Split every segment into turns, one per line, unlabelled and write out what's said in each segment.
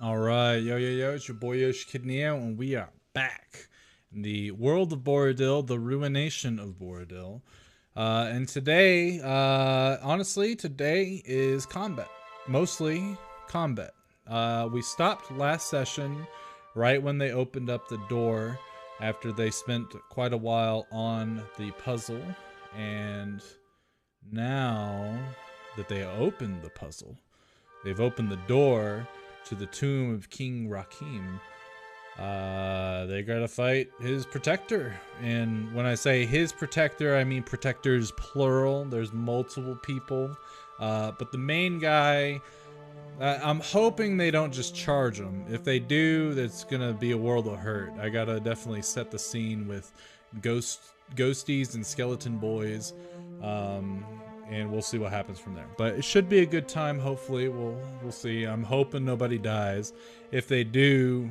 All right, yo, it's your boy Yosh Kidneo, and we are back in the world of Boridil, the ruination of Boridil. And today, honestly, today is combat. Mostly combat. We stopped last session right when they opened up the door after they spent quite a while on the puzzle. And now that they opened the puzzle, they've opened the door to the tomb of King Rakim. They gotta fight his protector. And when I say his protector, I mean protectors plural. There's multiple people. But the main guy, I'm hoping they don't just charge him. If they do, that's gonna be a world of hurt. I gotta definitely set the scene with ghosties and skeleton boys. And we'll see what happens from there. But it should be a good time. Hopefully, we'll see. I'm hoping nobody dies. If they do,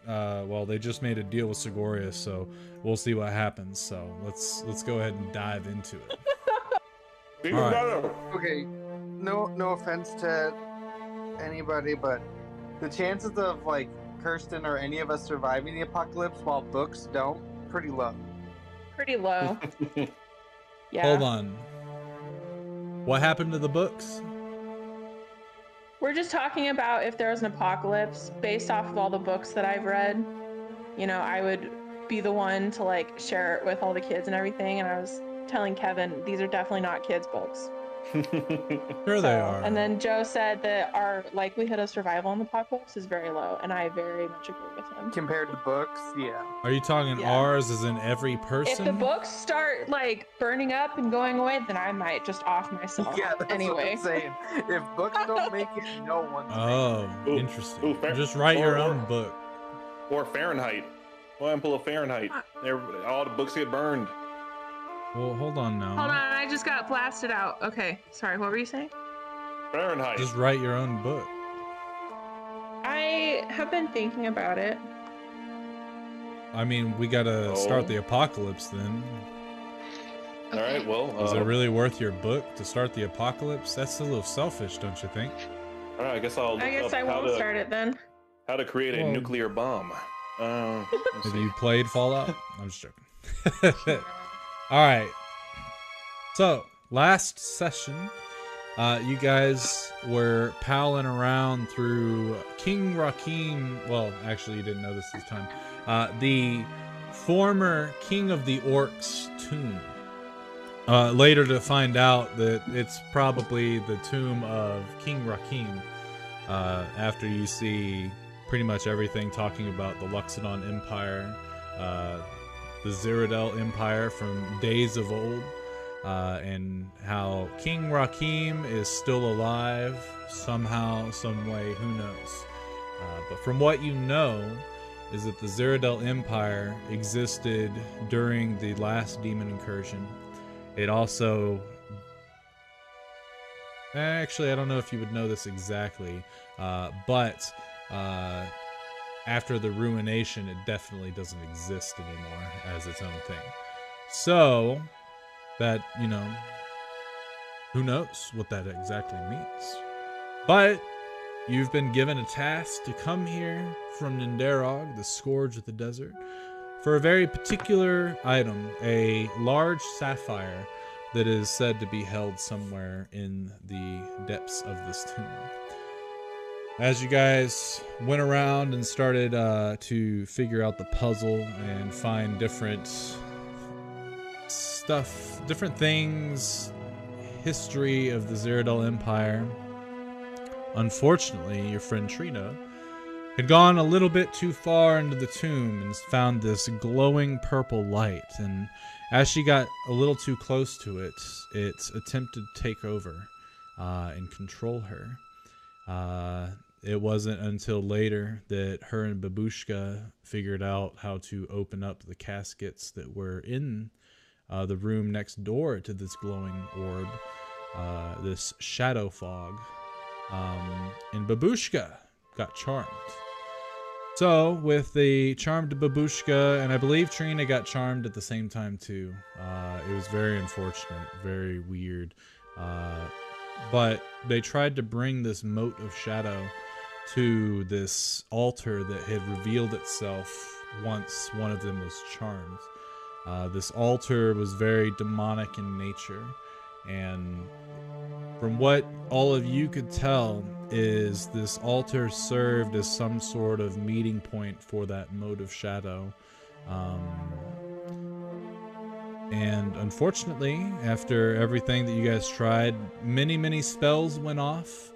well, they just made a deal with Sigorius, so we'll see what happens. So let's go ahead and dive into it. All right.
Okay, no offense to anybody, but the chances of like Kirsten or any of us surviving the apocalypse while books don't, pretty low.
Pretty low. Yeah.
Hold on. What happened to the books?
We're just talking about if there was an apocalypse based off of all the books that I've read. You know, I would be the one to like share it with all the kids and everything. And I was telling Kevin, these are definitely not kids' books.
Sure they are.
And then Joe said that our likelihood of survival in the apocalypse is very low, and I very much agree with him.
Compared to books, yeah.
Are you talking ours as in every person?
If the books start like burning up and going away, then I might just off myself.
Yeah, that's
anyway.
what I'm saying. If books don't make it, no one's
making it. Interesting. Just write your own book.
Or Fahrenheit. Go ahead and pull a Fahrenheit. All the books get burned.
Well, hold on now.
Hold on, I just got blasted out. Okay, sorry, what were you saying?
Fahrenheit.
Just write your own book.
I have been thinking about it.
I mean, we gotta start the apocalypse then.
Okay. All right, well.
Is it really worth your book to start the apocalypse? That's a little selfish, don't you think?
All right, I guess I
won't start it then.
How to create a nuclear bomb.
Have you played Fallout? I'm just joking. All right. So, last session, you guys were palling around through King Rakim. Well, actually, you didn't know this time. The former king of the orcs tomb. Later to find out that it's probably the tomb of King Rakim. After you see pretty much everything talking about the Luxodon Empire, the Cyrodiil Empire from days of old, and how King Rakim is still alive somehow, some way, who knows. But from what you know is that the Cyrodiil Empire existed during the last demon incursion. It also... Actually, I don't know if you would know this exactly, but... after the Ruination, it definitely doesn't exist anymore as its own thing. So, that, you know, who knows what that exactly means. But, you've been given a task to come here from Nindarog, the Scourge of the Desert, for a very particular item, a large sapphire that is said to be held somewhere in the depths of this tomb. As you guys went around and started to figure out the puzzle and find different stuff, different things, history of the Cyrodiil Empire, unfortunately, your friend Trina had gone a little bit too far into the tomb and found this glowing purple light. And as she got a little too close to it, it attempted to take over and control her. It wasn't until later that her and Babushka figured out how to open up the caskets that were in the room next door to this glowing orb, this shadow fog. And Babushka got charmed. So, with the charmed Babushka, and I believe Trina got charmed at the same time too. It was very unfortunate, very weird. But they tried to bring this mote of shadow to this altar that had revealed itself once one of them was charmed. This altar was very demonic in nature, and from what all of you could tell is this altar served as some sort of meeting point for that mode of shadow. And unfortunately, after everything that you guys tried, many spells went off.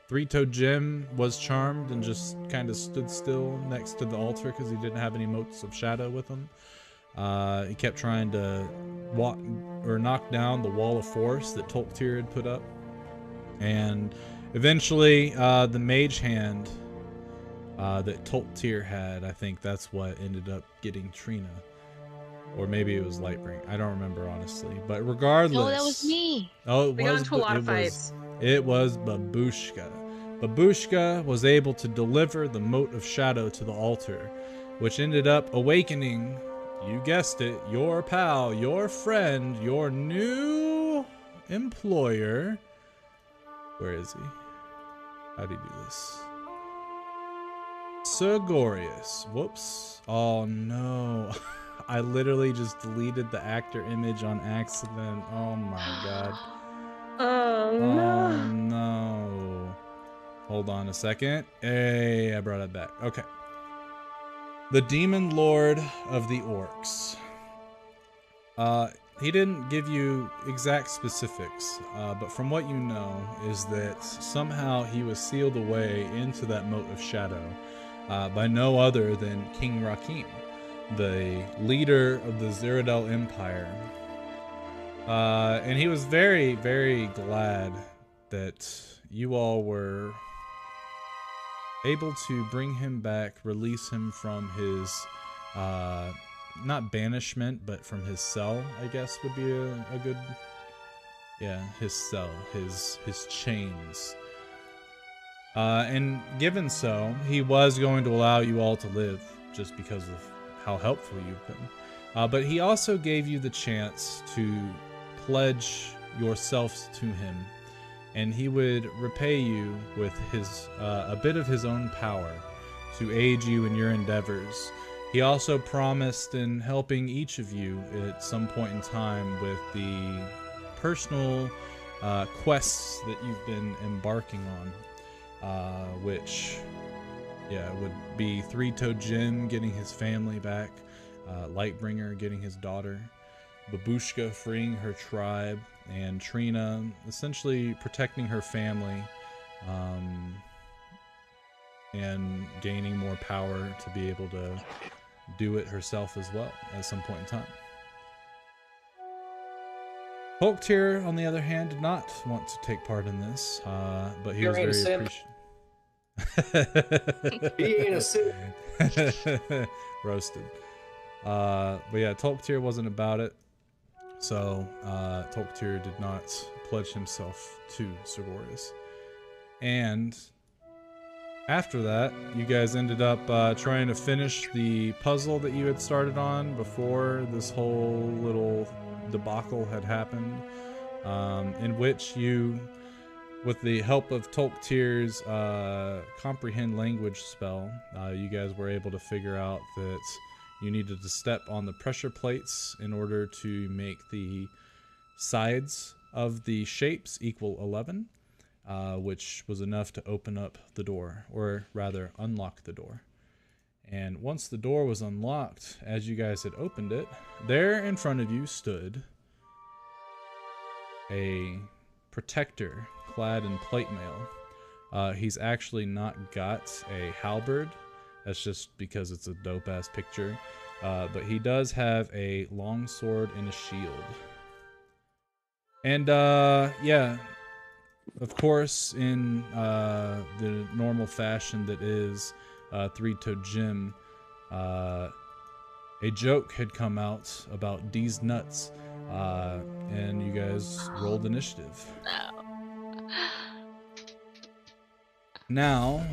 Three-Toed Jim was charmed and just kind of stood still next to the altar because he didn't have any motes of shadow with him. He kept trying to knock down the wall of force that Tolktir had put up. And eventually, the mage hand that Tolktir had, I think that's what ended up getting Trina. Or maybe it was Lightbringer. I don't remember, honestly. But regardless...
No, that was me.
Oh,
We got into a lot of fights.
It was Babushka. Babushka was able to deliver the mote of shadow to the altar, which ended up awakening, you guessed it, your pal, your friend, your new employer. Where is he? How do you do this? Sergorius. Whoops. Oh no. I literally just deleted the actor image on accident. Oh my god.
Oh
Oh
no.
no. Hold on a second. Hey, I brought it back. Okay. The Demon Lord of the Orcs. He didn't give you exact specifics, but from what you know is that somehow he was sealed away into that mote of shadow by no other than King Rakim, the leader of the Cyrodiil Empire. And he was very, very glad that you all were able to bring him back, release him from his, not banishment, but from his cell, I guess would be a good, yeah, his cell, his chains. And given so, he was going to allow you all to live just because of how helpful you've been. But he also gave you the chance to pledge yourselves to him, and he would repay you with his a bit of his own power to aid you in your endeavors. He also promised in helping each of you at some point in time with the personal quests that you've been embarking on, which, yeah, would be Three-Toed Jim getting his family back, Lightbringer getting his daughter, Babushka freeing her tribe, and Trina essentially protecting her family, and gaining more power to be able to do it herself as well at some point in time. Tolktir, on the other hand, did not want to take part in this, but he was very appreciative.
He ain't a simp.
Roasted. But yeah, Tolktir wasn't about it, so Tolktir did not pledge himself to Sergorius. And after that, you guys ended up trying to finish the puzzle that you had started on before this whole little debacle had happened, in which you, with the help of Tolktir's comprehend language spell, you guys were able to figure out that you needed to step on the pressure plates in order to make the sides of the shapes equal 11, which was enough to open up the door, or rather unlock the door. And once the door was unlocked, as you guys had opened it, there in front of you stood a protector clad in plate mail. He's actually not got a halberd. That's just because it's a dope-ass picture. But he does have a long sword and a shield. And, yeah, of course, in the normal fashion that is Three-Toed Jim, a joke had come out about D's nuts, and you guys rolled initiative. Now,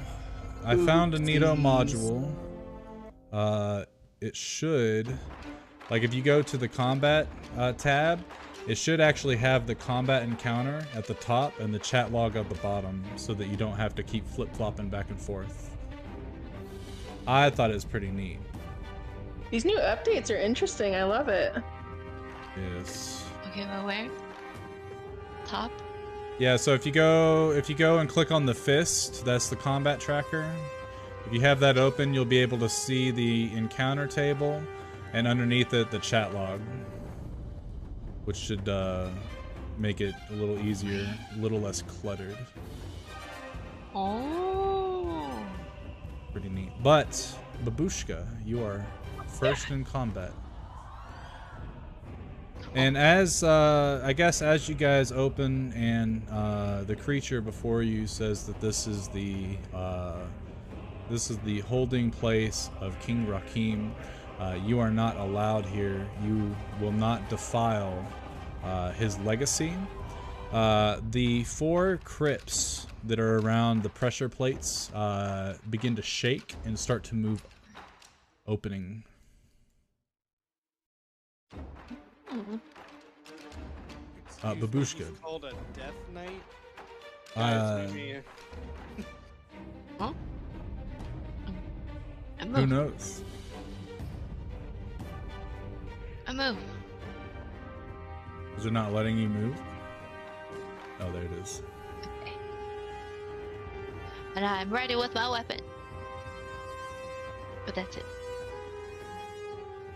I found a Nito module. It should, like, if you go to the combat tab, it should actually have the combat encounter at the top and the chat log at the bottom, so that you don't have to keep flip-flopping back and forth. I thought it was pretty neat.
These new updates are interesting. I love it.
Yes.
Okay, well, where? Top?
Yeah, so if you go and click on the fist, that's the combat tracker. If you have that open, you'll be able to see the encounter table, and underneath it, the chat log, which should make it a little easier, a little less cluttered.
Oh.
Pretty neat. But, Babushka, you are first in combat. And as, I guess as you guys open and the creature before you says that this is the holding place of King Rakim, you are not allowed here. You will not defile his legacy. The 4 crypts that are around the pressure plates begin to shake and start to move, opening. Babushka.
It's called a death knight.
Huh? I
Who
move.
knows?
I move.
Is it not letting you move? Oh, there it is.
Okay. And I'm ready with my weapon. But that's it.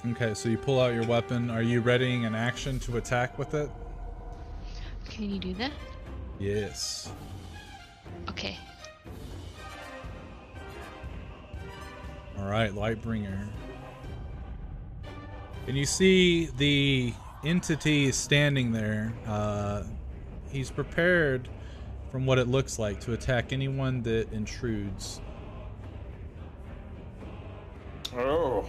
Okay, so you pull out your weapon. Are you readying an action to attack with it?
Can you do that?
Yes.
Okay.
Alright, Lightbringer. And you see the entity standing there. He's prepared, from what it looks like, to attack anyone that intrudes.
Oh.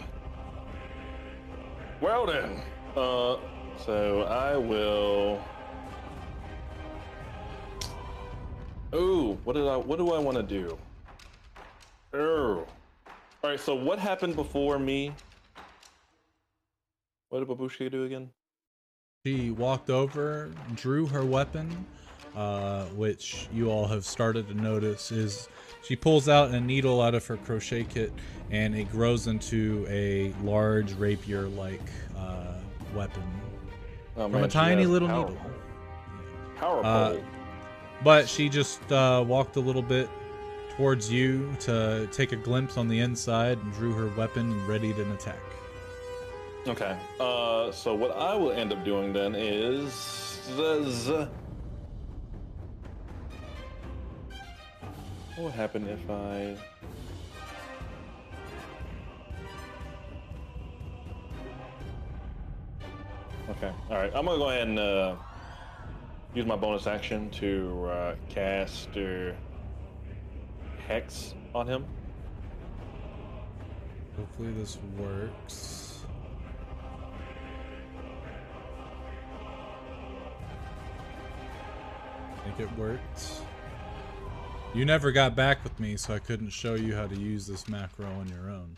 Well then. So I will. Ooh, what do I want to do? Oh. All right. So what happened before me? What did Babushka do again?
She walked over, drew her weapon, which you all have started to notice is she pulls out a needle out of her crochet kit, and it grows into a large rapier-like weapon
Oh,
from
man,
a
she
tiny
has
little
power-
needle.
Power pole.
But she just walked a little bit towards you to take a glimpse on the inside and drew her weapon and readied an attack.
Okay. So what I will end up doing then is what would happen if I Okay. All right. I'm gonna go ahead and use my bonus action to cast Hex on him.
Hopefully this works. I think it worked. You never got back with me, so I couldn't show you how to use this macro on your own.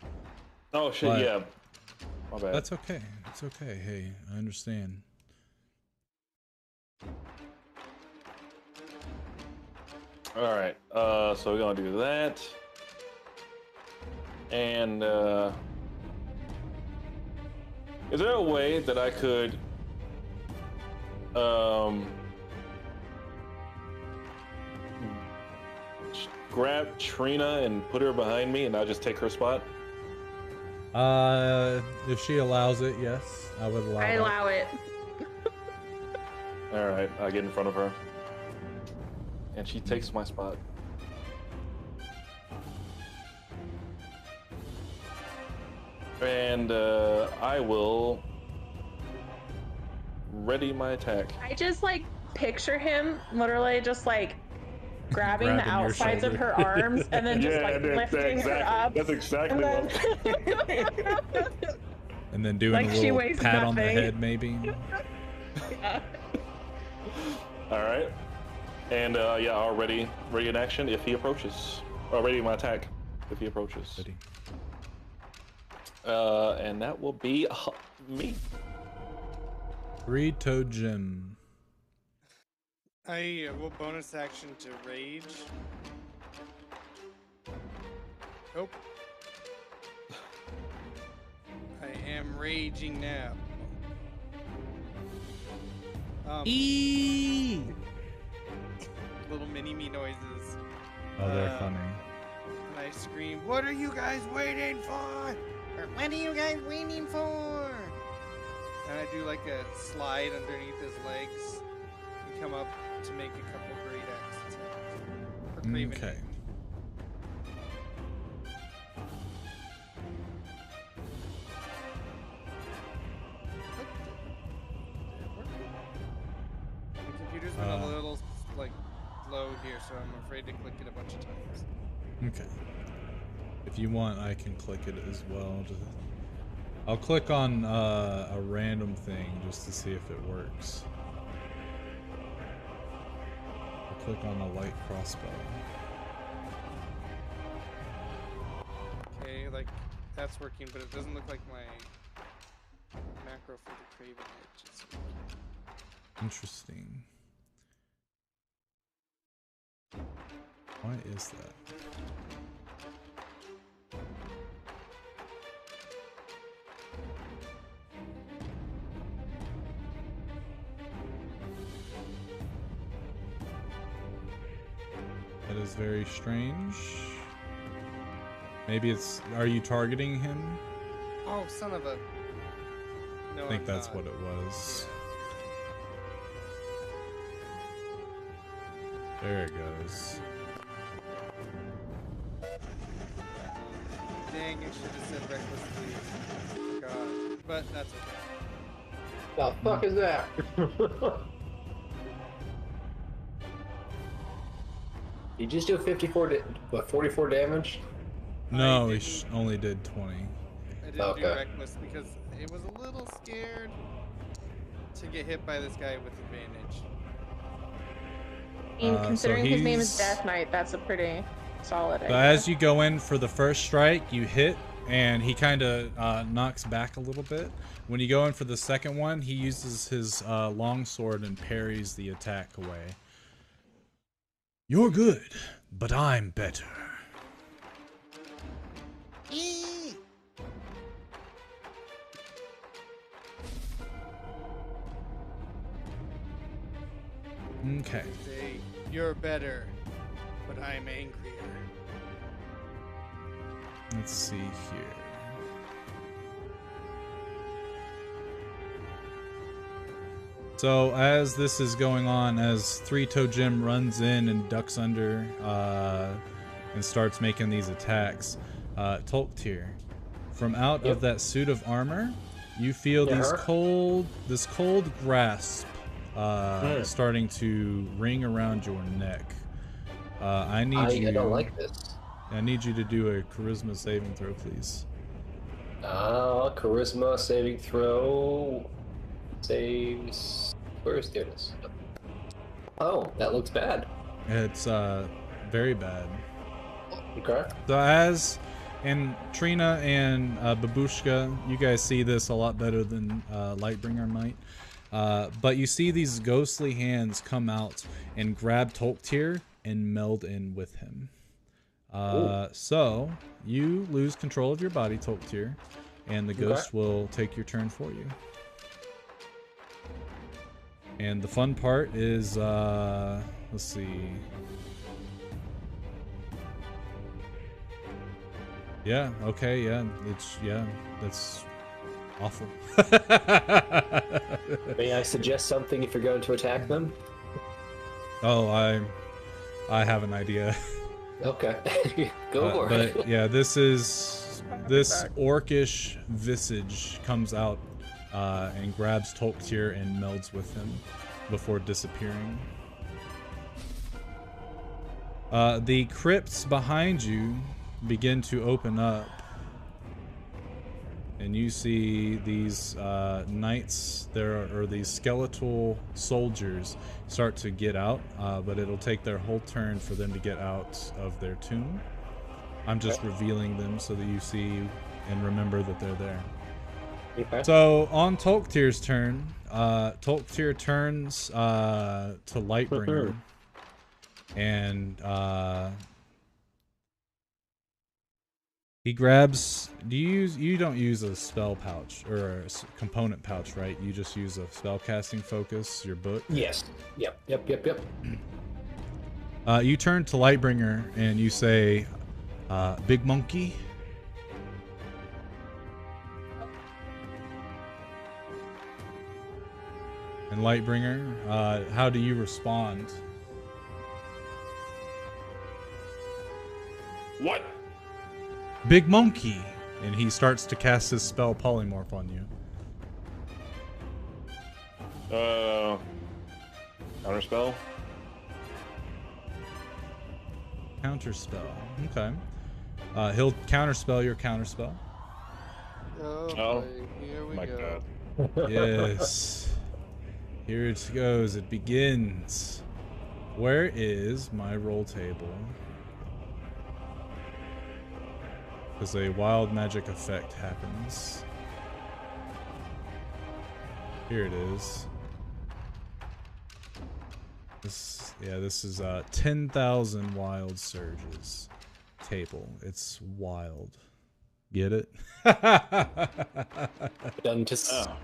Oh shit!
But
Yeah. My bad.
that's okay. It's okay. Hey, I understand.
All right. So we're gonna do that, and is there a way that I could grab Trina and put her behind me, and I'll just take her spot?
If she allows it, yes, I would allow
I
that.
allow it.
All right. I get in front of her, and she takes my spot. And I will ready my attack.
I just like picture him literally just like grabbing the
Grabbing your
outsides of
shoulder.
her arms and then just like lifting her up.
That's exactly
and
what.
And then doing
Like
a
she
little
weighs
pat on the
nothing.
head, maybe.
Yeah.
All right. And yeah, I'll ready an action if he approaches. Or ready my attack if he approaches.
Ready.
And that will be me.
Three-toed Jim.
I will bonus action to rage. Nope. I am raging now.
Eee!
Little mini me noises.
Oh, they're funny.
And I scream, "What are you guys waiting for? Or what are you guys waiting for?" And I do like a slide underneath his legs and come up to make a couple great axe attacks. For Craven.
Okay.
The computer's been a little like slow here, so I'm afraid to click it a bunch of times.
Okay. If you want, I can click it as well. I'll click on a random thing just to see if it works. I'll click on a light crossbow.
Okay, like that's working, but it doesn't look like my macro for the Craven Edge is working.
Interesting. Why is that? That is very strange. Maybe it's... Are you targeting him?
Oh, son of a... No,
I think
I'm
that's
not.
what it was. There it goes.
Dang, I should have said recklessly. God. But that's okay.
The fuck is that? You just do 44 damage?
No, he only did 20.
I didn't
Okay.
do reckless because it was a little scared to get hit by this guy with advantage.
I mean,
So
considering his name is
he's-
Death Knight, that's a pretty solid
So
idea.
as you go in for the first strike, you hit, and he kind of knocks back a little bit. When you go in for the second one, he uses his long sword and parries the attack away. You're good, but I'm better. Okay.
Say, you're better, but I'm angrier.
Let's see here. So as this is going on, as Three-Toe Jim runs in and ducks under and starts making these attacks, Tolktir, from out of that suit of armor, you feel this cold grasp starting to ring around your neck. I
don't like this.
I need you to do a charisma saving throw, please.
Charisma saving throw. Saves. Where's there it is? Oh, that looks bad.
It's very bad.
Okay.
So as and Trina and Babushka, you guys see this a lot better than Lightbringer might. But you see these ghostly hands come out and grab Tolktir and meld in with him. So you lose control of your body, Tolktir, and the ghost will take your turn for you. And the fun part is, let's see. Yeah, okay, yeah, that's awful.
May I suggest something if you're going to attack them?
Oh, I have an idea.
Okay. Go for it.
But yeah, this orcish visage comes out and grabs Tolktir and melds with him before disappearing. The crypts behind you begin to open up, and you see these knights or these skeletal soldiers start to get out, but it'll take their whole turn for them to get out of their tomb. I'm just revealing them so that you see and remember that they're there.
Okay.
So on Tolktir's turn, Tolktir turns to Lightbringer, and he grabs. You don't use a spell pouch or a component pouch, right? You just use a spell casting focus, your book.
Yes. Yep.
You turn to Lightbringer and you say, "Big monkey." And Lightbringer, how do you respond?
What?
Big monkey, and he starts to cast his spell polymorph on you.
Counterspell.
Counterspell. Okay. He'll counterspell your counterspell.
Oh,
Oh,
boy, here we
my
go.
God.
Yes. Here it goes. It begins. Where is my roll table? Because a wild magic effect happens. Here it is. This is 10,000 wild surges table. It's wild. Get it?
Done to.
Oh.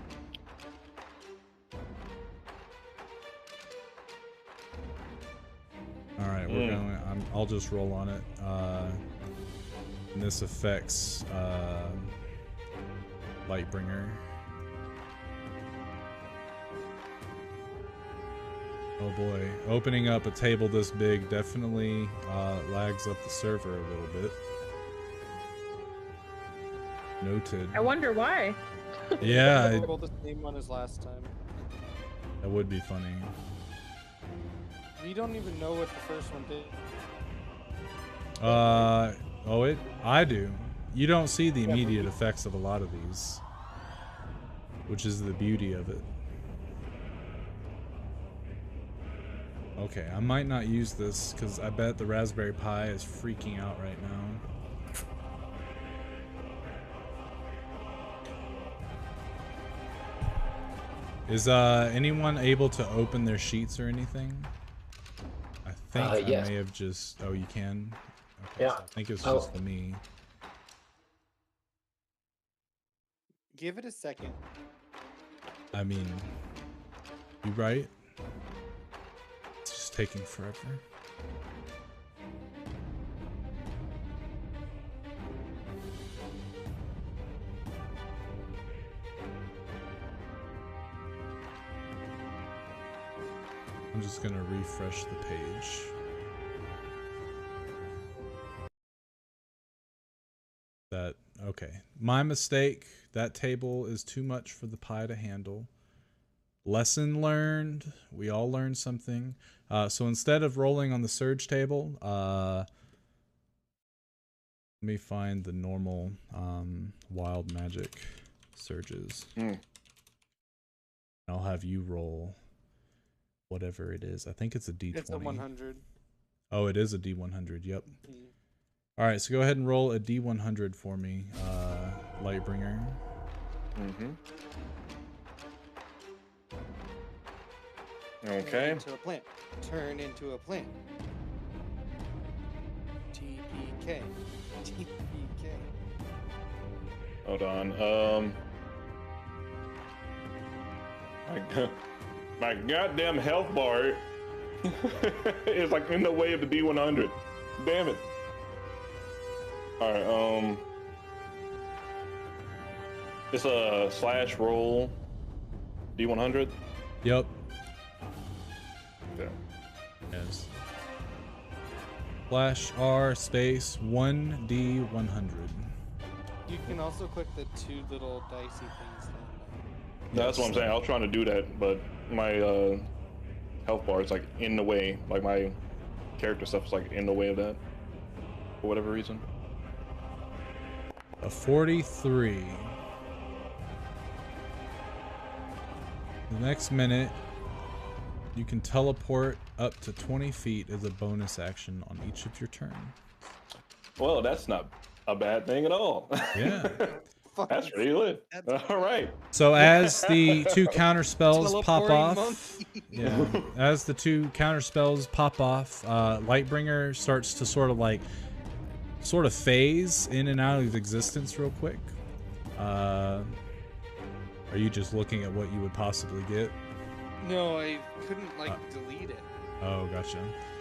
All right, we're going. I'll just roll on it. And this affects Lightbringer. Oh boy, opening up a table this big definitely lags up the server a little bit. Noted.
I wonder why.
Yeah,
I rolled the same one as last time.
that would be funny.
We don't even know what the first one did.
I do. You don't see the immediate effects of a lot of these, which is the beauty of it. Okay, I might not use this because I bet the Raspberry Pi is freaking out right now. Is anyone able to open their sheets or anything? I think
yes.
I may have just. Oh, you can. Okay,
Yeah.
so I think it's just me.
Give it a second.
I mean, you right? It's just taking forever. I'm just gonna refresh the page. Okay. My mistake. That table is too much for the Pi to handle. Lesson learned. We all learned something. So instead of rolling on the surge table, let me find the normal wild magic surges. I'll have you roll whatever it is. I think it's a D20.
It's a 100.
Oh, it is a D100. Yep. All right, so go ahead and roll a D100 for me, Lightbringer.
Okay.
Turn into a plant. Turn into a plant. TPK. TPK.
Hold on. My goddamn health bar is like in the way of the D100. Damn it. Alright, it's a slash roll D100.
Yep.
Yeah.
Yes. Slash R space 1D100.
You can also click the two little dicey things down
That's what I'm saying. I was trying to do that, but my health bar is like in the way. Like my character stuff is like in the way of that for whatever reason.
A 43. The next minute, you can teleport up to 20 feet as a bonus action on each of your turns.
Well, that's not a bad thing at all.
Yeah.
fucking.
That's pretty lit.
That's
All right.
So as the two counter spells pop
Teleporting
off,
monkey.
yeah, as the two counter spells pop off, Lightbringer starts to sort of phase in and out of existence real quick. Are you just looking at what you would possibly get?
No, I couldn't delete it.
Oh, gotcha.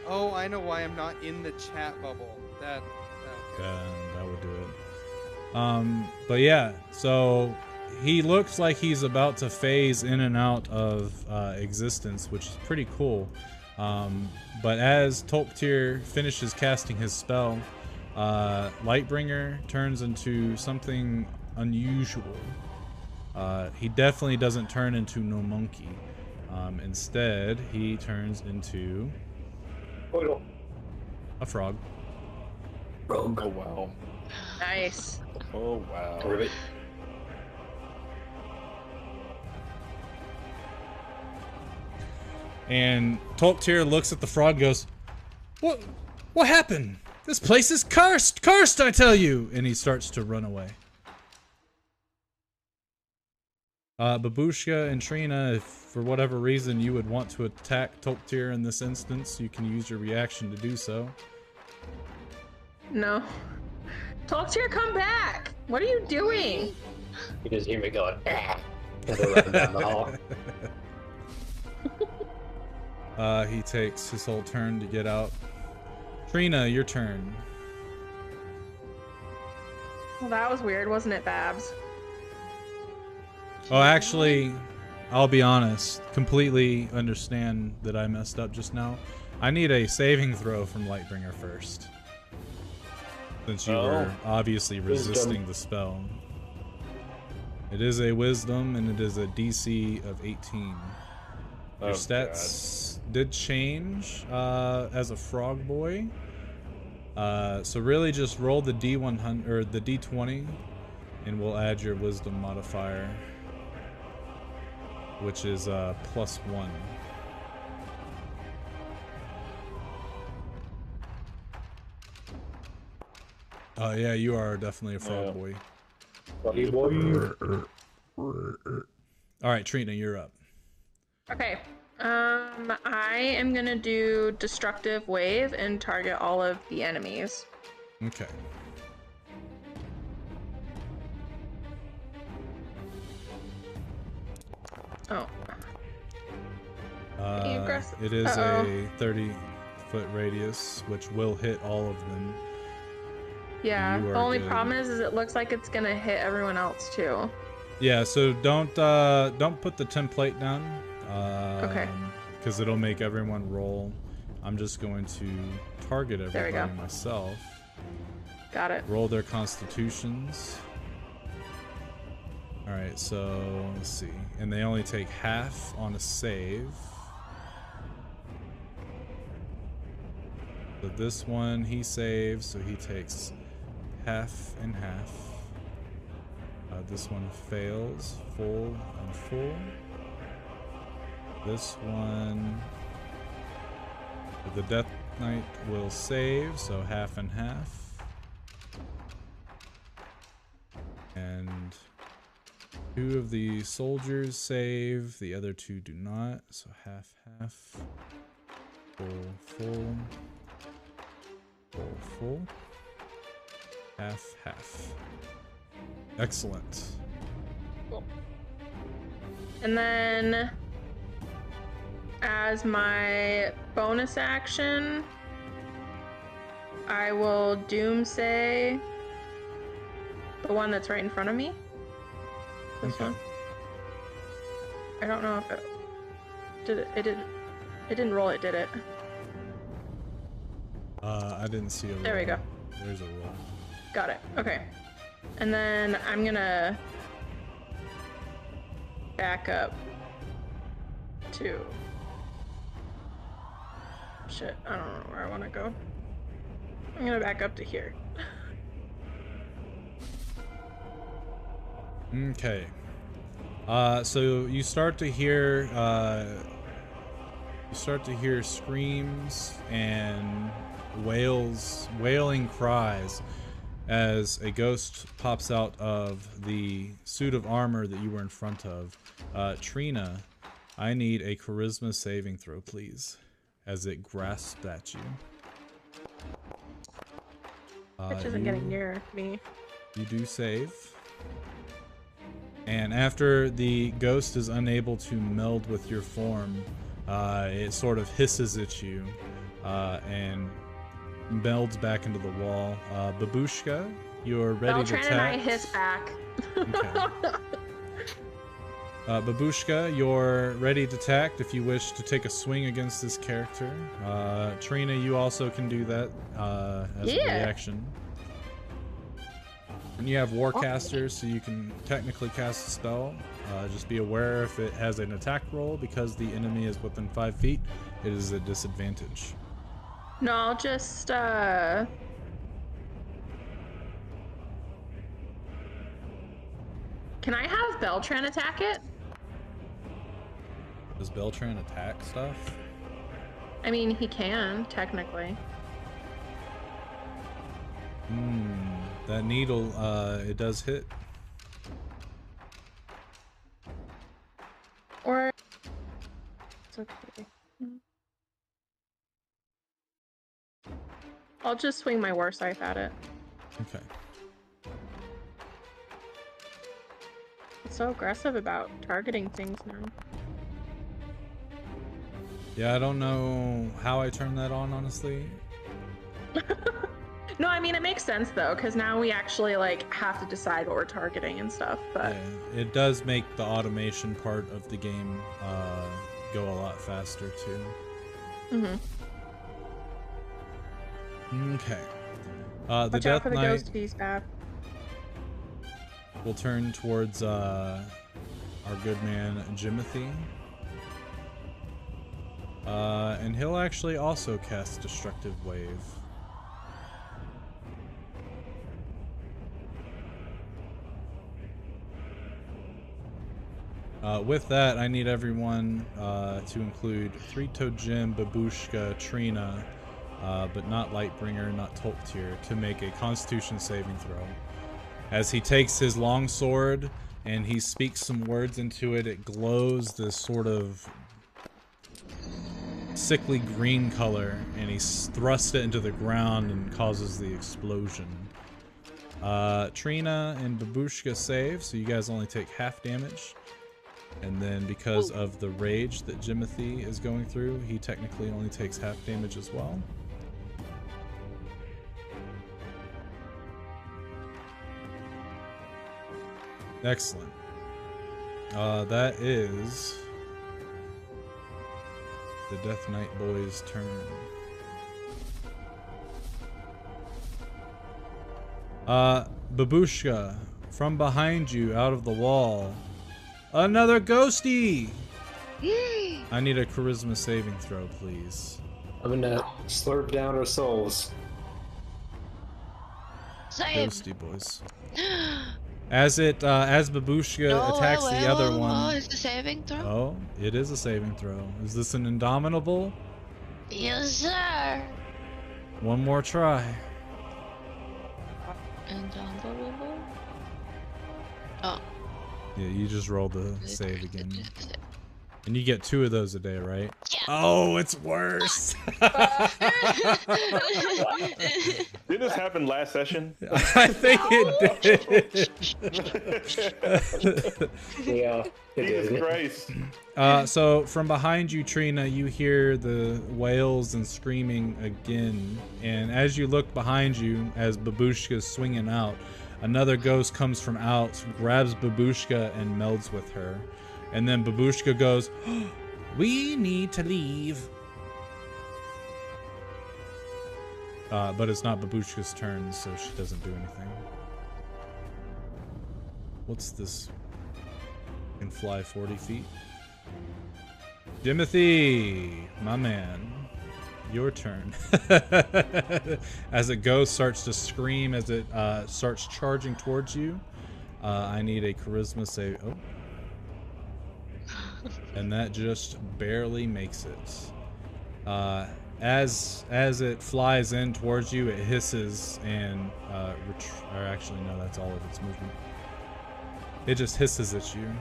Oh, I know why I'm not in the chat bubble. That
Would do it. But yeah, so he looks like he's about to phase in and out of existence, which is pretty cool. But as Tolktir finishes casting his spell, Lightbringer turns into something unusual. He definitely doesn't turn into no monkey. Instead, he turns into a frog.
Rogue.
Oh wow.
Nice.
Oh wow.
Ribbit.
And Tolktir looks at the frog, goes, What happened? This place is cursed! Cursed, I tell you! And he starts to run away. Babushka and Trina, if for whatever reason you would want to attack Tolktir in this instance, you can use your reaction to do so.
No. Tolktir, come back! What are you doing?
You just hear me going, ah, as I run down the hall.
He takes his whole turn to get out. Trina, your turn.
Well, that was weird, wasn't it, Babs?
Oh, actually, I'll be honest. Completely understand that I messed up just now. I need a saving throw from Lightbringer first. Since you were obviously resisting the spell. It is a wisdom and it is a DC of 18. Your stats did change as a frog boy. So really just roll the D100 or the D20 and we'll add your wisdom modifier, which is +1. Yeah, you are definitely a frog boy.
Froggy boy.
Alright, Trina, you're up.
Okay. I am gonna do Destructive Wave and target all of the enemies.
Okay.
Oh.
It is a 30-foot radius, which will hit all of them.
Yeah,
You
the
are
only
good.
problem is it looks like it's gonna hit everyone else too.
Yeah, so don't put the template down.
Okay.
Because it'll make everyone roll. I'm just going to target
There we go.
everybody myself.
Got it.
Roll their constitutions. Alright, so let's see. And they only take half on a save. So this one he saves, so he takes half and half. This one fails, full and full. This one, the Death Knight will save, so half and half. And 2 of the soldiers save, the other 2 do not, so half, half. Full, full. Full, full. Half, half. Excellent.
Cool. And then, as my bonus action, I will Doomsay the one that's right in front of me. This
Okay.
one. I don't know if it did it. It didn't roll it, did it?
I didn't see a roll.
There we go.
There's a roll.
Got it. Okay. And then I'm gonna back up to... Shit, I don't know where I want to go. I'm gonna back up to here.
Okay. So you start to hear screams and wailing cries as a ghost pops out of the suit of armor that you were in front of. Trina, I need a charisma saving throw, please, as it grasps at you.
Which isn't getting near me.
You do save. And after the ghost is unable to meld with your form, it sort of hisses at you and melds back into the wall. Babushka, you're ready to
Beltran
attack.
and I hiss back.
Okay. Babushka, you're ready to attack if you wish to take a swing against this character. Trina, you also can do that as a reaction. And you have Warcaster, so you can technically cast a spell. Just be aware if it has an attack roll, because the enemy is within 5 feet, it is a disadvantage.
No, I'll just Can I have Beltran attack it?
Does Beltran attack stuff?
I mean, he can, technically.
That needle, it does hit.
Or... It's okay. I'll just swing my war scythe at it.
Okay.
It's so aggressive about targeting things now.
Yeah, I don't know how I turned that on, honestly.
No, I mean, it makes sense though, because now we actually like have to decide what we're targeting and stuff, but...
Yeah, it does make the automation part of the game go a lot faster too. Okay. The
Watch
Death
out for the
Knight
ghost beast back.
will turn towards our good man Jimothy. And he'll actually also cast Destructive Wave. With that, I need everyone to include Three-Toed Jim, Babushka, Trina, but not Lightbringer, not Tolktir, to make a Constitution saving throw. As he takes his long sword and he speaks some words into it, it glows this sort of sickly green color, and he thrusts it into the ground and causes the explosion. Trina and Babushka save, so you guys only take half damage. And then because of the rage that Jimothy is going through, he technically only takes half damage as well. Excellent. That is the Death Knight boys' turn. Babushka, from behind you, out of the wall, another ghosty! I need a charisma saving throw, please.
I'm gonna slurp down our souls.
Save.
Ghosty boys. As Babushka attacks the other one.
Oh, is the saving throw?
Oh, it is a saving throw. Is this an indomitable?
Yes, sir.
One more try.
Indomitable? Oh.
Yeah, you just roll the save again. And you get 2 of those a day, right?
Yeah.
Oh, it's worse.
Didn't this happen last session?
I think it did.
Yeah.
Jesus Christ.
So from behind you, Trina, you hear the wails and screaming again. And as you look behind you, as Babushka's swinging out, another ghost comes from out, grabs Babushka and melds with her. And then Babushka goes, oh, we need to leave. But it's not Babushka's turn, so she doesn't do anything. What's this? Can fly 40 feet. Jimothy, my man, your turn. As a ghost starts to scream, as it starts charging towards you, I need a charisma save. Oh. And that just barely makes it. as it flies in towards you, it hisses and or actually no, that's all of its movement. It just hisses at you.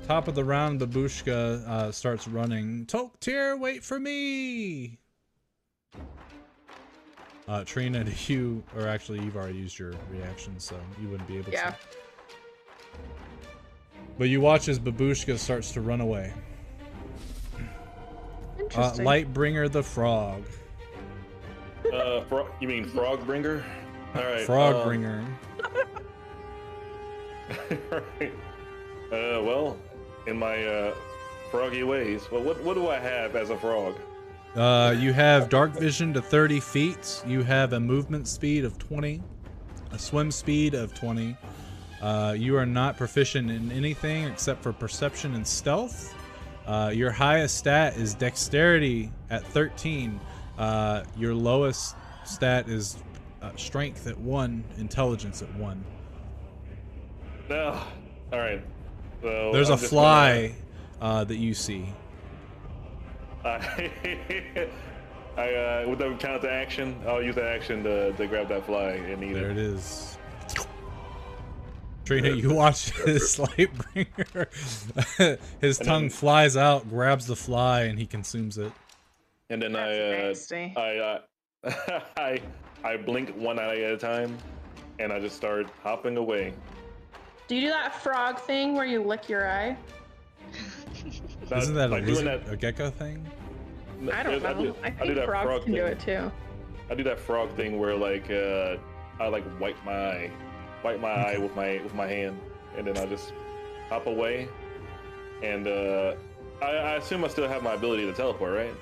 Top of the round, Babushka starts running. Toktir, wait for me! Trina, you, or actually you've already used your reaction, so you wouldn't be able to. But you watch as Babushka starts to run away.
Interesting.
Lightbringer the frog.
You mean Frogbringer? All right.
Frogbringer.
Right. Well, in my froggy ways. Well, what do I have as a frog?
You have dark vision to 30 feet. You have a movement speed of 20, a swim speed of 20. You are not proficient in anything except for perception and stealth. Your highest stat is dexterity at 13. Your lowest stat is strength at 1, intelligence at 1.
No. All right. So
there's
I'm
a
just
fly that you see.
I with the count to action, I'll use that action to grab that fly and eat
There
it.
it is. Trina, you watch this Lightbringer. His tongue flies out, grabs the fly, and he consumes it.
And then
That's nasty.
I blink one eye at a time, and I just start hopping away.
Do you do that frog thing where you lick your eye?
Isn't that a
like doing
lizard, a gecko thing?
I don't know. I think frogs can do it too.
I do that frog thing where like I like wipe my eye with my hand, and then I just hop away. And I assume I still have my ability to teleport, right?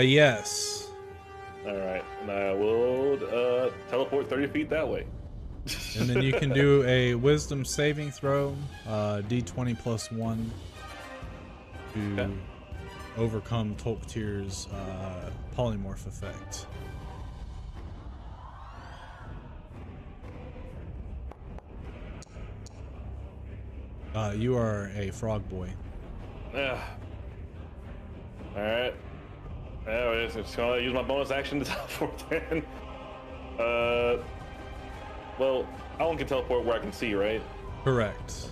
Yes.
All right, and I will teleport 30 feet that way.
And then you can do a wisdom saving throw, d20 plus 1, to overcome Tolktir's polymorph effect. You are a frog boy.
Yeah. All right. Yeah, I'm just gonna use my bonus action to teleport then. Well, I only can teleport where I can see, right?
Correct.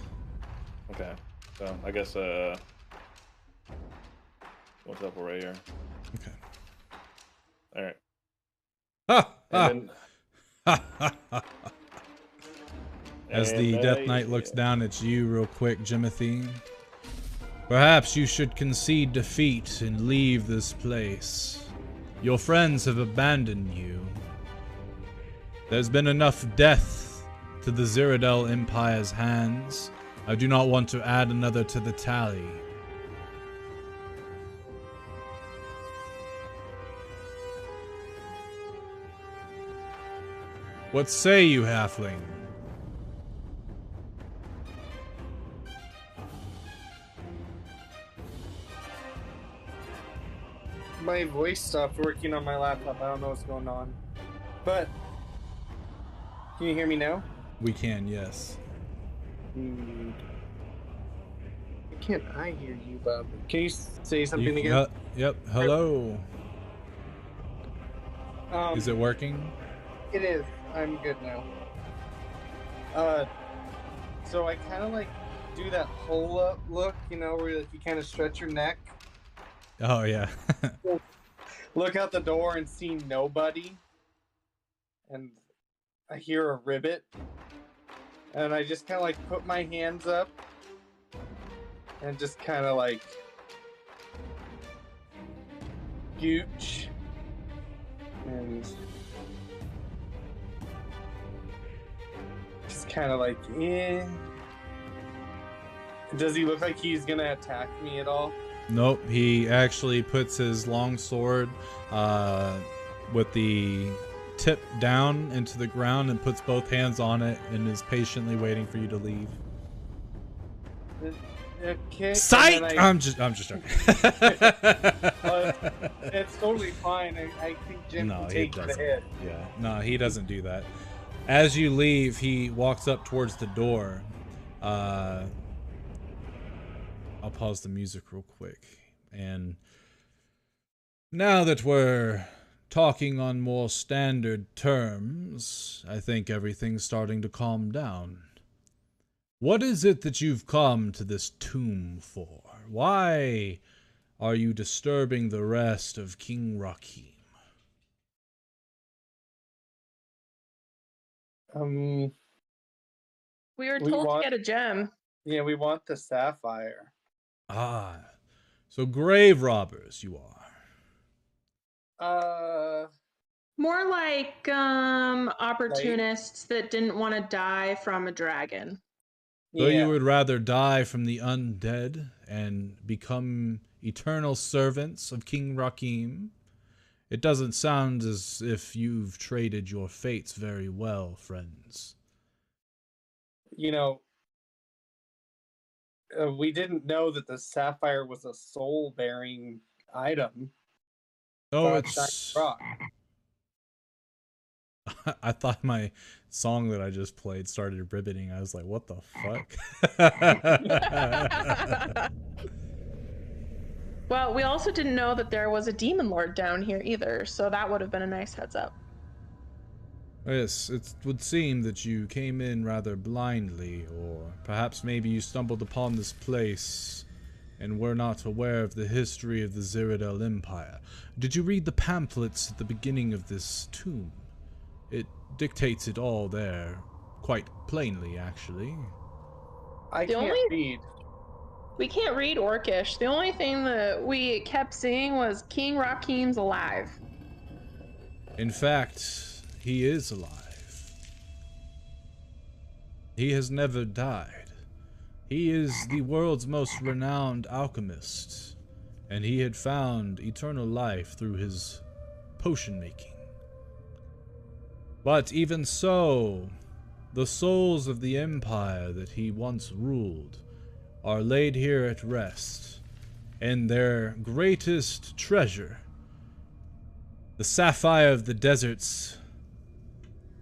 Okay. So I guess we'll teleport right here.
Okay.
All right.
Ha!
And then,
As the
and,
Death Knight looks down at you real quick, Jimothy. Perhaps you should concede defeat and leave this place. Your friends have abandoned you. There's been enough death to the Cyrodiil Empire's hands. I do not want to add another to the tally. What say you, halfling?
My voice stopped working on my laptop. I don't know what's going on. But can you hear me now?
We can, yes.
Why can't I hear you, Bob? Can you say something again?
Yep. Hello. Is it working?
It is. I'm good now. So I kind of like do that hole up look, you know, where like you kind of stretch your neck,
Oh yeah.
look out the door and see nobody, and I hear a ribbit, and I just kind of like put my hands up and just kind of like gooch and just kind of like, eh. Does he look like he's gonna attack me at all?
Nope, he actually puts his long sword with the tip down into the ground and puts both hands on it and is patiently waiting for you to leave.
Okay.
Sight!
and then
I'm just joking.
it's totally fine. I think Jim
No,
can
he
take the
doesn't.
hit.
Yeah, no, he doesn't do that. As you leave, he walks up towards the door. I'll pause the music real quick. And now that we're talking on more standard terms, I think everything's starting to calm down. What is it that you've come to this tomb for? Why are you disturbing the rest of King Rakim?
Um,
We were
We
told
want-
to get a gem.
yeah, we want the sapphire.
Ah, so grave robbers you are.
More like opportunists that didn't want to die from a dragon.
So
yeah.
you would rather die from the undead and become eternal servants of King Rakim? It doesn't sound as if you've traded your fates very well, friends.
You know, we didn't know that the sapphire was a soul-bearing item.
Oh,
Thought
it's...
shiny rock.
I thought my song that I just played started ribbiting. I was like, what the fuck?
Well, we also didn't know that there was a demon lord down here either, so that would have been a nice heads up.
Yes, it would seem that you came in rather blindly, or perhaps maybe you stumbled upon this place and were not aware of the history of the Cyrodiil Empire. Did you read the pamphlets at the beginning of this tomb? It dictates it all there, quite plainly, actually.
I
The
can't
only-
read.
We can't read Orcish. The only thing that we kept seeing was King Rakim's alive.
In fact, he is alive. He has never died. He is the world's most renowned alchemist, and he had found eternal life through his potion making. But even so, the souls of the empire that he once ruled are laid here at rest, and their greatest treasure, the sapphire of the deserts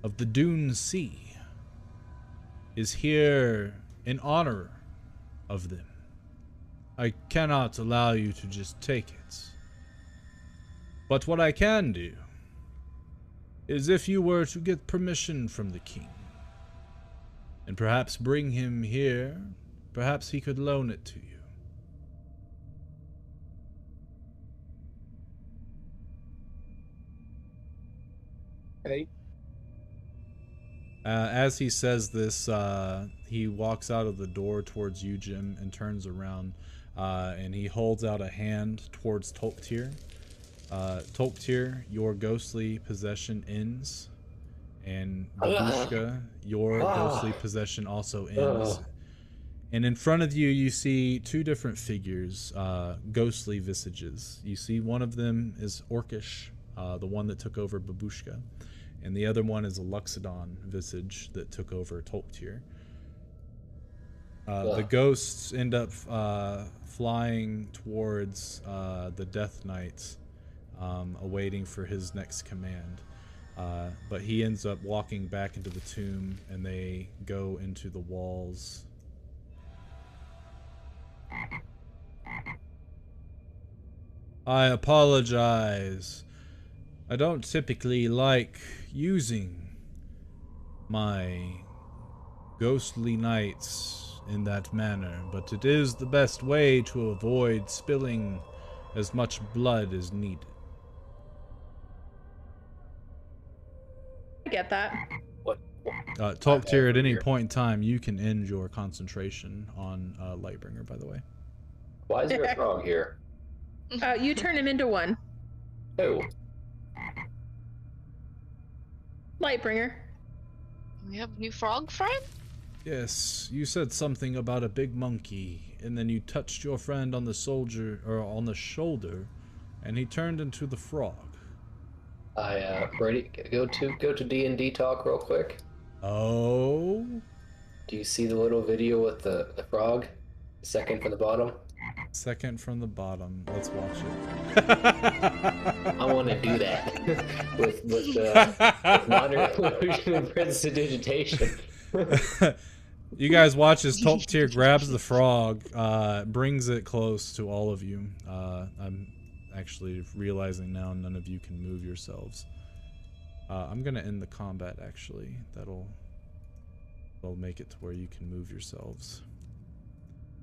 of the Dune Sea, is here in honor of them. I cannot allow you to just take it. But what I can do is if you were to get permission from the king, and perhaps bring him here, perhaps he could loan it to you.
Okay.
As he says this, he walks out of the door towards you, Jim, and turns around, and he holds out a hand towards Tolktir. Tolktir, your ghostly possession ends, and Babushka, your ghostly possession also ends. And in front of you, you see two different figures, ghostly visages. You see one of them is Orcish, the one that took over Babushka, and the other one is a Luxodon visage that took over Tolktir. The ghosts end up flying towards the Death Knight, awaiting for his next command. But he ends up walking back into the tomb, and they go into the walls. I apologize. I don't typically like using my ghostly knights in that manner, but it is the best way to avoid spilling as much blood as needed.
I get that.
Tolktir, at any point in time, you can end your concentration on Lightbringer, by the way.
Why is there a frog here?
You turn him into one.
Oh,
Lightbringer.
We have a new frog friend?
Yes, you said something about a big monkey, and then you touched your friend on the on the shoulder, and he turned into the frog.
Brady, go to D&D talk real quick.
Oh?
Do you see the little video with the frog? Second from the bottom?
Second from the bottom. Let's watch it.
I want to do that with modern illusion and prestidigitation.
You guys watch as Tolktir grabs the frog, brings it close to all of you. I'm actually realizing now none of you can move yourselves. I'm gonna end the combat actually. That'll make it to where you can move yourselves.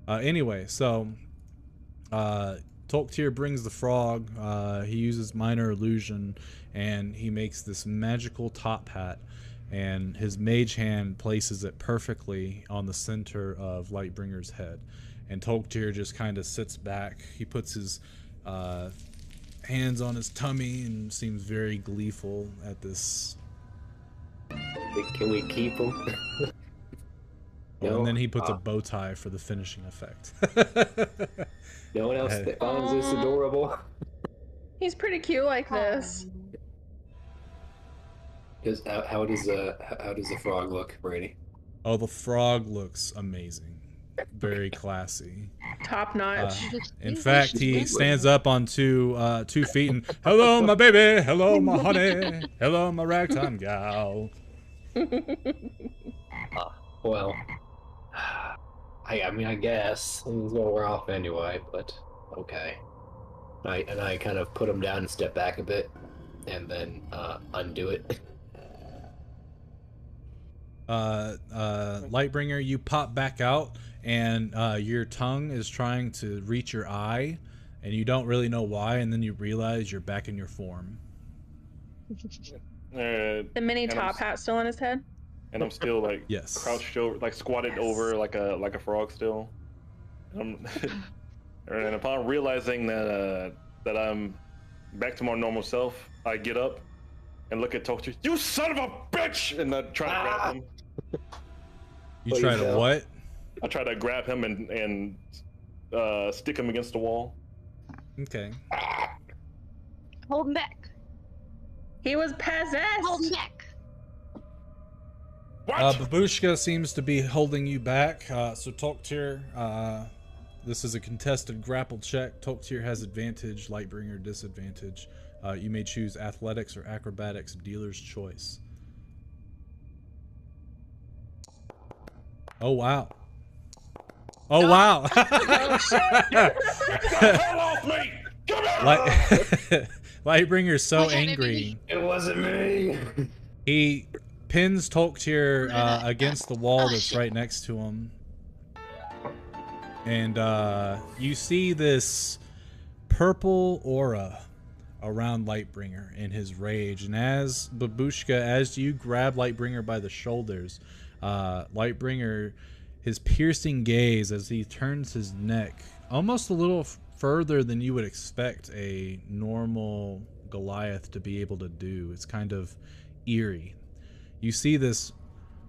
Anyway, so Tolktir brings the frog. He uses minor illusion, and he makes this magical top hat. And his mage hand places it perfectly on the center of Lightbringer's head. And Tolktir just kind of sits back. He puts his hands on his tummy and seems very gleeful at this.
Can we keep him? No?
And then he puts a bow tie for the finishing effect.
No one else finds this adorable.
He's pretty cute like this.
How does the frog look, Brady?
Oh, the frog looks amazing. Very classy.
Top notch.
In fact, he stands up on two feet and, hello, my baby. Hello, my honey. Hello, my ragtime gal.
Well, I mean, I guess he's gonna wear off anyway, but okay. I kind of put him down and step back a bit, and then undo it.
Lightbringer, you pop back out, and your tongue is trying to reach your eye, and you don't really know why, and then you realize you're back in your form.
The mini top hat still on his head?
And I'm still like
yes,
crouched over, like squatted over like a frog still. And upon realizing that I'm back to my normal self, I get up and look at Tokyo. You son of a bitch! And I try to grab him.
You try to what?
I try to grab him and stick him against the wall.
Okay.
Hold him back.
He was possessed.
Hold him back.
Babushka seems to be holding you back. So Tolktir, this is a contested grapple check. Tolktir has advantage, Lightbringer disadvantage. You may choose athletics or acrobatics, dealer's choice. Oh wow. Oh wow. Lightbringer's so angry.
It wasn't me.
He pins Tolktir against the wall that's right next to him. And you see this purple aura around Lightbringer in his rage. And as Babushka, as you grab Lightbringer by the shoulders, Lightbringer, his piercing gaze as he turns his neck almost a little further than you would expect a normal Goliath to be able to do. It's kind of eerie. You see this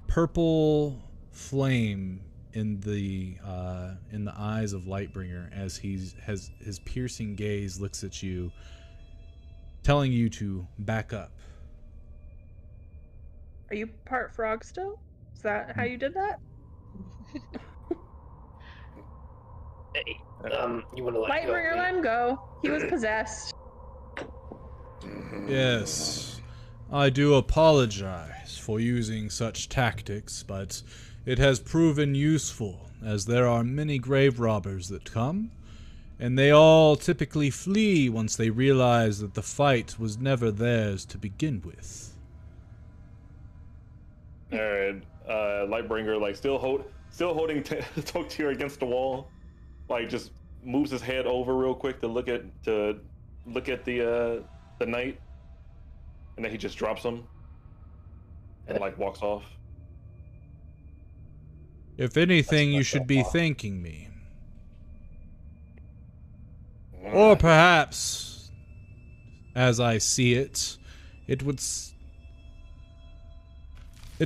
purple flame in the eyes of Lightbringer as his piercing gaze looks at you, telling you to back up.
Are you part frog still? Is that how you did that?
Hey, you want to
Lightbringer, let him go. He was possessed.
Yes, I do apologize for using such tactics, but it has proven useful, as there are many grave robbers that come, and they all typically flee once they realize that the fight was never theirs to begin with.
Alright, Lightbringer, like, still holding Toktir against the wall, like, just moves his head over real quick to look at the knight, and then he just drops him and like walks off.
If anything, you should be thanking me. Or perhaps, as I see it, it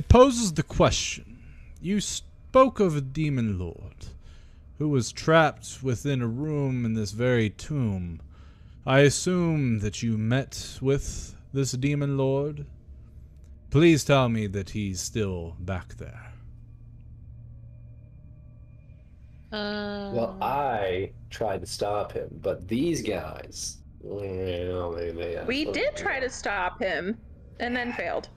poses the question. You spoke of a demon lord who was trapped within a room in this very tomb. I assume that you met with this demon lord. Please tell me that he's still back there.
Well, I tried to stop him, but these guys,
We did try to stop him, and then failed.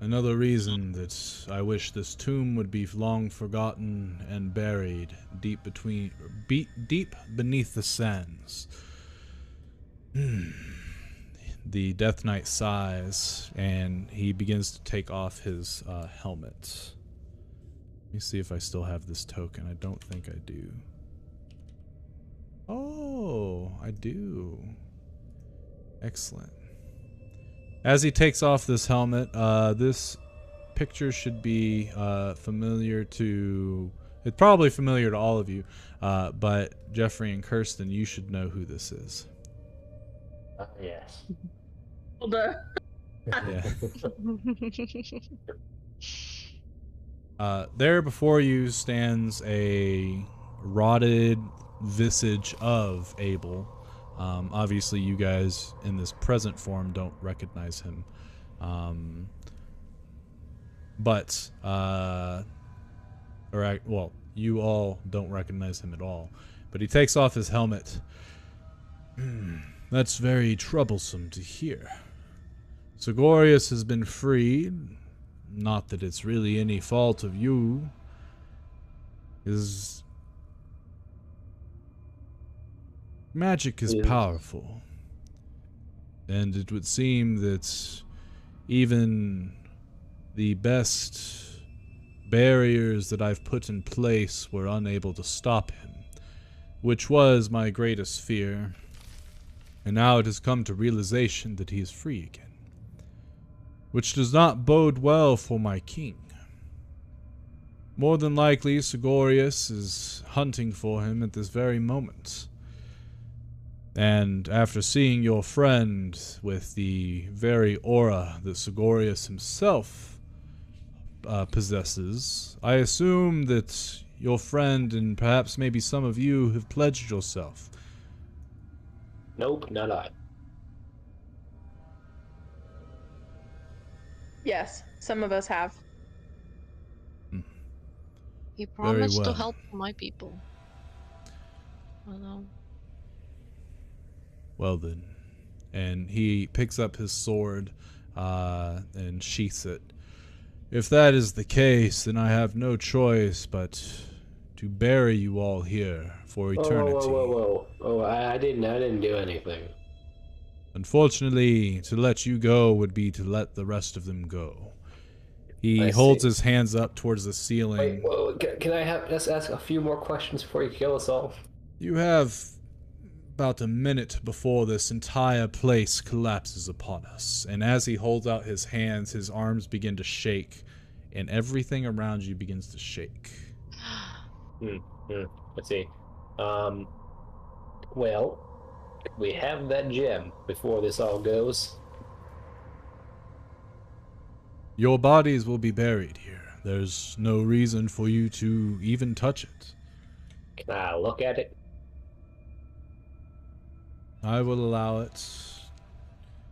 Another reason that I wish this tomb would be long forgotten and buried deep beneath the sands. The Death Knight sighs, and he begins to take off his helmet. Let me see if I still have this token. I don't think I do. Oh, I do. Excellent. As he takes off this helmet, this picture should be familiar to... It's probably familiar to all of you, but Jeffrey and Kirsten, you should know who this is.
Yes.
Hold up.
Yeah. There before you stands a rotted visage of Abel. Obviously, you guys in this present form don't recognize him. You all don't recognize him at all. But he takes off his helmet. That's very troublesome to hear. Sigorius has been freed. Not that it's really any fault of you. His magic is powerful. And it would seem that even the best barriers that I've put in place were unable to stop him, which was my greatest fear. And now it has come to realization that he is free again, which does not bode well for my king. More than likely, Sigorius is hunting for him at this very moment. And after seeing your friend with the very aura that Sigorius himself possesses, I assume that your friend and perhaps maybe some of you have pledged yourself.
Nope, not I.
Yes, some of us have.
He promised
well.
to help my people. I know.
Well then. And he picks up his sword and sheaths it. If that is the case, then I have no choice but to bury you all here for eternity.
Whoa. Oh, I didn't do anything.
Unfortunately, to let you go would be to let the rest of them go. He holds his hands up towards the ceiling.
Wait, whoa, can I just ask a few more questions before you kill us all?
You have about a minute before this entire place collapses upon us. And as he holds out his hands, his arms begin to shake, and everything around you begins to shake.
Let's see. Well, we have that gem before this all goes.
Your bodies will be buried here. There's no reason for you to even touch it.
Can I look at it?
I will allow it.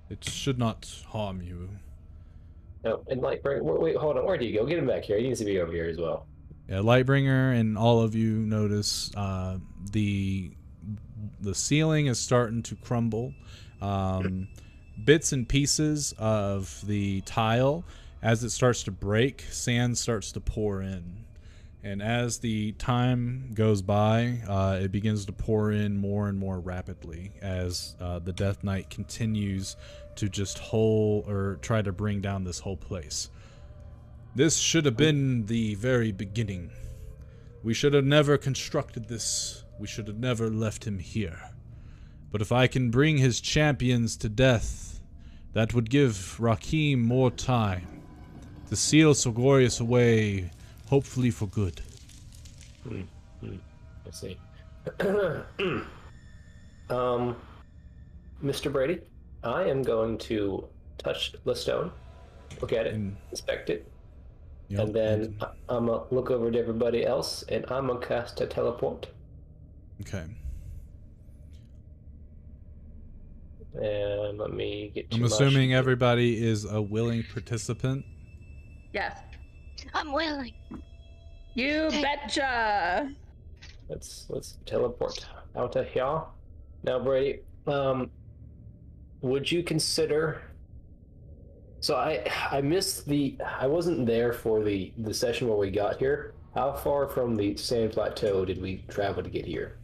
It should not harm you.
No, and Lightbringer, wait, hold on. Where do you go? Get him back here. He needs to be over here as well.
Yeah, Lightbringer and all of you notice the ceiling is starting to crumble. Bits and pieces of the tile, as it starts to break, sand starts to pour in. And as the time goes by, it begins to pour in more and more rapidly as the Death Knight continues to just try to bring down this whole place. This should have been the very beginning. We should have never constructed this. We should have never left him here. But if I can bring his champions to death, that would give Rakim more time to seal Sigorius away, hopefully for good.
Let's see. Mr. Brady, I am going to touch the stone, look at it, inspect it, and then I'm going to look over to everybody else, and I'm going to cast a teleport.
Okay.
And let me get to
I'm assuming everybody is a willing participant.
Yes.
I'm willing.
You betcha.
Let's teleport out of here. Now, Brady, would you consider So I missed I wasn't there for the session where we got here. How far from the Sand Plateau did we travel to get here?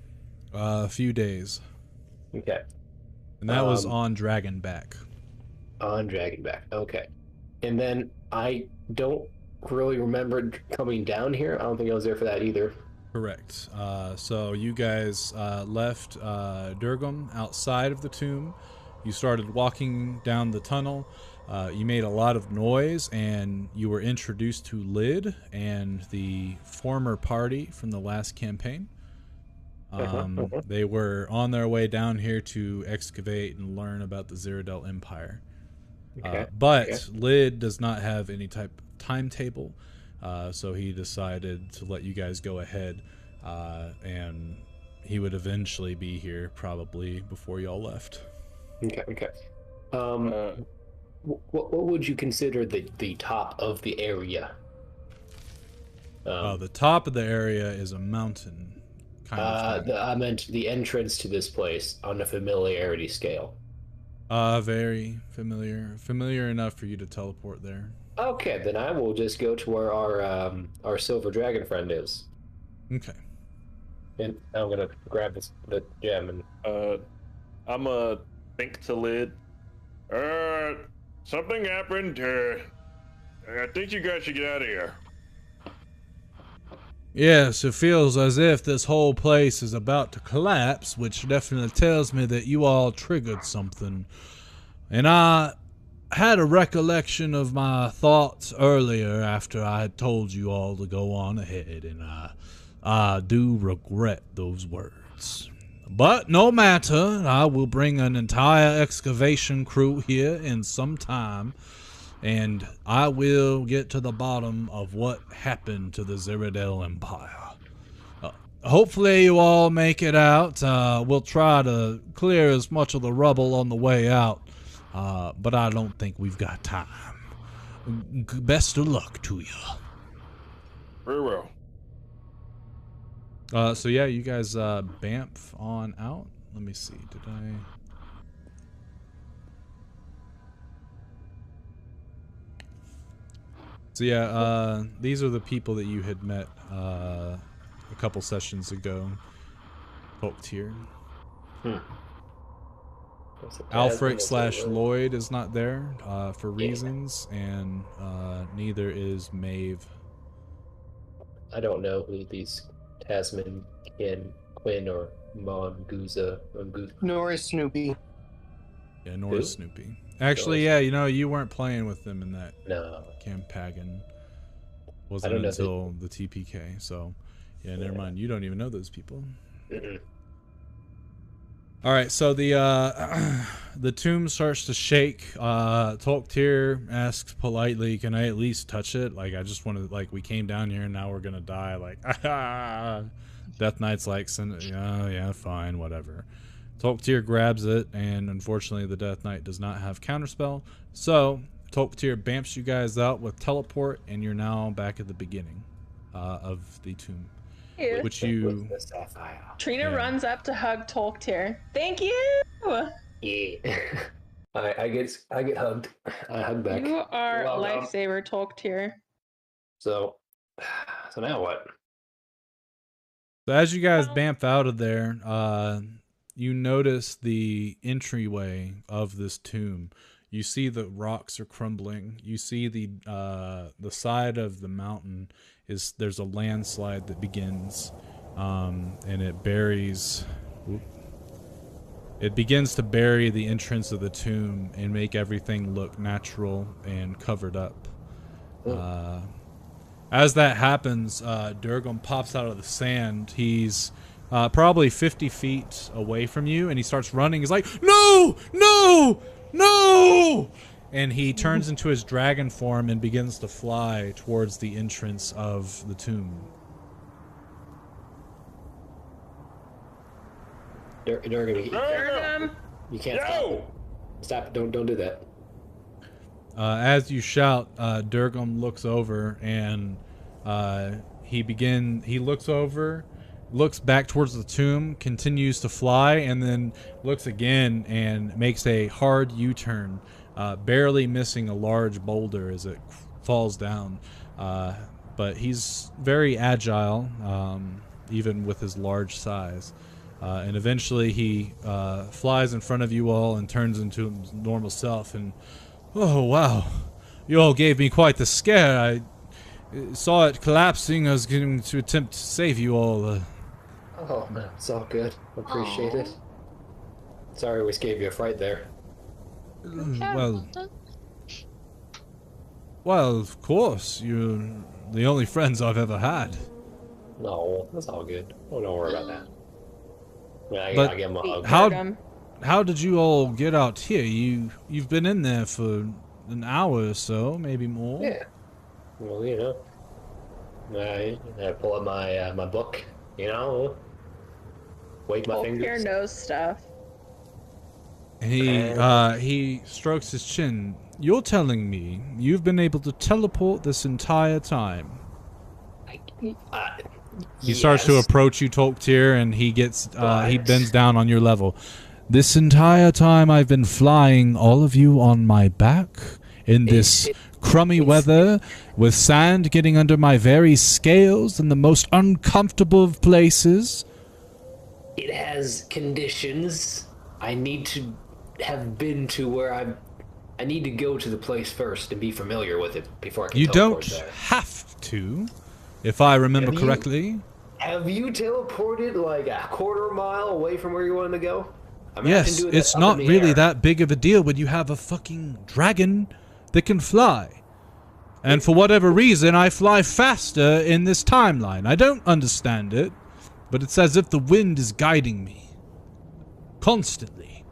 A few days,
Okay.
and that was on Dragonback.
On Dragonback. Okay. And then I don't really remember coming down here. I don't think I was there for that either.
Correct. So you guys left Durgam outside of the tomb. You started walking down the tunnel. You made a lot of noise, and you were introduced to Lid and the former party from the last campaign. They were on their way down here to excavate and learn about the Cyrodiil Empire. But Lid does not have any type of timetable, so he decided to let you guys go ahead, and he would eventually be here probably before y'all left.
Okay. What would you consider the top of the area?
The top of the area is a mountain, kind of thing.
I meant the entrance to this place on a familiarity scale.
Very familiar enough for you to teleport there.
Okay, then I will just go to where our silver dragon friend is.
Okay.
And I'm gonna grab the gem and
I'm a think to Lid. Something happened. I think you guys should get out of here.
Yes, it feels as if this whole place is about to collapse, which definitely tells me that you all triggered something. And I had a recollection of my thoughts earlier after I had told you all to go on ahead, and I do regret those words. But no matter, I will bring an entire excavation crew here in some time, and I will get to the bottom of what happened to the Cyrodiil Empire. Hopefully you all make it out. We'll try to clear as much of the rubble on the way out, but I don't think we've got time. Best of luck to you.
Very well.
So yeah, you guys bamf on out. Let me see, did I... So yeah, these are the people that you had met a couple sessions ago. Folked here. Alfric / Lloyd is not there for reasons, and neither is Maeve.
I don't know who these Tasman, Quinn, or Mongoose.
Nor is Snoopy.
Yeah, nor is Snoopy. Actually, yeah, you know, you weren't playing with them in that campaign. Wasn't until the TPK, so yeah, never mind. You don't even know those people. All right, so the tomb starts to shake. Tolktir asks politely, "Can I at least touch it? Like, I just want to, like, we came down here and now we're gonna die. Like, Death Knight's like, yeah, fine, whatever." Tolktir grabs it, and unfortunately the Death Knight does not have counterspell. So Tolktir bamps you guys out with teleport, and you're now back at the beginning of the tomb.
Ew.
Which you...
Trina runs up to hug Tolktir. Thank you!
Yeah. I get hugged. I hug back.
You are a lifesaver, Tolktir.
So now what?
So as you guys bamf out of there, you notice the entryway of this tomb. You see the rocks are crumbling. You see the side of the mountain there's a landslide that begins, and it buries. It begins to bury the entrance of the tomb and make everything look natural and covered up. As that happens, Durgam pops out of the sand. He's probably 50 feet away from you, and he starts running. He's like, "No! No! No!" And he turns into his dragon form and begins to fly towards the entrance of the tomb.
Durgam!
You can't stop. Don't do that.
As you shout, Durgam looks over, and he looks over, looks back towards the tomb, continues to fly, and then looks again and makes a hard U-turn barely missing a large boulder as it falls down. But he's very agile, even with his large size. And eventually he flies in front of you all and turns into his normal self. And, oh, wow. You all gave me quite the scare. I saw it collapsing. I was going to attempt to save you all.
Oh, man, it's all good. Appreciate it. Sorry we gave you a fright there.
Well, of course. You're the only friends I've ever had.
No, that's all good. Oh, don't worry about that.
But
I give him a hug.
How did you all get out here? You've been in there for an hour or so, maybe more.
Yeah. Well, you know, I pull up my my book. You know, wake my fingers.
Here knows stuff.
He strokes his chin. You're telling me you've been able to teleport this entire time? He starts to approach you, Tolktir, and he gets he bends down on your level. This entire time I've been flying all of you on my back in this crummy weather with sand getting under my very scales in the most uncomfortable of places.
It has conditions. I need to have been to where I need to go to the place first and be familiar with it before I can teleport there.
You don't have to, if I remember correctly.
Have you teleported like a quarter mile away from where you wanted to go?
Yes, it's not really that big of a deal when you have a fucking dragon that can fly. And for whatever reason, I fly faster in this timeline. I don't understand it, but it's as if the wind is guiding me. Constantly.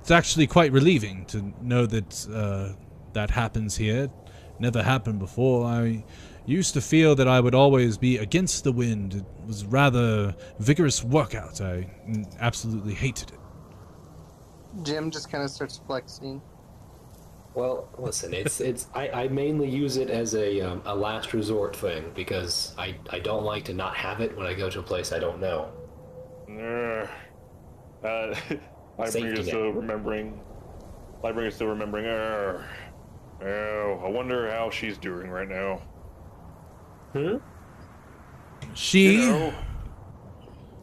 It's actually quite relieving to know that that happens here. It never happened before. I used to feel that I would always be against the wind. It was rather vigorous workout. I absolutely hated it.
Jim just kind of starts flexing.
Well, listen, I mainly use it as a last resort thing because I don't like to not have it when I go to a place I don't know.
Lightbringer's still remembering. Lightbringer's still remembering. Oh, I wonder how she's doing right now.
She.
You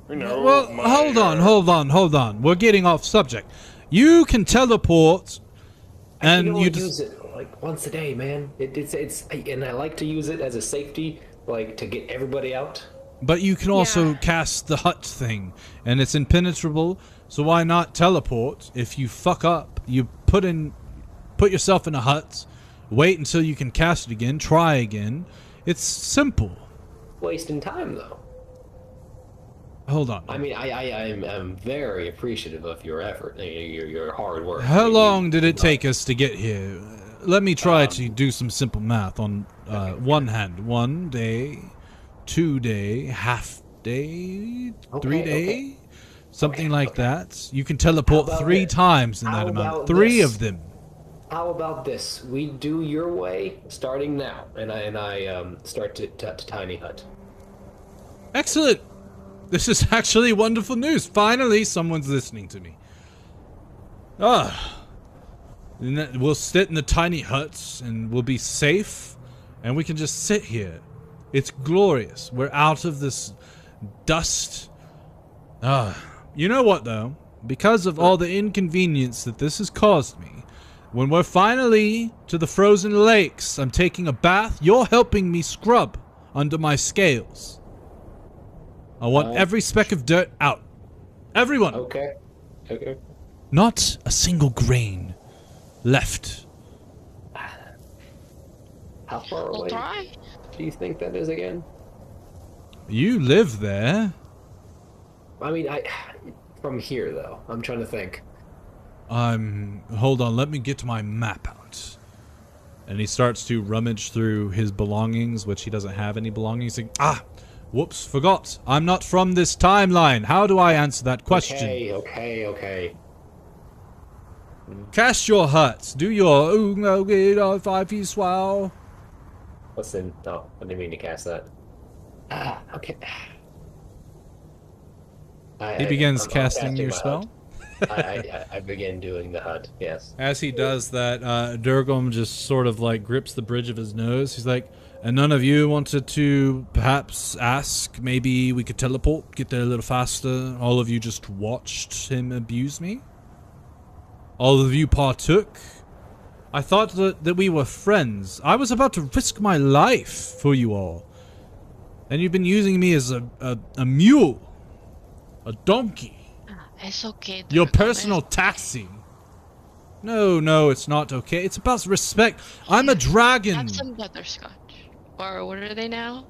know,
well, hold on. We're getting off subject. You can teleport, and you
use it like once a day, man. And I like to use it as a safety, like to get everybody out.
But you can also cast the hut thing, and it's impenetrable. So why not teleport? If you fuck up, you put yourself in a hut, wait until you can cast it again, try again. It's simple.
Wasting time though.
Hold on.
I mean, I'm very appreciative of your effort, your hard work.
How long did it take us to get here? Let me try to do some simple math on one hand. 1 day, 2 day, half day, 3 day, something like that. You can teleport 3 times in that amount. 3 of them.
How about this? We do your way starting now, and I start to tiny hut.
Excellent. This is actually wonderful news. Finally, someone's listening to me. We'll sit in the tiny huts, and we'll be safe, and we can just sit here. It's glorious. We're out of this dust. You know what, though? Because of all the inconvenience that this has caused me, when we're finally to the frozen lakes, I'm taking a bath, you're helping me scrub under my scales. I want every speck of dirt out. Everyone.
Okay.
Not a single grain left.
How far away do you think that is again?
You live there.
I mean, from here though. I'm trying to think.
Hold on, let me get my map out. And he starts to rummage through his belongings, which he doesn't have any belongings. Whoops, forgot. I'm not from this timeline. How do I answer that question?
Okay.
Cast your huts. Do your 5 feet swell.
Listen, no, I didn't mean to cast that. Okay.
He begins casting your spell.
I begin doing the hut. Yes.
As he does that, Durgum just sort of like grips the bridge of his nose. He's like, and none of you wanted to perhaps ask, maybe we could teleport, get there a little faster. All of you just watched him abuse me? All of you partook? I thought that we were friends. I was about to risk my life for you all. And you've been using me as a mule. A donkey.
It's okay.
Your
Durgum,
personal
it's-
taxi. No, it's not okay. It's about respect. I'm a dragon.
Have some butterscotch. Or what are they now?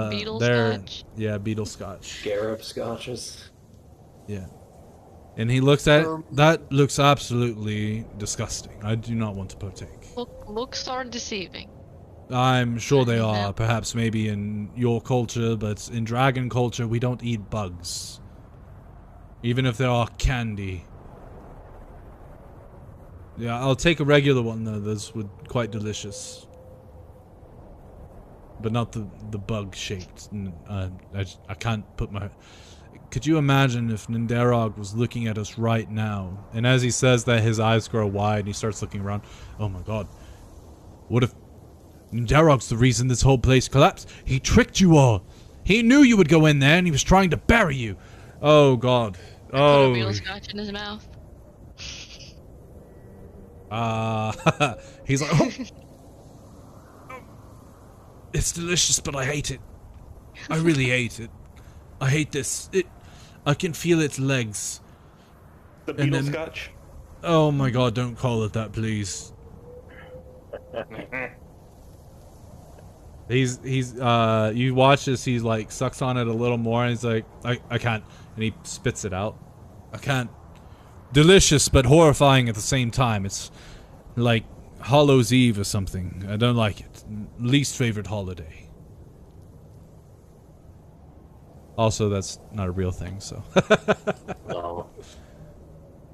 Beetle
they're-
scotch?
Yeah, beetle scotch.
Scarab scotches.
Yeah. And he looks at that. Looks absolutely disgusting. I do not want to partake.
Looks are deceiving.
I'm sure they
Yeah.
are. Perhaps maybe in your culture, but in dragon culture, we don't eat bugs. Even if they are candy. Yeah, I'll take a regular one though. Those would quite delicious. But not the bug shaped. I can't put my. Could you imagine if Nindarog was looking at us right now? And as he says that, his eyes grow wide and he starts looking around. Oh my god. What if Nindarog's the reason this whole place collapsed? He tricked you all. He knew you would go in there and he was trying to bury you. Oh god.
Put a
Oh.
beetle scotch in his mouth.
He's like, oh. It's delicious, but I hate it. I really hate it. I hate this. I can feel its legs.
The
And
beetle
then-
scotch.
Oh my god, don't call it that, please. You watch as he like sucks on it a little more and he's like, I can't. And he spits it out. I can't. Delicious, but horrifying at the same time. It's like Hollow's Eve or something. I don't like it. Least favorite holiday. Also, that's not a real thing, so.
No.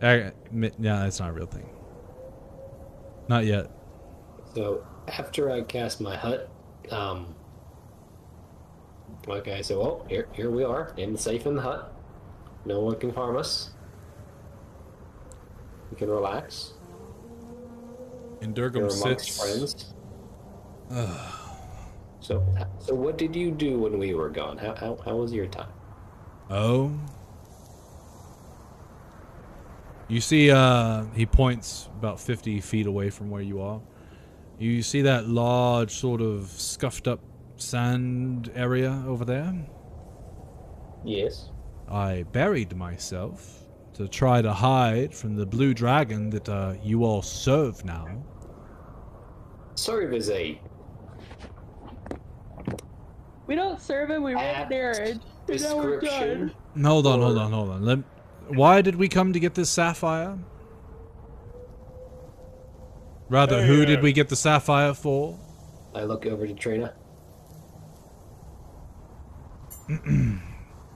Yeah, it's not a real thing. Not yet.
So after I cast my hut, okay, so here we are, safe in the hut. No one can harm us. We can relax.
And
We're
Durgam
amongst
sits.
friends. So what did you do when we were gone? How was your time?
Oh. You see, he points about 50 feet away from where you are. You see that large, sort of scuffed up sand area over there?
Yes.
I buried myself to try to hide from the blue dragon that you all serve now.
Serve as a
We don't serve him, we run
apt
marriage. And now we're
description.
done.
Hold on. Why did we come to get this sapphire? Rather,
Hey,
who did we get the sapphire for?
I look over to Trina.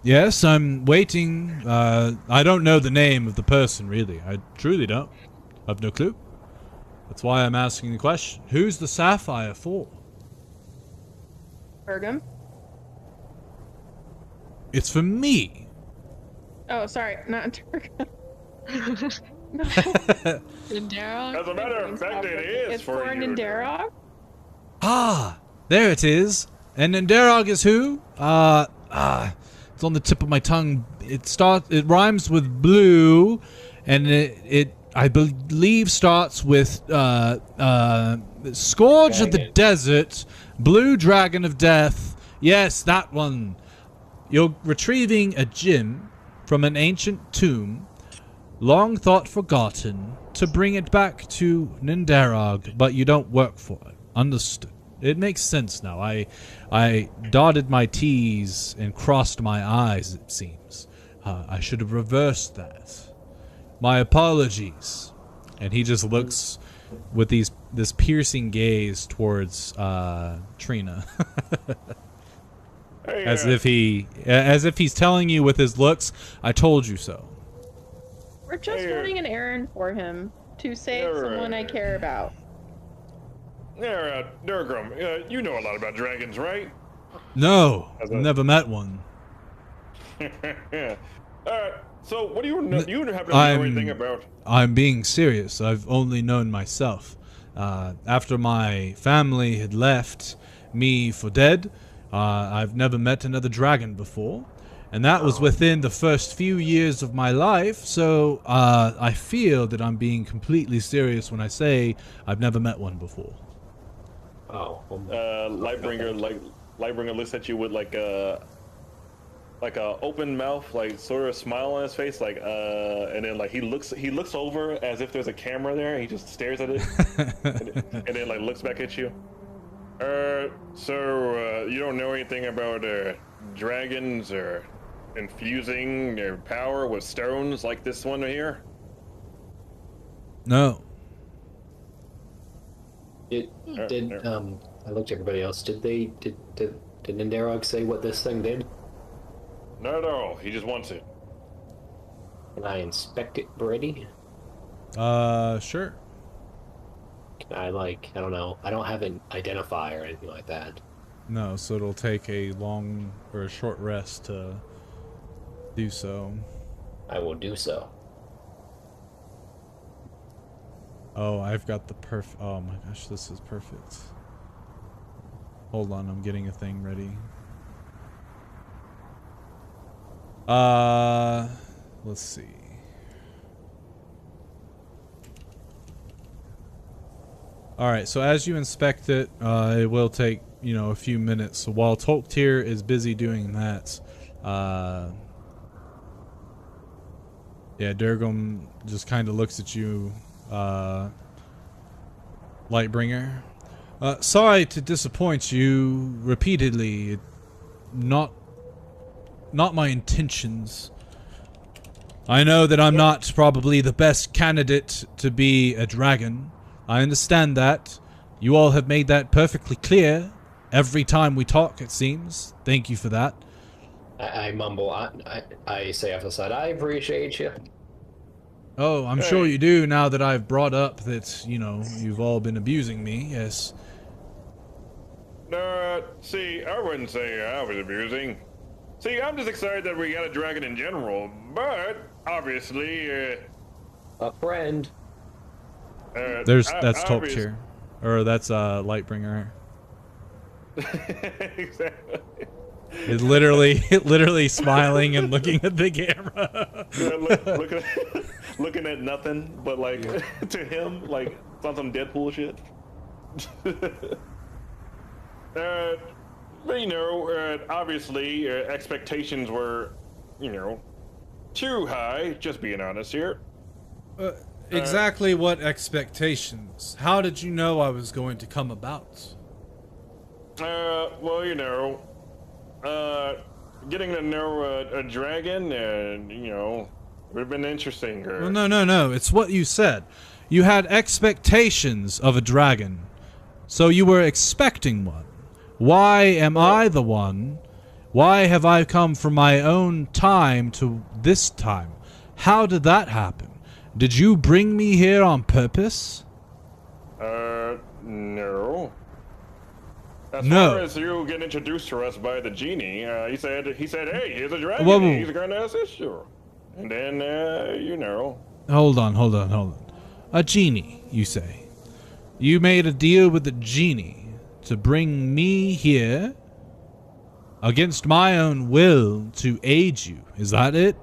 Yes, I'm waiting. I don't know the name of the person, really. I truly don't. I've no clue. That's why I'm asking the question. Who's the sapphire for?
Bergam?
It's for me.
Oh, sorry, not Bergam. No.
Nindarog?
As a matter of fact, it is
It's
for
for
you.
Nindarog?
Ah, there it is. And Nindarog is who? It's on the tip of my tongue. It rhymes with blue, and it I believe starts with Scourge of the
Dragon.
Desert, Blue Dragon of Death. Yes, that one. You're retrieving a gem from an ancient tomb, long thought forgotten, to bring it back to Nindarog, but you don't work for it. Understood. It makes sense now. I dotted my T's and crossed my I's, it seems. I should have reversed that. My apologies. And he just looks with this piercing gaze towards Trina.
Hey,
as if he's telling you with his looks, I told you so.
We're just
Hey,
running an errand for him to save someone I care about.
Yeah, Durgam, you know a lot about dragons, right?
No,
As
I've
a-
never met one.
So what do you know? You happen to know anything about?
I'm being serious. I've only known myself. After my family had left me for dead, I've never met another dragon before. And that was within the first few years of my life, so I feel that I'm being completely serious when I say I've never met one before.
Oh.
Lightbringer looks at you with like a open mouth, like sort of smile on his face, like and then like he looks over as if there's a camera there. He just stares at it, and then like looks back at you. So you don't know anything about dragons or infusing their power with stones like this one here?
No.
I looked at everybody else. Did Nindarog say what this thing did?
No, he just wants it.
Can I inspect it, Brady?
Sure.
Can I, I don't know. I don't have an identifier or anything like that.
No, so it'll take a long or a short rest to do so.
I will do so.
Oh, I've got the oh my gosh, this is perfect. Hold on, I'm getting a thing ready. Let's see. Alright, so as you inspect it, it will take, a few minutes. So while Tolktir is busy doing that, Durgum just kind of looks at you, Lightbringer. Sorry to disappoint you repeatedly. Not my intentions. I know that I'm not probably the best candidate to be a dragon. I understand that. You all have made that perfectly clear every time we talk, it seems. Thank you for that.
I mumble. I say off the side, I appreciate you.
Oh, I'm sure you do now that I've brought up that, you've all been abusing me, yes.
See, I wouldn't say I was abusing. See, I'm just excited that we got a dragon in general, but obviously,
a friend.
That's Tolktir. Or that's Lightbringer.
Exactly.
It's literally smiling and looking at the camera.
Looking at nothing, but to him, it's on some Deadpool shit. But obviously, expectations were, too high. Just being honest here.
Exactly what expectations? How did you know I was going to come about?
Well, getting to know a dragon, would have been interesting.
Well, no. It's what you said. You had expectations of a dragon, so you were expecting one. Why am I the one? Why have I come from my own time to this time? How did that happen? Did you bring me here on purpose?
No. As
No.
far as you get introduced to us by the genie, he said, hey, here's a dragon.
Whoa.
He's going to assist you. And then,
Hold on. A genie, you say? You made a deal with the genie to bring me here against my own will to aid you. Is that it?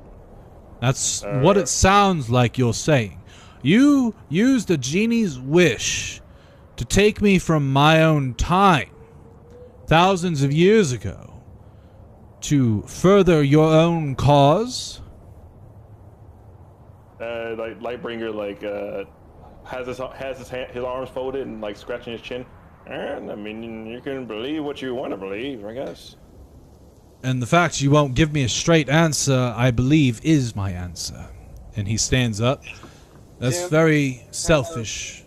That's what it sounds like you're saying. You used the genie's wish to take me from my own time, thousands of years ago, to further your own cause?
Lightbringer, has his arms folded and scratching his chin. And I mean, you can believe what you want to believe, I guess.
And the fact you won't give me a straight answer, I believe, is my answer. And he stands up. That's very selfish.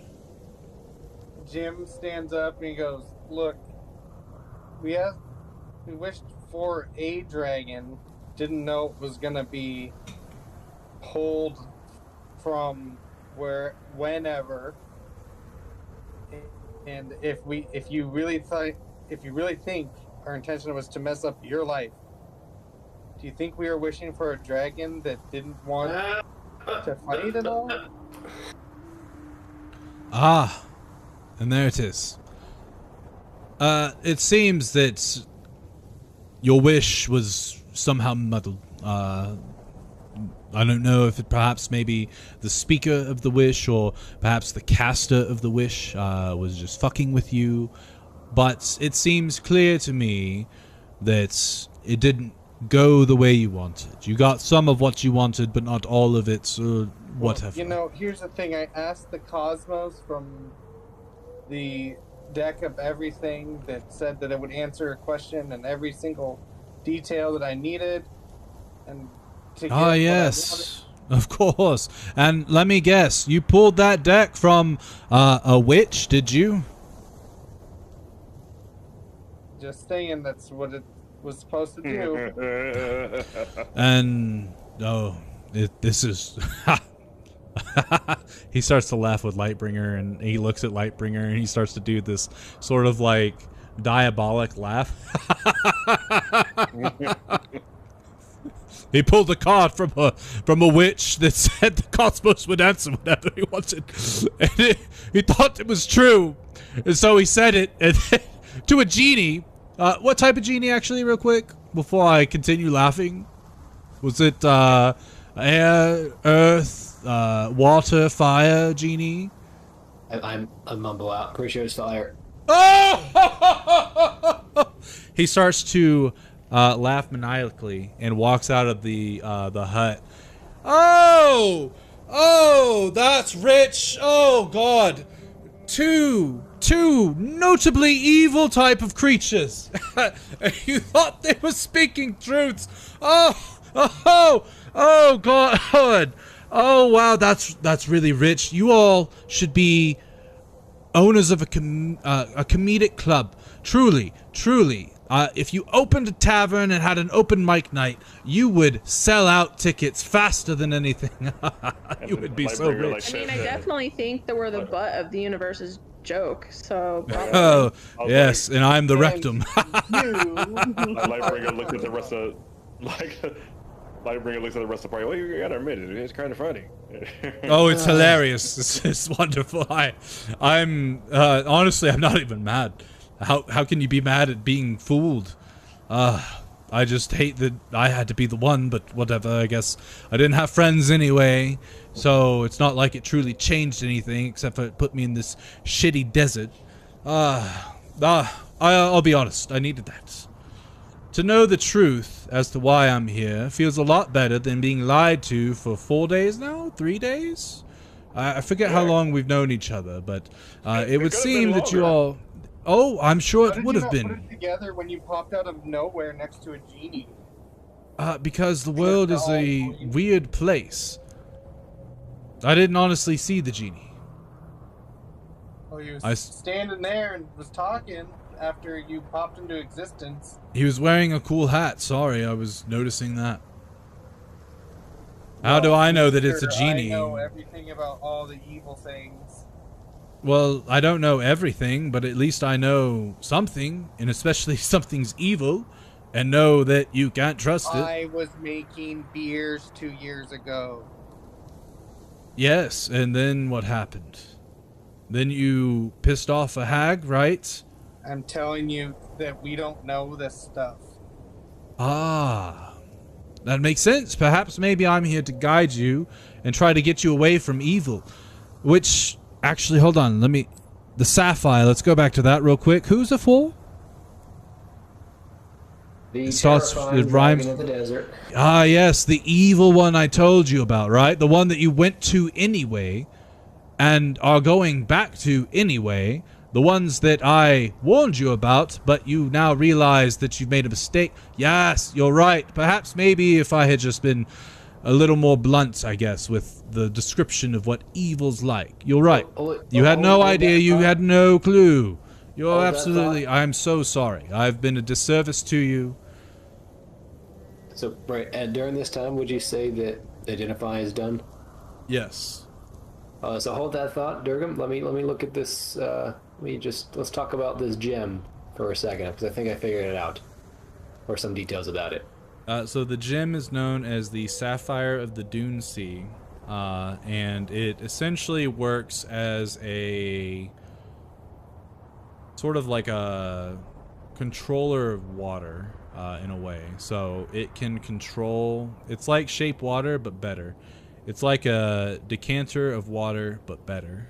Jim stands up and he goes, look, we wished for a dragon, didn't know it was going to be pulled from whenever. And if you really think our intention was to mess up your life, Do you think we were wishing for a dragon that didn't want to fight at all?
Ah, and there it is. It seems that your wish was somehow muddled. I don't know if it perhaps maybe the speaker of the wish or perhaps the caster of the wish was just fucking with you. But it seems clear to me that it didn't go the way you wanted. You got some of what you wanted, but not all of it, or whatever.
You know, here's the thing. I asked the Cosmos from the deck of everything that said that it would answer a question and every single detail that I needed. And to get what
yes. Of course. And let me guess, you pulled that deck from a witch, did you?
Just saying, that's what it was supposed to do.
And this is he starts to laugh with Lightbringer, and he looks at Lightbringer and he starts to do this sort of like diabolic laugh. He pulled a card from a witch that said the Cosmos would answer whatever he wanted, and he thought it was true, and so he said it to a genie. What type of genie, actually, real quick, before I continue laughing? Was it air, earth, water, fire genie?
I mumble out. Pretty sure it's fire.
Oh! He starts to laugh maniacally and walks out of the hut. Oh, that's rich. Oh God, two notably evil type of creatures. You thought they were speaking truths. Oh God. Oh wow, that's really rich. You all should be owners of a comedic club. Truly. If you opened a tavern and had an open mic night, you would sell out tickets faster than anything. You would be so rich.
I mean, I definitely think that we're the butt of the universe's joke, so probably.
Oh, yes, and I'm the rectum.
Lightbringer looked at the rest of Lightbringer looks at the rest of the party. Well, you gotta admit it, it's kind of funny.
Oh, it's hilarious. It's wonderful. I'm honestly, I'm not even mad. How can you be mad at being fooled? I just hate that I had to be the one, but whatever, I guess I didn't have friends anyway, so it's not like it truly changed anything, except for it put me in this shitty desert. I'll be honest, I needed that. To know the truth as to why I'm here feels a lot better than being lied to for 4 days now? 3 days? I forget how long we've known each other, but it would seem that you all... Oh, I'm sure it would have been.
Put it together when you popped out of nowhere next to a genie?
Because the world is a weird place. I didn't honestly see the genie.
Oh, he was standing there and was talking after you popped into existence.
He was wearing a cool hat. Sorry, I was noticing that. How do I know that it's a genie?
I know everything about all the evil things.
Well, I don't know everything, but at least I know something, and especially something's evil, and know that you can't trust it.
I was making beers 2 years ago.
Yes, and then what happened? Then you pissed off a hag, right?
I'm telling you that we don't know this stuff.
Ah, that makes sense. Perhaps maybe I'm here to guide you and try to get you away from evil, which... Actually, hold on. The sapphire. Let's go back to that real quick. Who's it for?
The
it rhymes.
of the desert.
Ah, yes, the evil one I told you about, right? The one that you went to anyway, and are going back to anyway. The ones that I warned you about, but you now realize that you've made a mistake. Yes, you're right. Perhaps maybe if I had just been a little more blunt, I guess, with the description of what evil's like. You're right. You had no idea. You had no clue. You're absolutely... I'm so sorry. I've been a disservice to you.
So, right, and during this time, would you say that identify is done?
Yes.
So hold that thought, Durgam. Let me look at this. Let's talk about this gem for a second, because I think I figured it out, or some details about it.
So the gem is known as the Sapphire of the Dune Sea, and it essentially works as a sort of like a controller of water, in a way. So it can control. It's like shape water, but better. It's like a decanter of water, but better.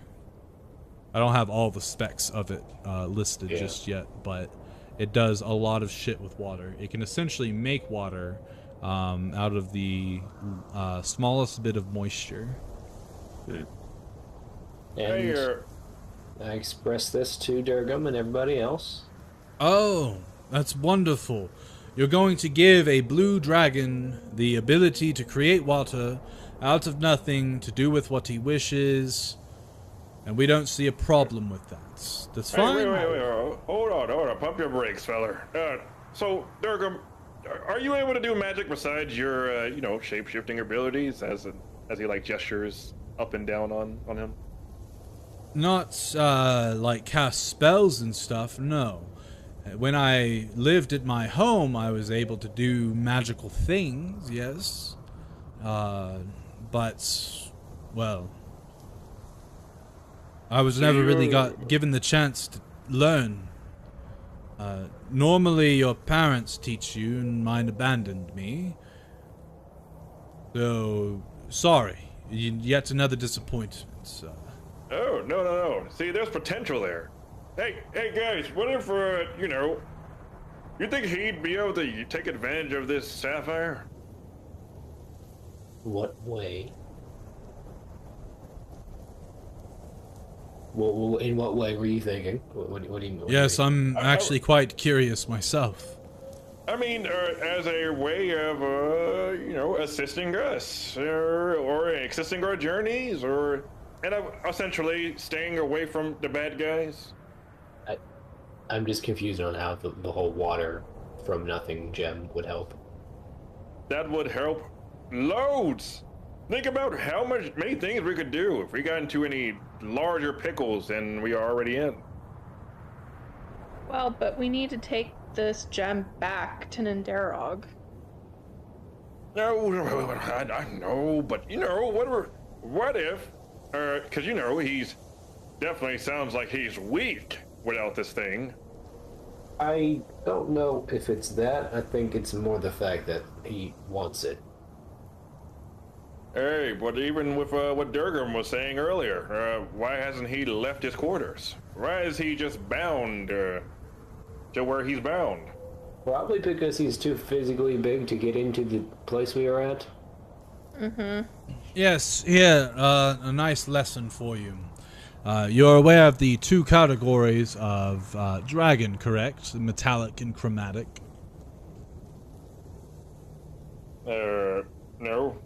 I don't have all the specs of it listed just yet, but it does a lot of shit with water. It can essentially make water out of the smallest bit of moisture.
And I express this to Durgam and everybody else.
Oh, that's wonderful. You're going to give a blue dragon the ability to create water out of nothing, to do with what he wishes, and we don't see a problem with that. That's fine.
Hey, wait. Hold on. Pump your brakes, feller. So, Durgam, are you able to do magic besides your, shape-shifting abilities as he, like, gestures up and down on him?
Not, like, cast spells and stuff, no. When I lived at my home, I was able to do magical things, yes. But, well, I was never really given the chance to learn. Normally your parents teach you, and mine abandoned me. So, sorry. Yet another disappointment.
Oh, no. See, there's potential there. Hey guys, what if, you think he'd be able to take advantage of this sapphire?
What way? Well, in what way were you thinking? What do you mean?
Yes, I'm actually quite curious myself.
I mean, as a way of, assisting us, or assisting our journeys, and essentially staying away from the bad guys.
I'm just confused on how the whole water from nothing gem would help.
That would help loads. Think about how many things we could do if we got into any larger pickles than we are already in.
Well, but we need to take this gem back to Nindarog.
No, I know, but what if, because he's definitely sounds like he's weak without this thing.
I don't know if it's that. I think it's more the fact that he wants it.
Hey, but even with what Durgam was saying earlier, why hasn't he left his quarters? Why is he just bound to where he's bound?
Probably because he's too physically big to get into the place we are at.
Mm-hmm.
Yes, here, a nice lesson for you. You're aware of the two categories of dragon, correct? Metallic and chromatic.
No.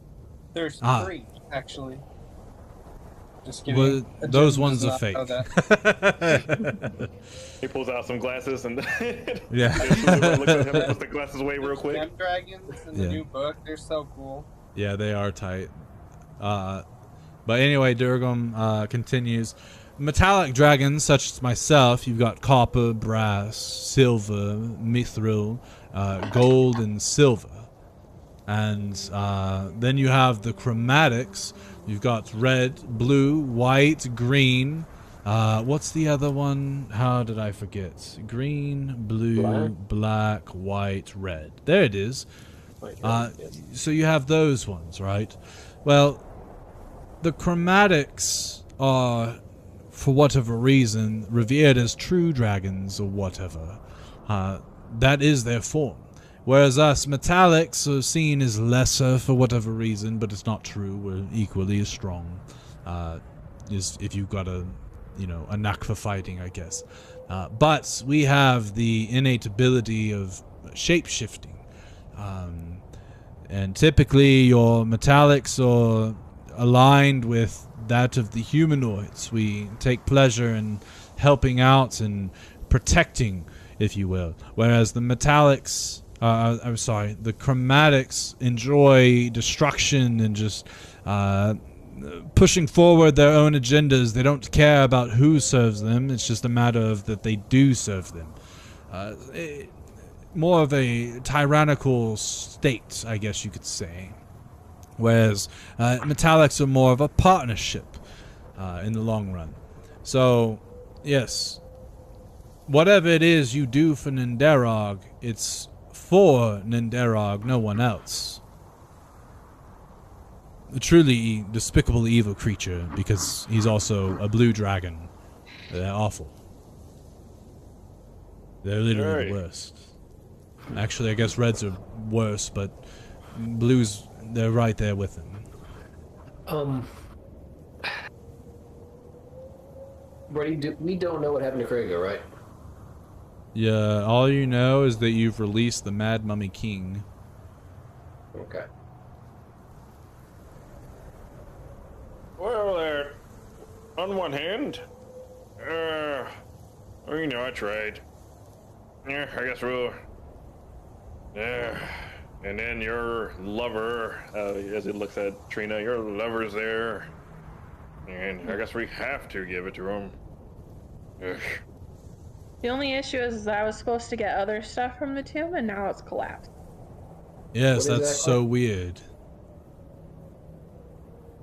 There's 3, actually. Just
kidding. Well, those ones are fake.
He pulls out some glasses and
yeah.
Looks at him and puts the glasses away real quick.
Gem dragons in the new book, they're so cool.
Yeah, they are tight. But anyway, Durgam continues. Metallic dragons, such as myself, you've got copper, brass, silver, mithril, gold, and silver. And then you have the chromatics. You've got red, blue, white, green. What's the other one? How did I forget? Green, blue, black, white, red. There it is. So you have those ones, right? Well, the chromatics are, for whatever reason, revered as true dragons or whatever. That is their form. Whereas us metallics are seen as lesser for whatever reason, but it's not true. We're equally as strong. If you've got a knack for fighting, I guess. But we have the innate ability of shape-shifting. And typically your metallics are aligned with that of the humanoids. We take pleasure in helping out and protecting, if you will. Whereas the metallics... the chromatics enjoy destruction and just pushing forward their own agendas. They don't care about who serves them. It's just a matter of that they do serve them. more of a tyrannical state, I guess you could say. Whereas metallics are more of a partnership in the long run. So, yes, whatever it is you do for Ninderog, it's for Ninderog, no one else. A truly despicable evil creature, because he's also a blue dragon. They're awful. They're literally the worst. Actually, I guess reds are worse, but blues, they're right there with them.
Brady, we don't know what happened to Krieger, right?
Yeah, all you know is that you've released the Mad Mummy King.
Okay.
Well, on one hand, well, you know, I tried. Yeah, I guess we'll. Yeah, and then your lover, as he looks at Trina, your lover's there, and I guess we have to give it to him. Ugh.
The only issue is that I was supposed to get other stuff from the tomb, and now it's collapsed.
Yes, that's so weird.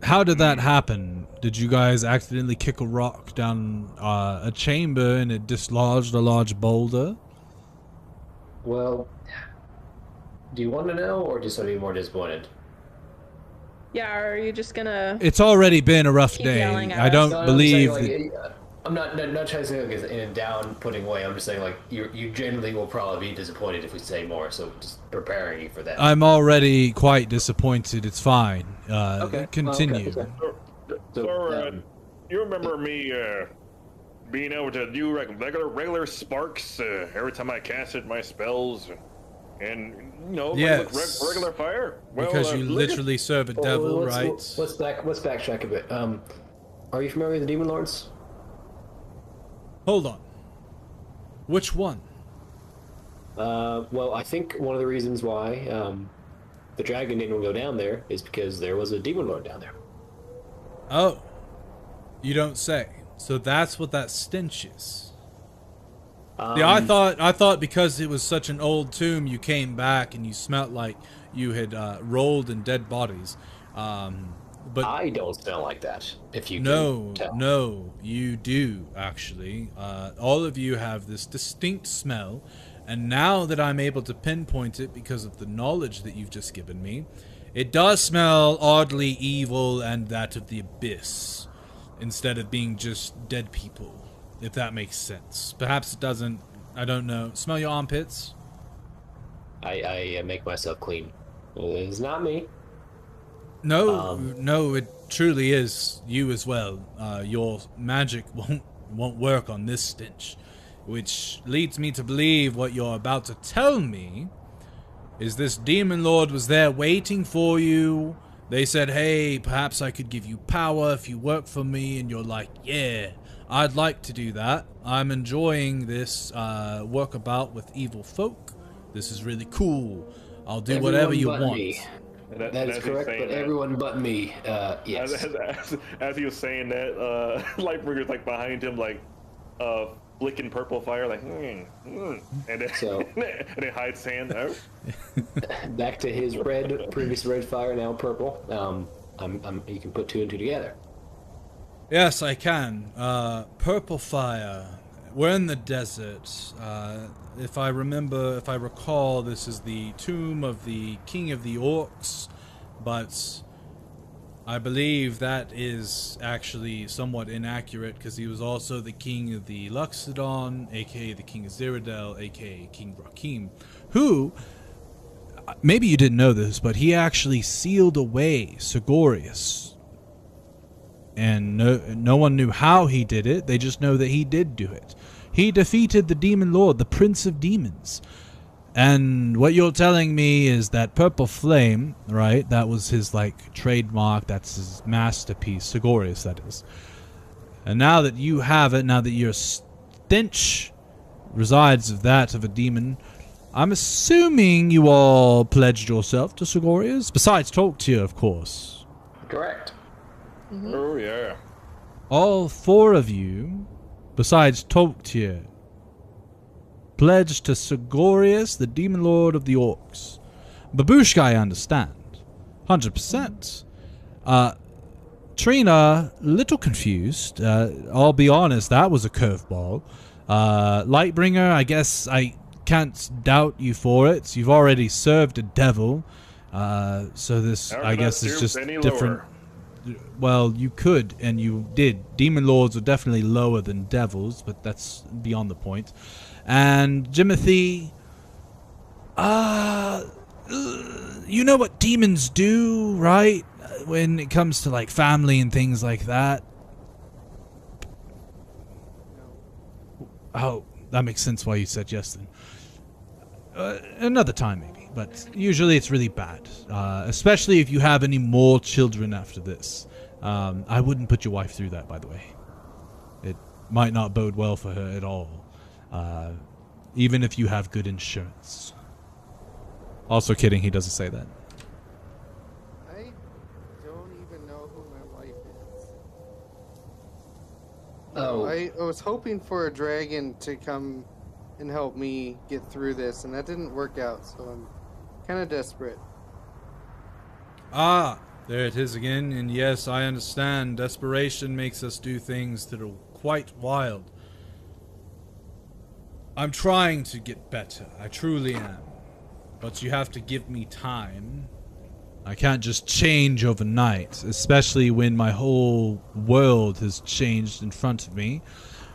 How did that happen? Did you guys accidentally kick a rock down a chamber and it dislodged a large boulder?
Well, do you want to know, or just want to be more disappointed?
Yeah, or are you just gonna...
It's already been a rough
Keep
day.
yelling at
I
us.
don't
No,
believe
I'm saying,
that...
like, I'm not trying to say like in a down-putting way. I'm just saying like you generally will probably be disappointed if we say more. So just preparing you for that.
I'm already quite disappointed. It's fine.
Okay.
Continue.
Okay.
So, you remember me being able to do like regular sparks every time I casted my spells, and you know,
yes.
like regular fire? Well,
because you literally serve a devil, right?
Let's backtrack a bit. Are you familiar with the Demon Lords?
Hold on. Which one?
Well, I think one of the reasons why the dragon didn't go down there is because there was a Demon Lord down there.
Oh. You don't say. So that's what that stench is. Yeah, I thought because it was such an old tomb, you came back and you smelt like you had rolled in dead bodies. But
I don't smell like that. If you
no,
can tell.
no, you do actually. All of you have this distinct smell, and now that I'm able to pinpoint it because of the knowledge that you've just given me, it does smell oddly evil and that of the abyss, instead of being just dead people. If that makes sense. Perhaps it doesn't. I don't know. Smell your armpits?
I make myself clean. It's not me.
No, no, it truly is you as well. Your magic won't work on this stench, which leads me to believe what you're about to tell me is this demon lord was there waiting for you. They said, hey, perhaps I could give you power if you work for me, and you're like, yeah, I'd like to do that. I'm enjoying this workabout with evil folk. This is really cool. I'll do whatever you want.
That is correct, but everyone but me, yes.
As he was saying that, Lightbringer's like behind him, like, flicking purple fire, like, and then, and then hides his hand out.
Back to his previous red fire, now purple. You can put two and two together.
Yes, I can. Purple fire. We're in the desert. If I recall, this is the tomb of the king of the orcs, but I believe that is actually somewhat inaccurate because he was also the king of the Luxodon, aka the king of Cyrodiil, aka King Rakim, who, maybe you didn't know this, but he actually sealed away Sigorius. And no one knew how he did it, they just know that he did do it. He defeated the Demon Lord, the Prince of Demons. And what you're telling me is that Purple Flame, right, that was his, like, trademark, that's his masterpiece, Sigorius, that is. And now that you have it, now that your stench resides of that of a demon, I'm assuming you all pledged yourself to Sigorius, besides Tolktir, of course.
Correct.
Mm-hmm. Oh, yeah.
All four of you, besides Tolktir, pledged to Sigorius, the demon lord of the orcs. Babushka, I understand. 100%. Trina, little confused. I'll be honest, that was a curveball. Lightbringer, I guess I can't doubt you for it. You've already served a devil. So this, I guess, is just different. Well, you could, and you did. Demon lords are definitely lower than devils, but that's beyond the point. And Jimothy, you know what demons do, right? When it comes to like family and things like that. Oh, that makes sense why you said yes then. Another time maybe, but usually it's really bad. Especially if you have any more children after this. I wouldn't put your wife through that, by the way. It might not bode well for her at all. Even if you have good insurance. Also kidding, he doesn't say that.
I don't even know who my wife is.
Oh.
I was hoping for a dragon to come and help me get through this, and that didn't work out, so I'm kind of desperate.
Ah, there it is again, and yes, I understand. Desperation makes us do things that are quite wild. I'm trying to get better, I truly am. But you have to give me time. I can't just change overnight, especially when my whole world has changed in front of me,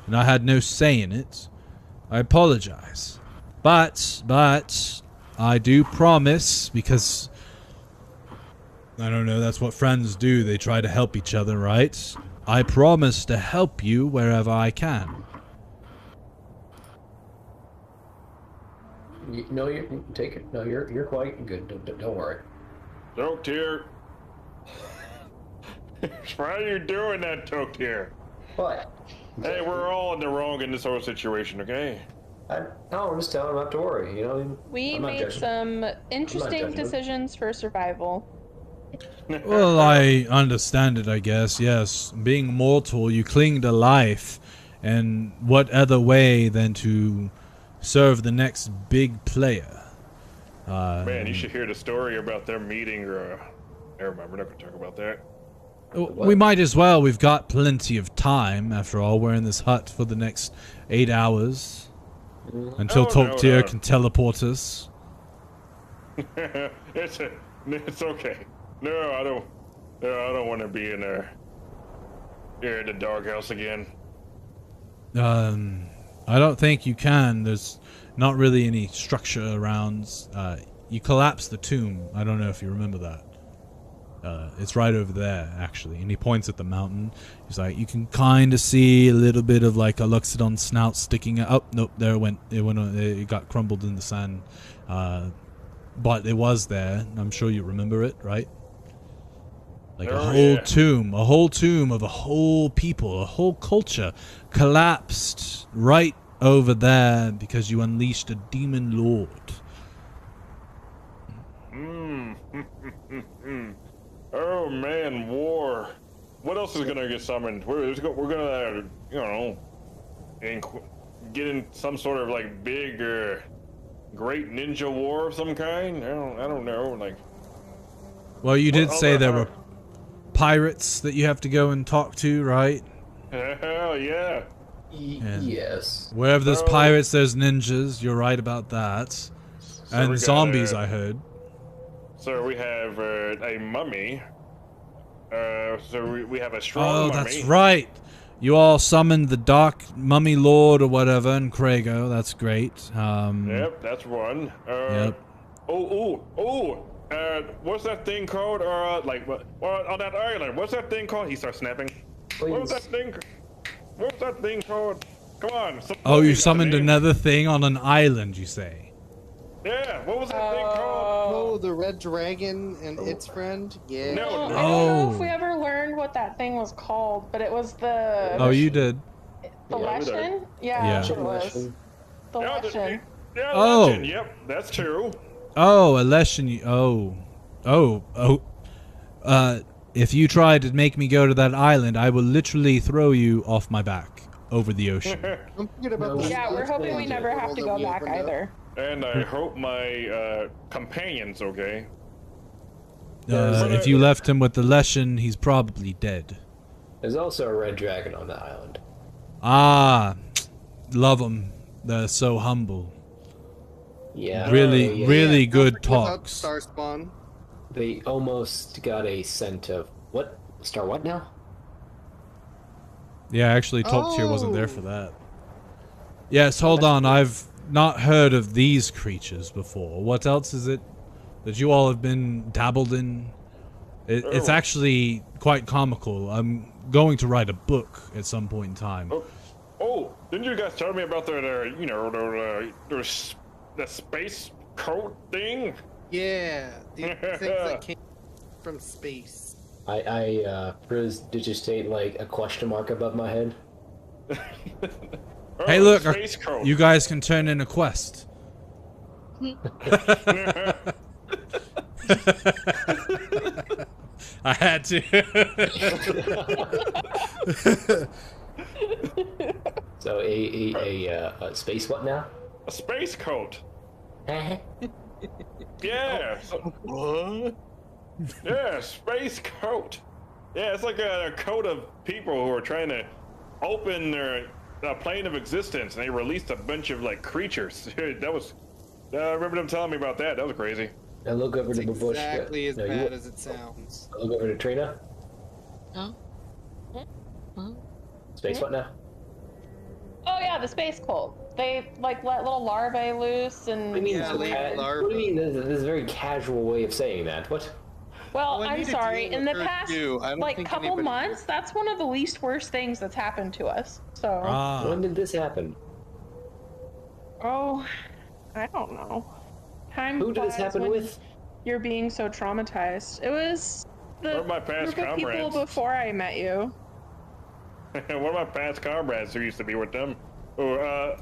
and I had no say in it. I apologize. But, I do promise, because, I don't know, that's what friends do. They try to help each other, right? I promise to help you wherever I can.
No, you take it. No, you're quite good. Don't worry.
Toktier. Why are you doing that, Toktier?
What?
Hey, we're all in the wrong in this whole situation, okay?
No, I'm just telling him not to worry. You know,
We
I'm not
made
judging.
some interesting
judging him.
decisions for survival.
Well, I understand it, I guess, yes. Being mortal, you cling to life, and what other way than to serve the next big player?
Man, you should hear the story about their meeting, never mind, we're not going to talk about that.
We might as well. We've got plenty of time. After all, we're in this hut for the next 8 hours. Until Toktier can teleport us.
It's okay. No, I don't want to be in there. Here in the doghouse again.
I don't think you can. There's not really any structure around. You collapsed the tomb. I don't know if you remember that. It's right over there, actually. And he points at the mountain. He's like, you can kind of see a little bit of like a Luxodon snout sticking out. Oh, nope, there it went. It got crumbled in the sand. But it was there. I'm sure you remember it, right? Like a whole tomb of a whole people, a whole culture collapsed right over there because you unleashed a demon lord.
Oh man, war. What else is gonna get summoned? We're gonna, get in some sort of like big, great ninja war of some kind. I don't know. Like,
well, you did say there were pirates that you have to go and talk to, right?
Hell yeah.
Yes.
Wherever there's pirates, there's ninjas. You're right about that.
So
and zombies, I heard.
So we have a mummy. So we have a strong mummy.
Oh, that's right. You all summoned the Dark Mummy Lord or whatever, and Krago. That's great.
Yep, that's one.
Yep.
What's that thing called? On that island, what's that thing called? He starts snapping.
Please.
What was that thing called? Come on.
Oh, you summoned another thing on an island, you say?
Yeah, what was that thing called?
Oh, the red dragon and its friend? Yeah.
No.
I don't know if we ever learned what that thing was called, but it was the...
Oh, you did.
The Leshen?
Yeah.
That's what it was. The Leshen.
Yeah,
Oh.
Legend. Yep, that's true.
Oh, a lesson. If you try to make me go to that island, I will literally throw you off my back. over the ocean.
I'm thinking about
No,
the
Yeah, we're hoping we never have to
that
go
we
back
opened up.
either.
And I hope my companion's okay.
If you left him with the Leshen, he's probably dead.
There's also a red dragon on the island.
Ah, love them. They're so humble.
Yeah.
Really,
yeah.
really
Don't
good
forget about
talks.
Star Spawn.
They almost got a scent of what? Star what now?
Yeah, actually, Talk Cheer wasn't there
Oh.
for that. Yes, hold on. I've not heard of these creatures before. What else is it that you all have been dabbled in? It's
Oh.
actually quite comical. I'm going to write a book at some point in time.
Oh, didn't you guys tell me about the space coat thing?
Yeah, the things that came from space.
Priz, did you state like a question mark above my head?
Oh,
Hey, look,
space coat.
you guys can turn in a quest. I had to.
So a space what now?
A space coat.
Uh-huh.
Yeah.
What?
Yeah, space coat. Yeah, it's like a coat of people who are trying to open their plane of existence, and they released a bunch of like creatures. That was. I remember them telling me about that. That was crazy.
I look over
It's
to Babushka.
exactly as
No, you-
bad as it sounds.
I look over to Trina.
Huh? Huh?
Space what now?
Oh yeah, the space cult. They like let little larvae loose and.
What do you mean?
Yeah,
so
lady
what
larva.
do you mean? This is a very casual way of saying that. What?
Well,
Well, I
I'm
need to
sorry.
deal
In the
with her
past,
too. I don't
like
think
couple
anybody-
months, that's one of the least worst things that's happened to us. So.
Ah.
When did this happen?
Oh, I don't know. Time
Who did this
flies
happen
when
with?
You're being so traumatized. It was the
One of my past
group of people
comrades.
before I met you.
One of my past comrades who used to be with them. I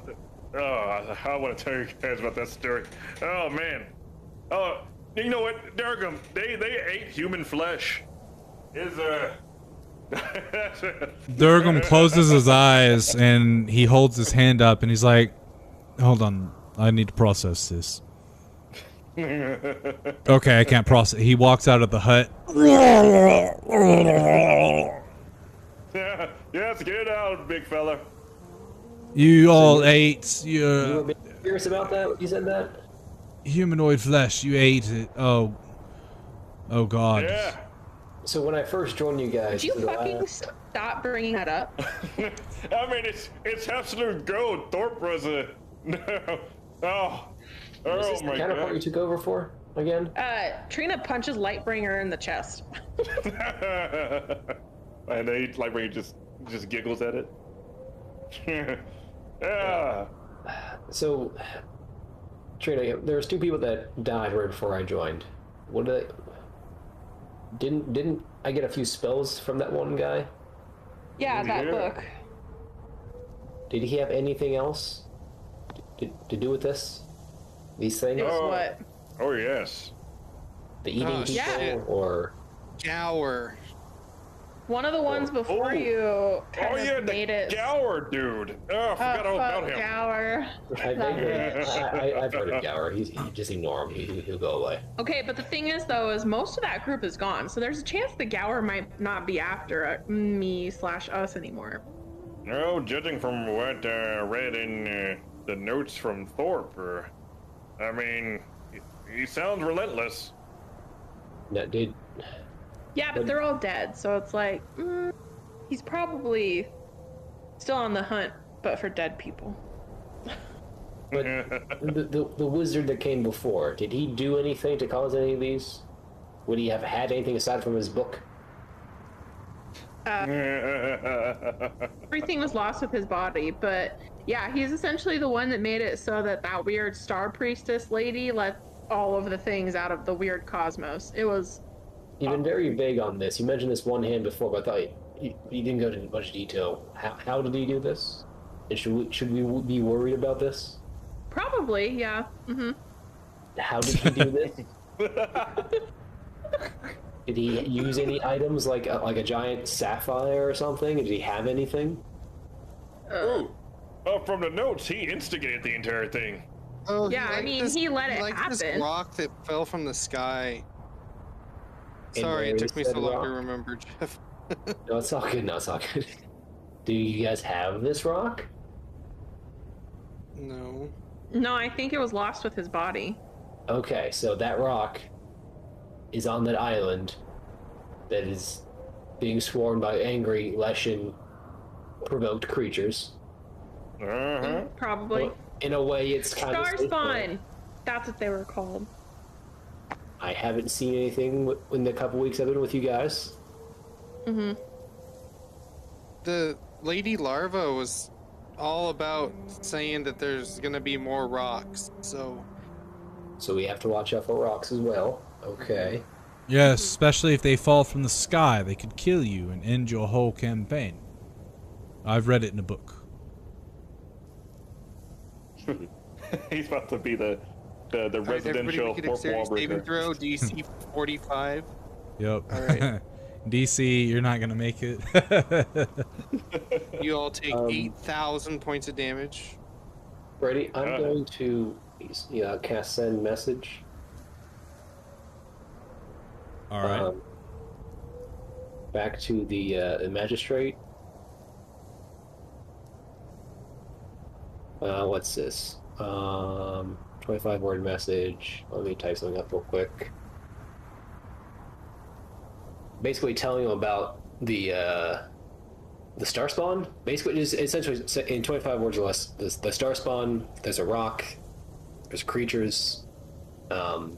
want to tell you guys about that story. Oh man. Oh, you know what, Darkham? They ate human flesh.
Durgam closes his eyes and he holds his hand up and he's like, hold on, I need to process this. Okay, I can't process. He walks out of the hut.
Yeah, yes, get it out, big fella.
You all ate
You were a
your
bit curious about that when you said that?
humanoid flesh. You ate it. Oh God.
Yeah.
So when I first joined you guys,
Did you
for the
fucking
last-
stop bringing that up?
I mean, it's absolute gold. Thorpe was a no.
was
Oh
this the
my
counterpart you
god.
took over for again?
Trina punches Lightbringer in the chest.
And they like when he just giggles at it. Yeah.
So, Trina, there was two people that died right before I joined. What did didn't I get a few spells from that one guy?
Yeah, that
Yeah.
book.
Did he have anything else to do with this? These things?
It was
Oh.
what?
Oh yes.
The eating
Oh,
people?
yeah.
Or
Gower.
One of the ones before
Oh.
you kind
Oh
of
yeah,
made
the
it.
Gower dude. Oh, I forgot all about
fuck
him.
Gower.
I've heard of Gower. He just ignore him. He'll go away.
Okay, but the thing is, though, is most of that group is gone, so there's a chance the Gower might not be after me/us anymore.
No, judging from what I read in the notes from Thorpe, I mean, he sounds relentless.
No, dude.
Yeah, but they're all dead, so it's like, he's probably still on the hunt, but for dead people.
But the wizard that came before, did he do anything to cause any of these? Would he have had anything aside from his book?
Everything was lost with his body, but yeah, he's essentially the one that made it so that weird star priestess lady let all of the things out of the weird cosmos. It was.
You've been very vague on this. You mentioned this one hand before, but I thought you didn't go into much detail. How did he do this? And should we be worried about this?
Probably, yeah. Mm-hmm.
How did he do this? Did he use any items like a giant sapphire or something? Did he have anything?
Ooh. From the notes, he instigated the entire thing.
Oh,
Yeah, I mean, he let it
This
happen.
rock that fell from the sky.
And
Sorry, it
where
took
is
me
said
so long
rock?
to remember, Jeff.
No, it's all good. No, it's all good. Do you guys have this rock?
No.
No, I think it was lost with his body.
Okay, so that rock is on that island that is being swarmed by angry Leshen provoked creatures.
Probably.
Well, in a way, it's kind of
Star spawn. That's what they were called.
I haven't seen anything in the couple weeks I've been with you guys.
Mm-hmm.
The lady larva was all about saying that there's gonna be more rocks, so
we have to watch out for rocks as well. Okay.
Yes, especially if they fall from the sky. They could kill you and end your whole campaign. I've read it in a book.
He's about to be the residential
everybody
fourth wall
saving
breaker.
throw DC 45.
Yep.
All right.
DC, you're not gonna make it.
You all take 8,000 points of damage.
Brady, I'm going to cast send message.
All right.
Back to the magistrate. What's this? 25-word message. Let me type something up real quick. Basically telling him about the star spawn. Basically, is essentially in 25 words or less. The star spawn. There's a rock. There's creatures. The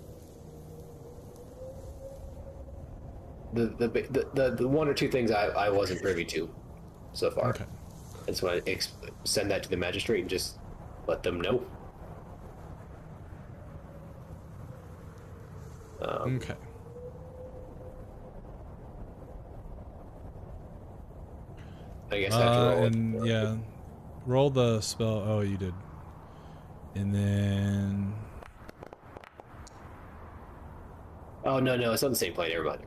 one or two things I wasn't privy to so far.
Okay.
And so I send that to the magistrate and just let them know.
Okay.
I guess I have to roll it.
And yeah, roll the spell. Oh, you did. And then.
Oh no, it's on the same plane. Never mind.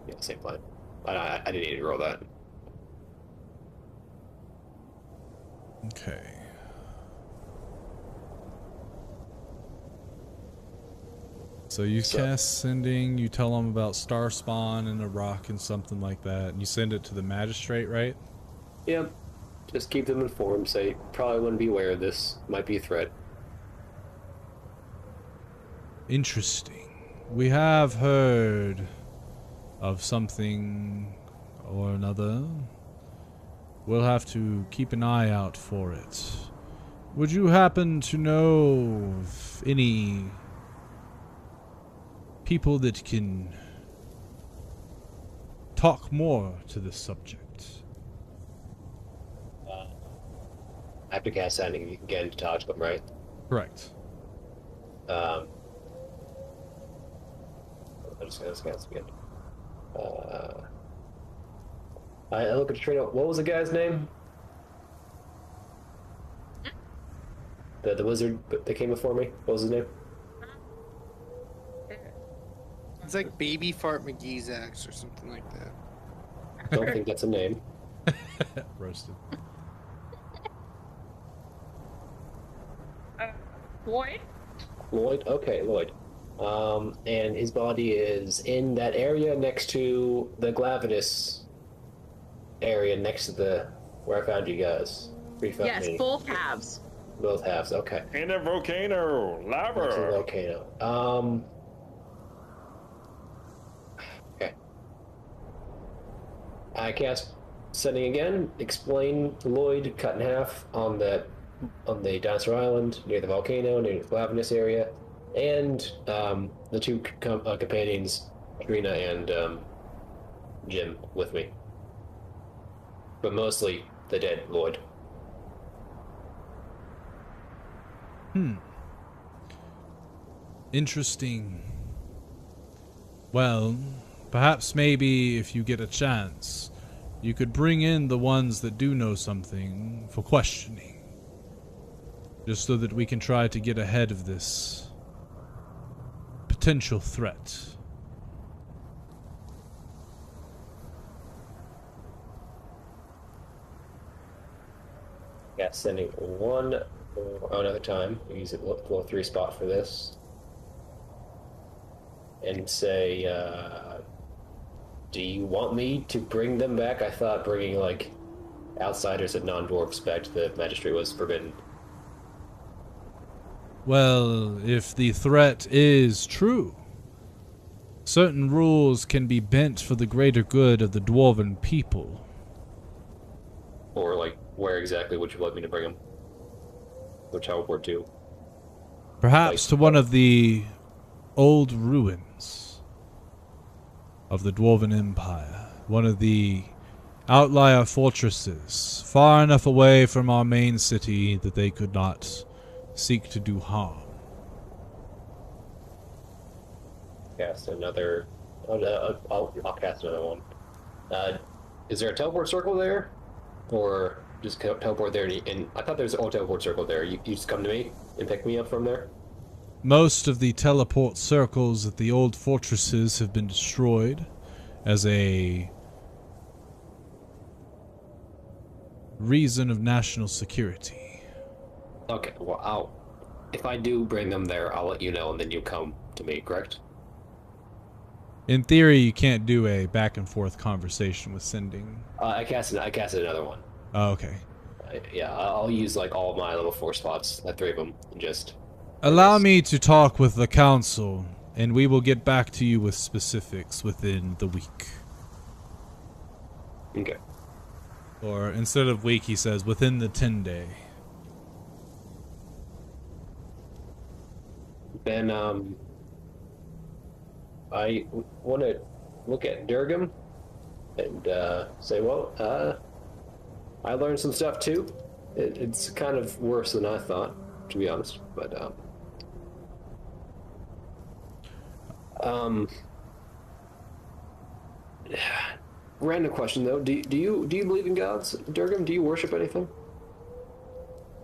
Yeah, same plane. I didn't need to roll that.
Okay. So you cast sending, you tell them about star spawn and a rock and something like that, and you send it to the magistrate, right?
Yeah, just keep them informed. Say probably wouldn't be aware of this. Might be a threat.
Interesting. We have heard of something or another. We'll have to keep an eye out for it. Would you happen to know of any people that can talk more to this subject?
I have to cast sending again to talk to them, right?
Correct.
I'm just gonna cast again. I look at the trainer. What was the guy's name? The wizard that came before me. What was his name?
It's like Baby Fart McGee's axe or something like that.
I don't think that's a name.
Roasted.
Lloyd?
Lloyd? Okay, Lloyd. And his body is in that area next to the Glavinus area, next to where I found you guys.
Yes, both halves.
Both halves, okay.
In a volcano,
Next to the
lava.
volcano. Okay. I cast sending again. Explain Lloyd cut in half on the dinosaur island near the volcano, near the Glavinus area, and the two companions, Trina and Jim, with me. But mostly the dead Lloyd.
Interesting. Well, perhaps maybe if you get a chance, you could bring in the ones that do know something for questioning. Just so that we can try to get ahead of this potential threat.
sending one another time. Use a level 3 spot for this. And say, do you want me to bring them back? I thought bringing, like, outsiders and non-dwarves back to the magistrate was forbidden.
Well, if the threat is true, certain rules can be bent for the greater good of the dwarven people.
Or, like, where exactly would you like me to bring them? Which teleport to?
Perhaps to one of the old ruins of the Dwarven Empire. One of the outlier fortresses, far enough away from our main city that they could not seek to do harm.
Cast another... I'll cast another one. Is there a teleport circle there? Or just teleport there and I thought there was a teleport circle there. You just come to me and pick me up from there?
Most of the teleport circles at the old fortresses have been destroyed as a reason of national security.
Okay, well, if I do bring them there, I'll let you know, and then you come to me, correct?
In theory, you can't do a back and forth conversation with sending.
I casted another one.
Oh, okay.
Yeah, I'll use like all my level 4 spots, 3 of them, and just...
Allow me to talk with the council, and we will get back to you with specifics within the week.
Okay.
Or instead of week, he says within the 10-day.
Then, I want to look at Durgam and say, well, I learned some stuff too. It's kind of worse than I thought, to be honest. But random question though: Do you believe in gods, Durgam? Do you worship anything?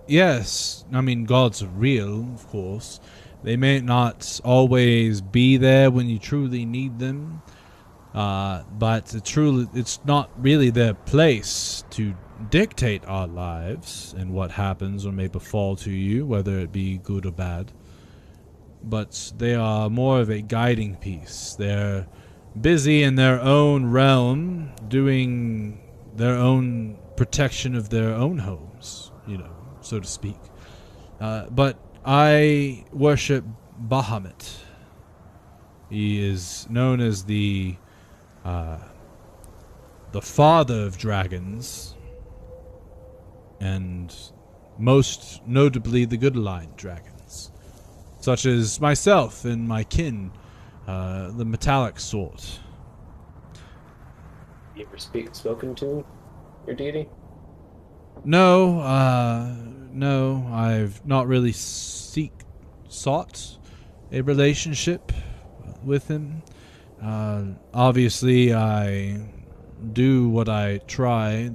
Yes, I mean gods are real, of course. They may not always be there when you truly need them, but it's not really their place to dictate our lives and what happens or may befall to you, whether it be good or bad. But they are more of a guiding piece. They're busy in their own realm, doing their own protection of their own homes, so to speak. But I worship Bahamut. He is known as the father of dragons, and most notably the good-aligned dragons, such as myself and my kin, the metallic sort.
You ever spoken to your deity?
No, I've not really sought a relationship with him. Obviously, I do what I try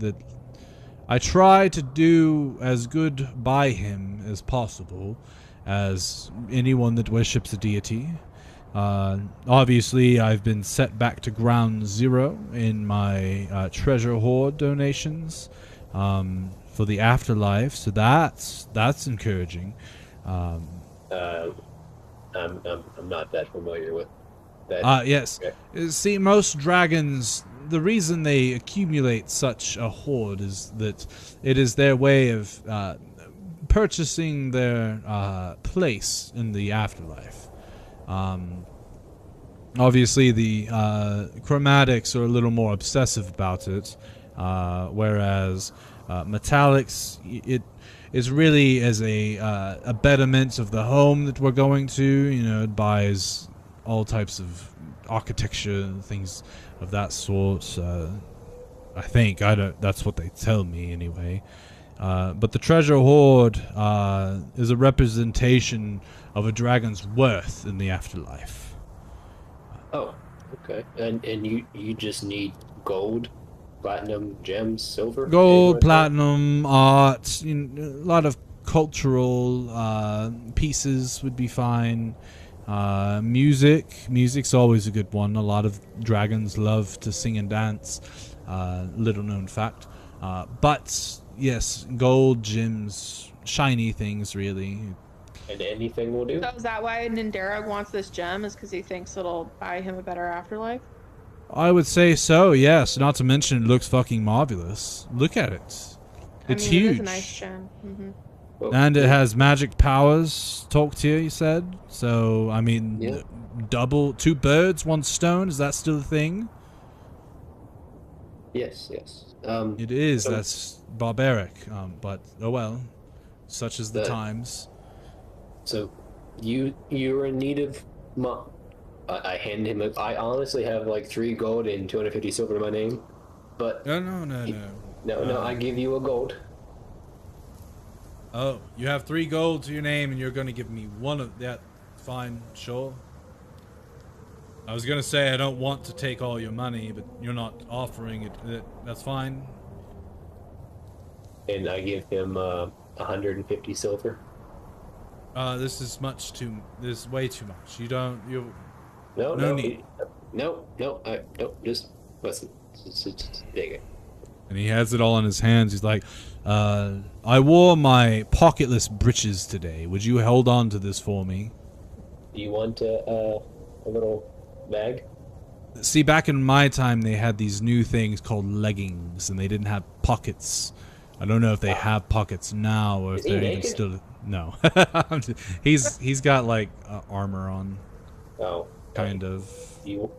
to do as good by him as possible, as anyone that worships a deity. Obviously, I've been set back to ground zero in my treasure hoard donations for the afterlife, so that's encouraging.
I'm not that familiar with that.
Yes. Okay. See, most dragons, the reason they accumulate such a hoard is that it is their way of purchasing their place in the afterlife. Obviously, the chromatics are a little more obsessive about it, whereas metallics, it is really as a betterment of the home that we're going to. It buys all types of architecture, things of that sort. I think that's what they tell me anyway. But the treasure hoard is a representation of a dragon's worth in the afterlife.
Oh, okay. And you just need gold, platinum, gems, silver?
Gold, platinum, art, a lot of cultural pieces would be fine. Music's always a good one. A lot of dragons love to sing and dance. Little known fact. But Yes, gold, gems, shiny things, really.
And anything will do.
So is that why Nindarog wants this gem? Is because he thinks it'll buy him a better afterlife?
I would say so, yes. Not to mention it looks fucking marvelous. Look at it. It's huge.
It is a nice gem.
And it has magic powers. Talk to you, you said. So, I mean,
Yeah.
double, 2 birds, 1 stone. Is that still a thing?
Yes, yes.
It is.
so-
That's barbaric. But oh well. Such is the times.
So, you're in need of I hand him. I honestly have like 3 gold and 250 silver to my name, but
No.
no. I give you a gold.
Oh, you have 3 gold to your name, and you're gonna give me 1 of that. Fine, sure. I was gonna say I don't want to take all your money, but you're not offering it. That's fine.
And I give him 150 silver.
This is this is way too much. No
No
need.
No. I don't. Just listen. Just dig it.
And he has it all in his hands. He's like, I wore my pocketless breeches today. Would you hold on to this for me?
Do you want a little bag?
See, back in my time, they had these new things called leggings, and they didn't have pockets. I don't know if they have pockets now, or if they're even still. No, he's got like armor on.
Oh,
kind of.
You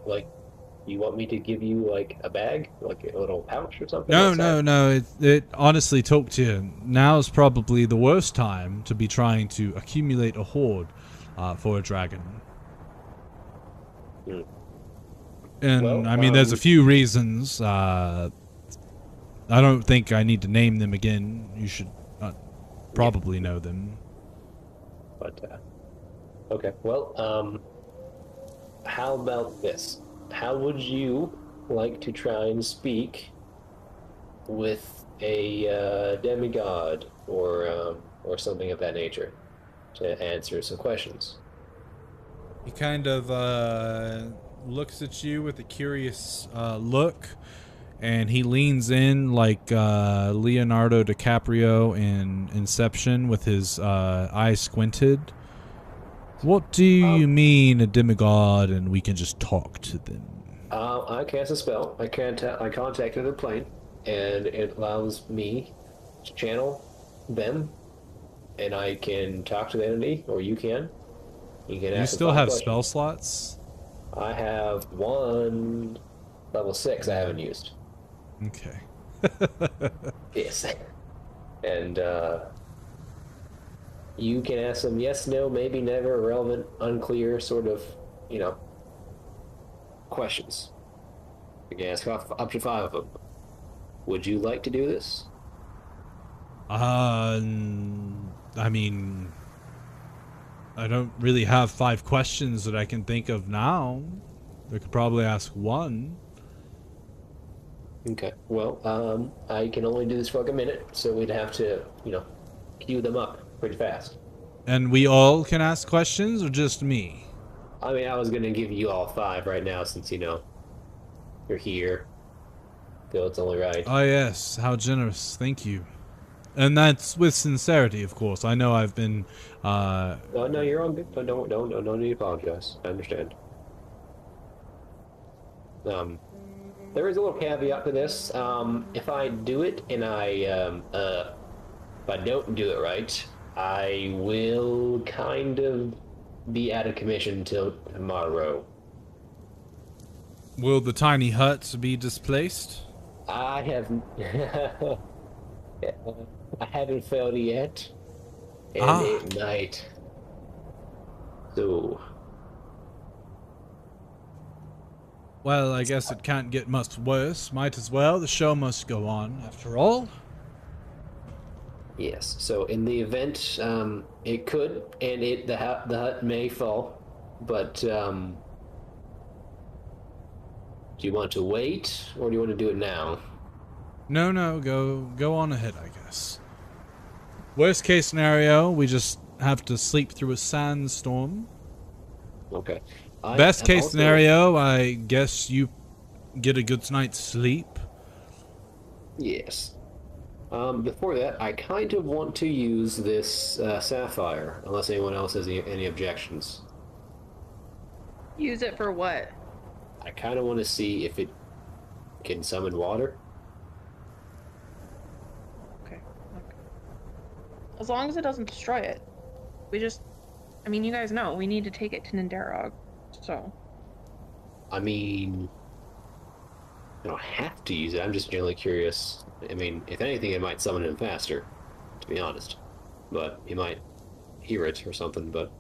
want me to give you like a bag, like a little pouch or something?
No. It honestly, talk to you. Now is probably the worst time to be trying to accumulate a hoard for a dragon. And
Well,
I mean, there's a few reasons. I don't think I need to name them again. You should probably know them.
But okay. Well, how about this? How would you like to try and speak with a demigod or something of that nature to answer some questions?
He kind of looks at you with a curious look, and he leans in like Leonardo DiCaprio in Inception with his eyes squinted. What do you mean a demigod and we can just talk to them?
I cast a spell. I contacted the plane, and it allows me to channel them, and I can talk to the entity, or you can. You can.
You still have spell slots?
I have 1 level 6 I haven't used.
Okay.
Yes. And you can ask them yes, no, maybe, never, irrelevant, unclear, sort of, questions. You can ask up to 5 of them. Would you like to do this?
I mean, I don't really have 5 questions that I can think of now. I could probably ask 1.
Okay. Well, I can only do this for like a minute, so we'd have to, queue them up pretty fast.
And we all can ask questions, or just me?
I mean, I was gonna give you all 5 right now, since you're here. Feel it's only right.
Oh yes, how generous. Thank you. And that's with sincerity, of course. I know I've been
No, you're all good. Don't need to apologize. I understand. There is a little caveat to this. If I do it and if I don't do it right, I will kind of be out of commission till tomorrow.
Will the tiny huts be displaced?
I haven't failed yet, and it might. So.
Well, I guess it can't get much worse. Might as well. The show must go on, after all.
Yes. So in the event, it could, and the hut may fall, but do you want to wait, or do you want to do it now?
No, go on ahead, I guess. Worst case scenario, we just have to sleep through a sandstorm.
Okay.
Best case scenario, I guess you get a good night's sleep.
Yes. Before that, I kind of want to use this sapphire, unless anyone else has any objections.
Use it for what?
I kind of want to see if it can summon water.
Okay. As long as it doesn't destroy it. I mean, you guys know, we need to take it to Nindarog, so.
I mean, I don't have to use it. I'm just generally curious. I mean, if anything, it might summon him faster, to be honest. But he might hear it or something, but...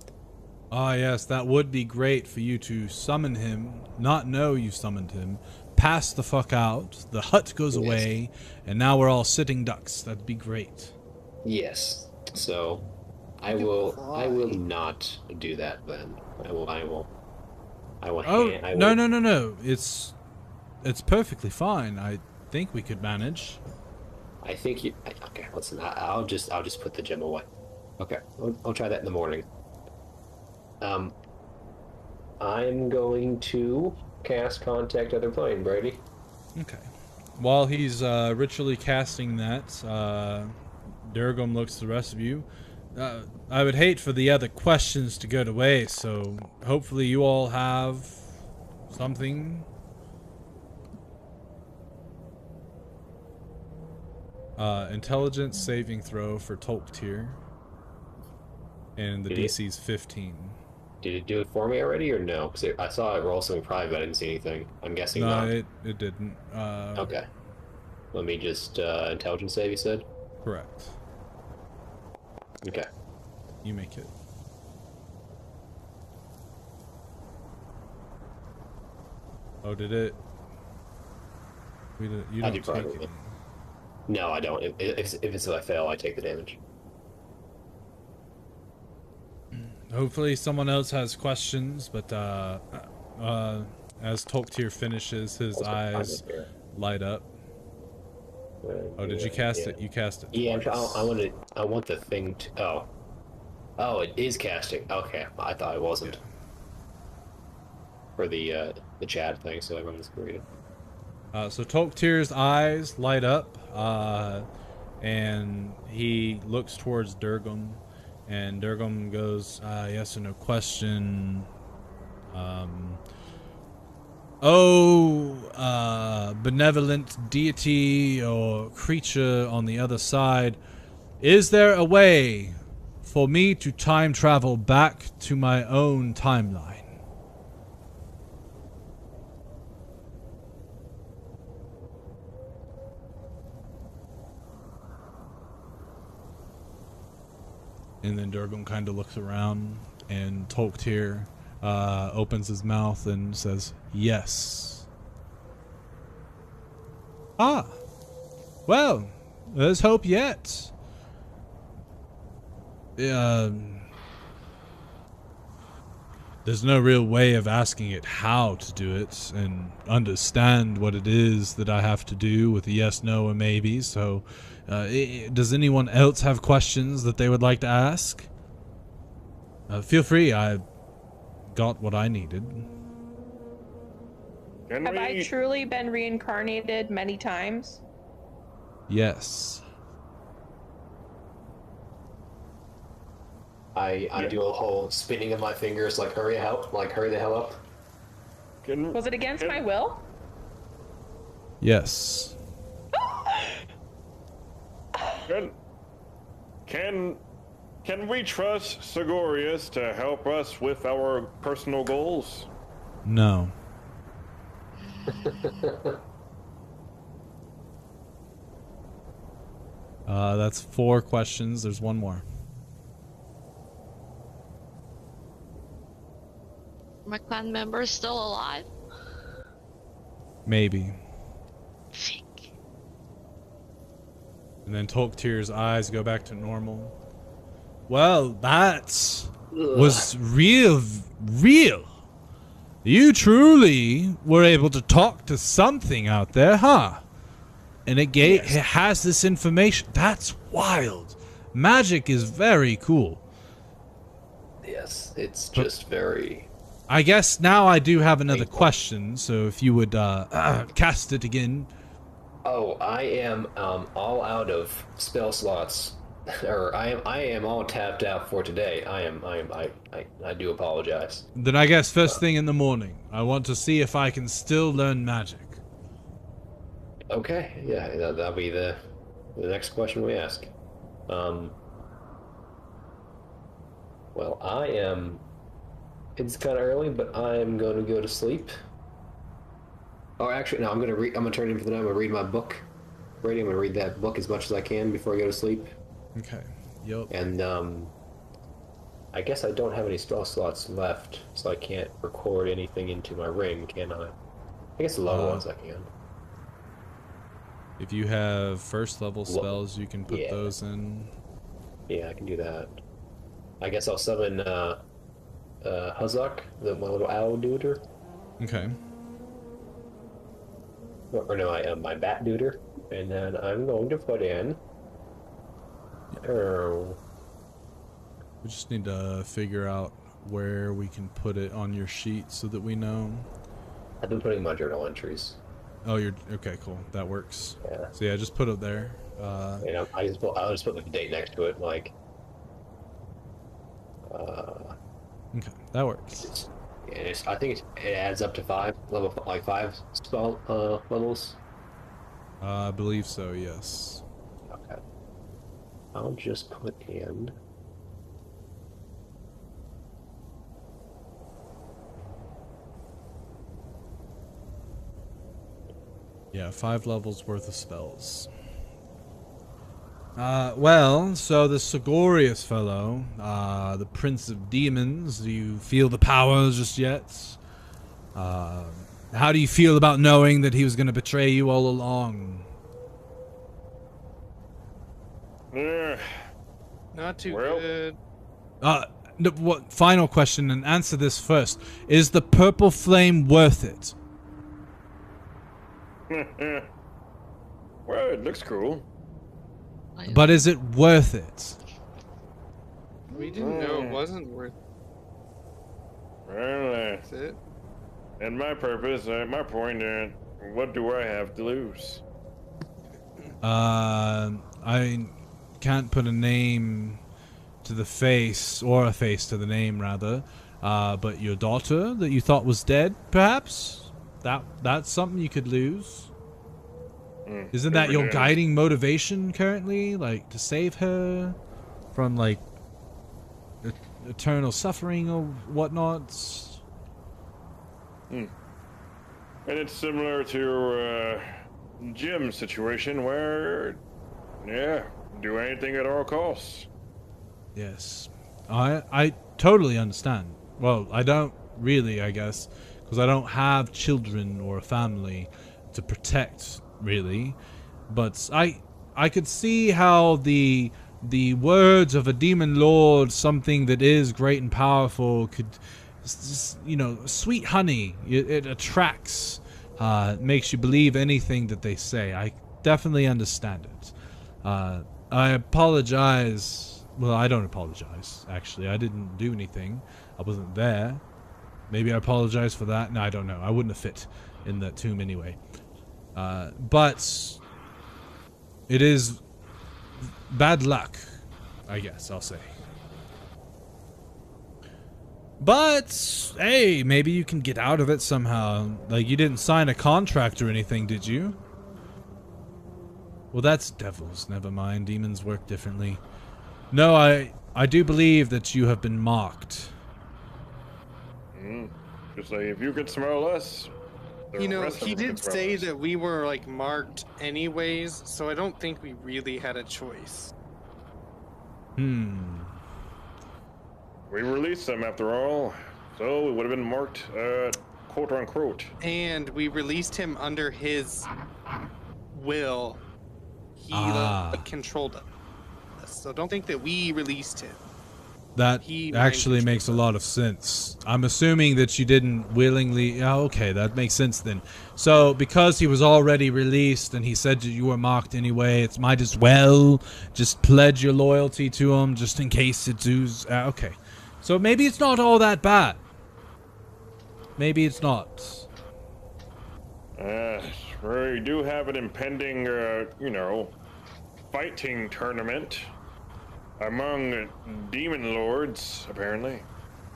Ah, yes, that would be great for you to summon him, not know you summoned him, pass the fuck out, the hut goes away, and now we're all sitting ducks. That'd be great.
Yes. So, I will not do that then. I will.
No. It's perfectly fine. I think we could manage.
I think you... Okay, listen, I'll just put the gem away. Okay, I'll try that in the morning. I'm going to cast Contact Other Plane, Brady.
Okay. While he's ritually casting that, Durgum looks to the rest of you. I would hate for the other questions to go to waste, so hopefully you all have something. Intelligence saving throw for Tolktir. And the DC's 15.
Did it do it for me already, or no? Because I saw it roll something private, but I didn't see anything. I'm guessing
no,
not.
it didn't.
Okay. Let me just, intelligence save, you said?
Correct.
Okay.
You make it. Oh, did it? You don't take it.
No, I don't. If it's I fail, I take the damage.
Hopefully someone else has questions, but as Tolktir finishes, his eyes light up. Oh, did you cast it? You cast it.
Yeah, I want the thing to... Oh, it is casting. Okay, I thought it wasn't.
Yeah.
For the chat thing, so everyone's read it.
So Tolktir's eyes light up, and he looks towards Durgum, and Durgum goes, yes or no question. Benevolent deity or creature on the other side, is there a way for me to time travel back to my own timeline? And then Durgum kind of looks around, and Tolktir opens his mouth and says, yes. Ah. Well, there's hope yet. There's no real way of asking it how to do it and understand what it is that I have to do with a yes, no, or maybe. So, does anyone else have questions that they would like to ask? Feel free. I got what I needed.
Have I truly been reincarnated many times?
Yes.
I do a whole spinning of my fingers, like hurry the hell up.
Was it against my will?
Yes.
Can we trust Sigorius to help us with our personal goals?
No. That's 4 questions. There's one more.
My clan member is still alive?
Maybe.
Think.
And then Tolktir's eyes go back to normal. Well, that was real. You truly were able to talk to something out there, huh? And it has this information. That's wild. Magic is very cool.
Yes, it's just very...
I guess now I do have another question, so if you would cast it again.
Oh, I am all out of spell slots, or I am all tapped out for today. I do apologize.
Then I guess first thing in the morning, I want to see if I can still learn magic.
Okay, yeah, that'll be the next question we ask. Well, I am. It's kind of early, but I'm going to go to sleep. Oh, actually, no. I'm gonna turn in for the night. I'm gonna read my book. I'm gonna read that book as much as I can before I go to sleep.
Okay. Yep.
And I guess I don't have any spell slots left, so I can't record anything into my ring, can I? I guess the lower ones I can.
If you have first level spells, you can put those in.
Yeah, I can do that. I guess I'll summon Huzok, my little owl duder.
Okay.
Or no, my bat duder. And then I'm going to put in...
We just need to figure out where we can put it on your sheet so that we know.
I've been putting my journal entries.
Oh, you're... Okay, cool. That works.
Yeah.
So yeah, just put it there.
I'll just put the date next to it, like...
Okay, that works.
I think it adds up to 5 spell levels.
I believe so, yes.
Okay. I'll just put in.
Yeah, 5 levels worth of spells. Well, so the Sigorius fellow, the Prince of Demons, do you feel the power just yet? How do you feel about knowing that he was going to betray you all along?
Not too good.
What final question, and answer this first. Is the purple flame worth it?
Well, it looks cool.
But is it worth it?
We didn't know it wasn't worth
Well,
That's it.
And my purpose, my point, what do I have to lose?
I can't put a name to the face, or a face to the name, rather. But your daughter that you thought was dead, perhaps? That's something you could lose. Isn't that your guiding motivation currently? Like, to save her from, like, eternal suffering or whatnot?
And it's similar to Jim's situation where, yeah, do anything at all costs.
Yes. I totally understand. Well, I don't really, I guess, because I don't have children or a family to protect, really. But I could see how the words of a demon lord, something that is great and powerful, could just, sweet honey. It attracts, makes you believe anything that they say. I definitely understand it. I apologize. Well, I don't apologize, actually. I didn't do anything. I wasn't there. Maybe I apologize for that. No, I don't know. I wouldn't have fit in that tomb anyway. But it is bad luck, I guess I'll say. But, hey, maybe you can get out of it somehow. Like, you didn't sign a contract or anything, did you? Well, that's devils. Never mind. Demons work differently. No, I do believe that you have been marked.
Just like, if you could smell us...
he did say that we were, like, marked anyways, so I don't think we really had a choice.
We released them after all, so we would have been marked, quote unquote.
And we released him under his will. He controlled us. So don't think that we released him.
That actually makes a lot of sense. I'm assuming that you didn't willingly... Oh, okay, that makes sense then. So, because he was already released and he said you were marked anyway, it might as well just pledge your loyalty to him just in case it does... okay. So maybe it's not all that bad. Maybe it's not.
We do have an impending, fighting tournament among demon lords, apparently.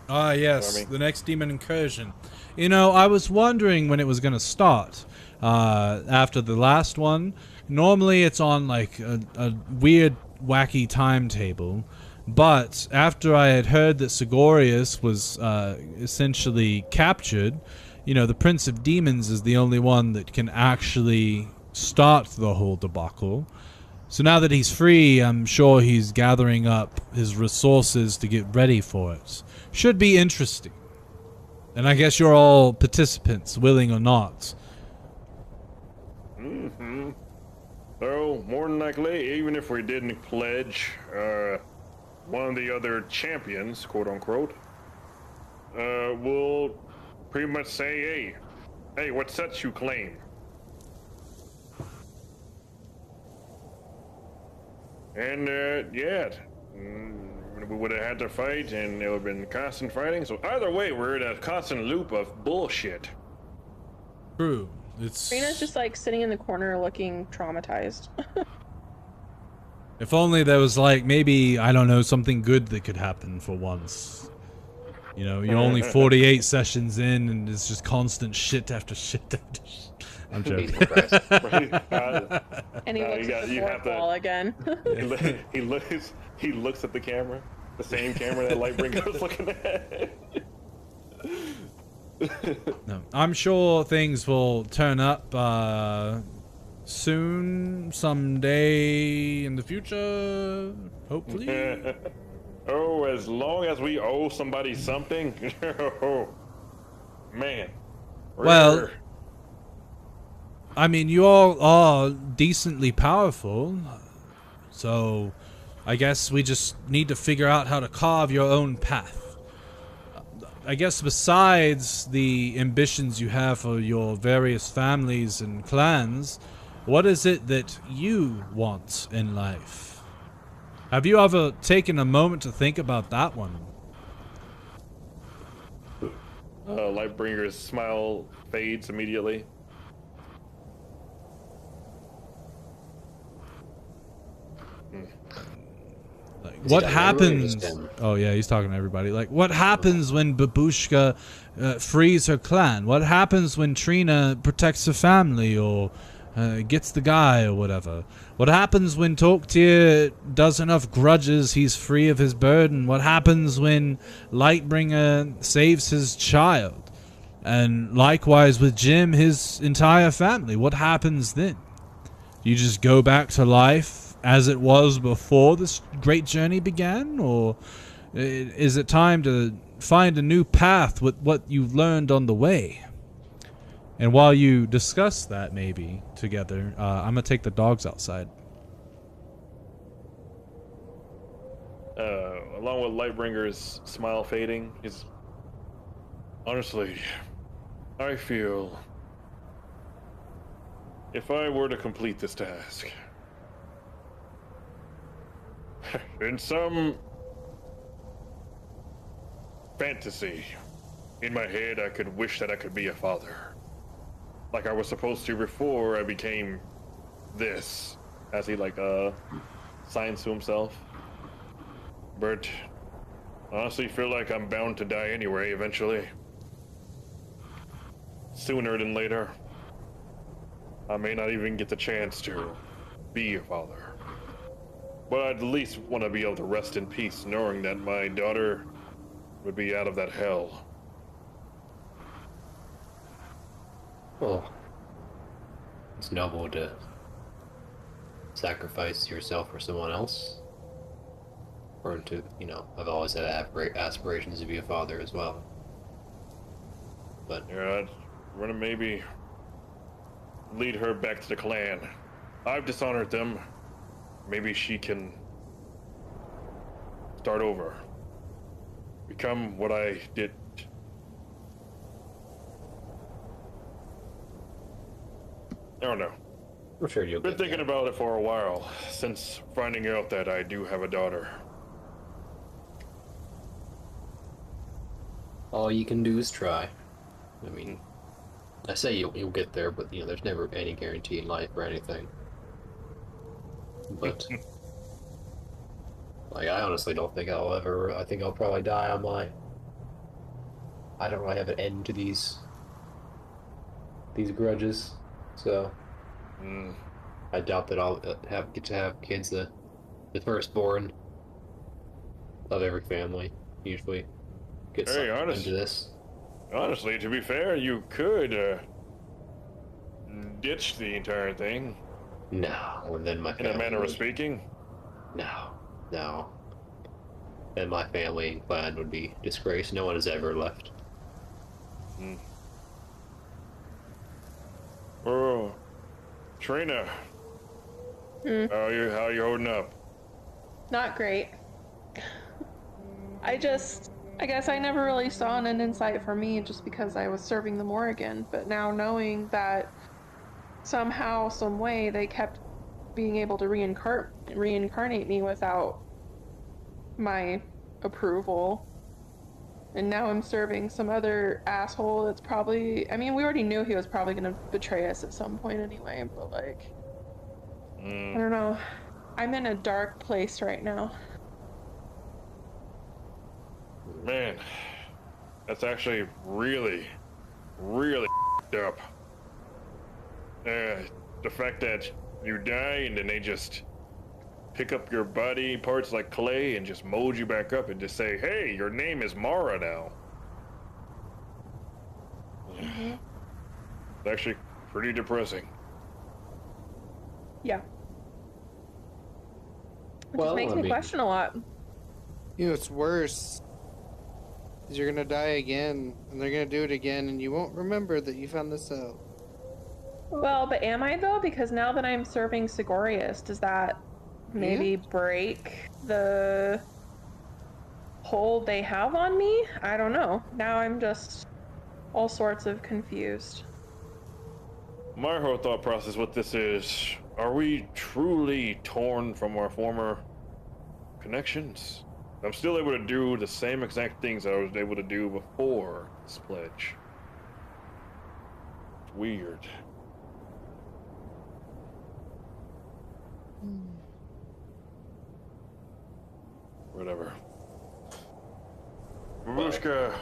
Ah, yes,
I mean-
the next demon incursion. You know, I was wondering when it was going to start. After the last one, normally it's on like a weird, wacky timetable. But after I had heard that Sigorius was essentially captured, you know, the Prince of Demons is the only one that can actually start the whole debacle. So now that he's free, I'm sure he's gathering up his resources to get ready for it. Should be interesting. And I guess you're all participants, willing or not.
Mm-hmm. So, more than likely, even if we didn't pledge, one of the other champions, quote unquote, will pretty much say, hey, what sets you claim? And, we would have had to fight, and it would have been constant fighting. So either way, we're in a constant loop of bullshit.
True. It's...
Rina's just like sitting in the corner looking traumatized.
If only there was like, maybe, I don't know, something good that could happen for once. You know, you're only 48 sessions in, and it's just constant shit after shit after shit. I'm joking.
And he looks at the fourth wall again.
He looks at the camera, the same camera that Lightbringer was looking at.
No, I'm sure things will turn up soon, someday in the future, hopefully.
Oh, as long as we owe somebody something. Oh, man.
Well, I mean, you all are decently powerful, so I guess we just need to figure out how to carve your own path. I guess besides the ambitions you have for your various families and clans, what is it that you want in life? Have you ever taken a moment to think about that one?
Lightbringer's smile fades immediately.
Like, what happens? Oh yeah, he's talking to everybody. Like, what happens when Babushka frees her clan? What happens when Trina protects her family or gets the guy or whatever? What happens when Toktir does enough grudges, he's free of his burden? What happens when Lightbringer saves his child? And likewise with Jim, his entire family. What happens then? You just go back to life as it was before this great journey began? Or is it time to find a new path with what you've learned on the way? And while you discuss that maybe together, I'm going to take the dogs outside.
Along with Lightbringer's smile fading, is honestly, I feel if I were to complete this task, in some fantasy in my head, I could wish that I could be a father. Like I was supposed to before I became this. As he signs to himself. But honestly feel like I'm bound to die anyway, eventually. Sooner than later. I may not even get the chance to be a father. But I'd at least want to be able to rest in peace knowing that my daughter would be out of that hell.
Well, it's noble to sacrifice yourself for someone else. Or to, I've always had aspirations to be a father as well. But
yeah, I'd want to maybe lead her back to the clan. I've dishonored them. Maybe she can start over. Become what I did. I don't know.
I'm sure you'll
Been thinking about it for a while, since finding out that I do have a daughter.
All you can do is try. I say you'll get there, but there's never any guarantee in life or anything. But like, I honestly don't think I'll ever. I think I'll probably die on my. I don't really have an end to these grudges, so I doubt that I'll get to have kids. The firstborn of every family usually gets into this.
Honestly, to be fair, you could ditch the entire thing.
No, and then my family.
In a manner of speaking.
No. And my family and clan would be disgraced. No one has ever left.
Oh, Trina. How you holding up?
Not great. I guess I never really saw an end in sight for me just because I was serving the Morrigan, but now knowing that somehow, some way, they kept being able to reincarnate me without my approval, and now I'm serving some other asshole that's probably, I mean, we already knew he was probably going to betray us at some point anyway, but like, I don't know. I'm in a dark place right now.
Man, that's actually really, really up. The fact that you die and then they just pick up your body parts like clay and just mold you back up and just say, hey, your name is Mara now. It's actually pretty depressing.
Yeah. It just makes me question a lot.
It's worse. Because you're gonna die again, and they're gonna do it again, and you won't remember that you found this out.
Well, but am I though? Because now that I'm serving Sigorius, does that maybe break the hold they have on me? I don't know. Now I'm just all sorts of confused.
My whole thought process with this is, are we truly torn from our former connections? I'm still able to do the same exact things I was able to do before this pledge. It's weird. Whatever. Babushka,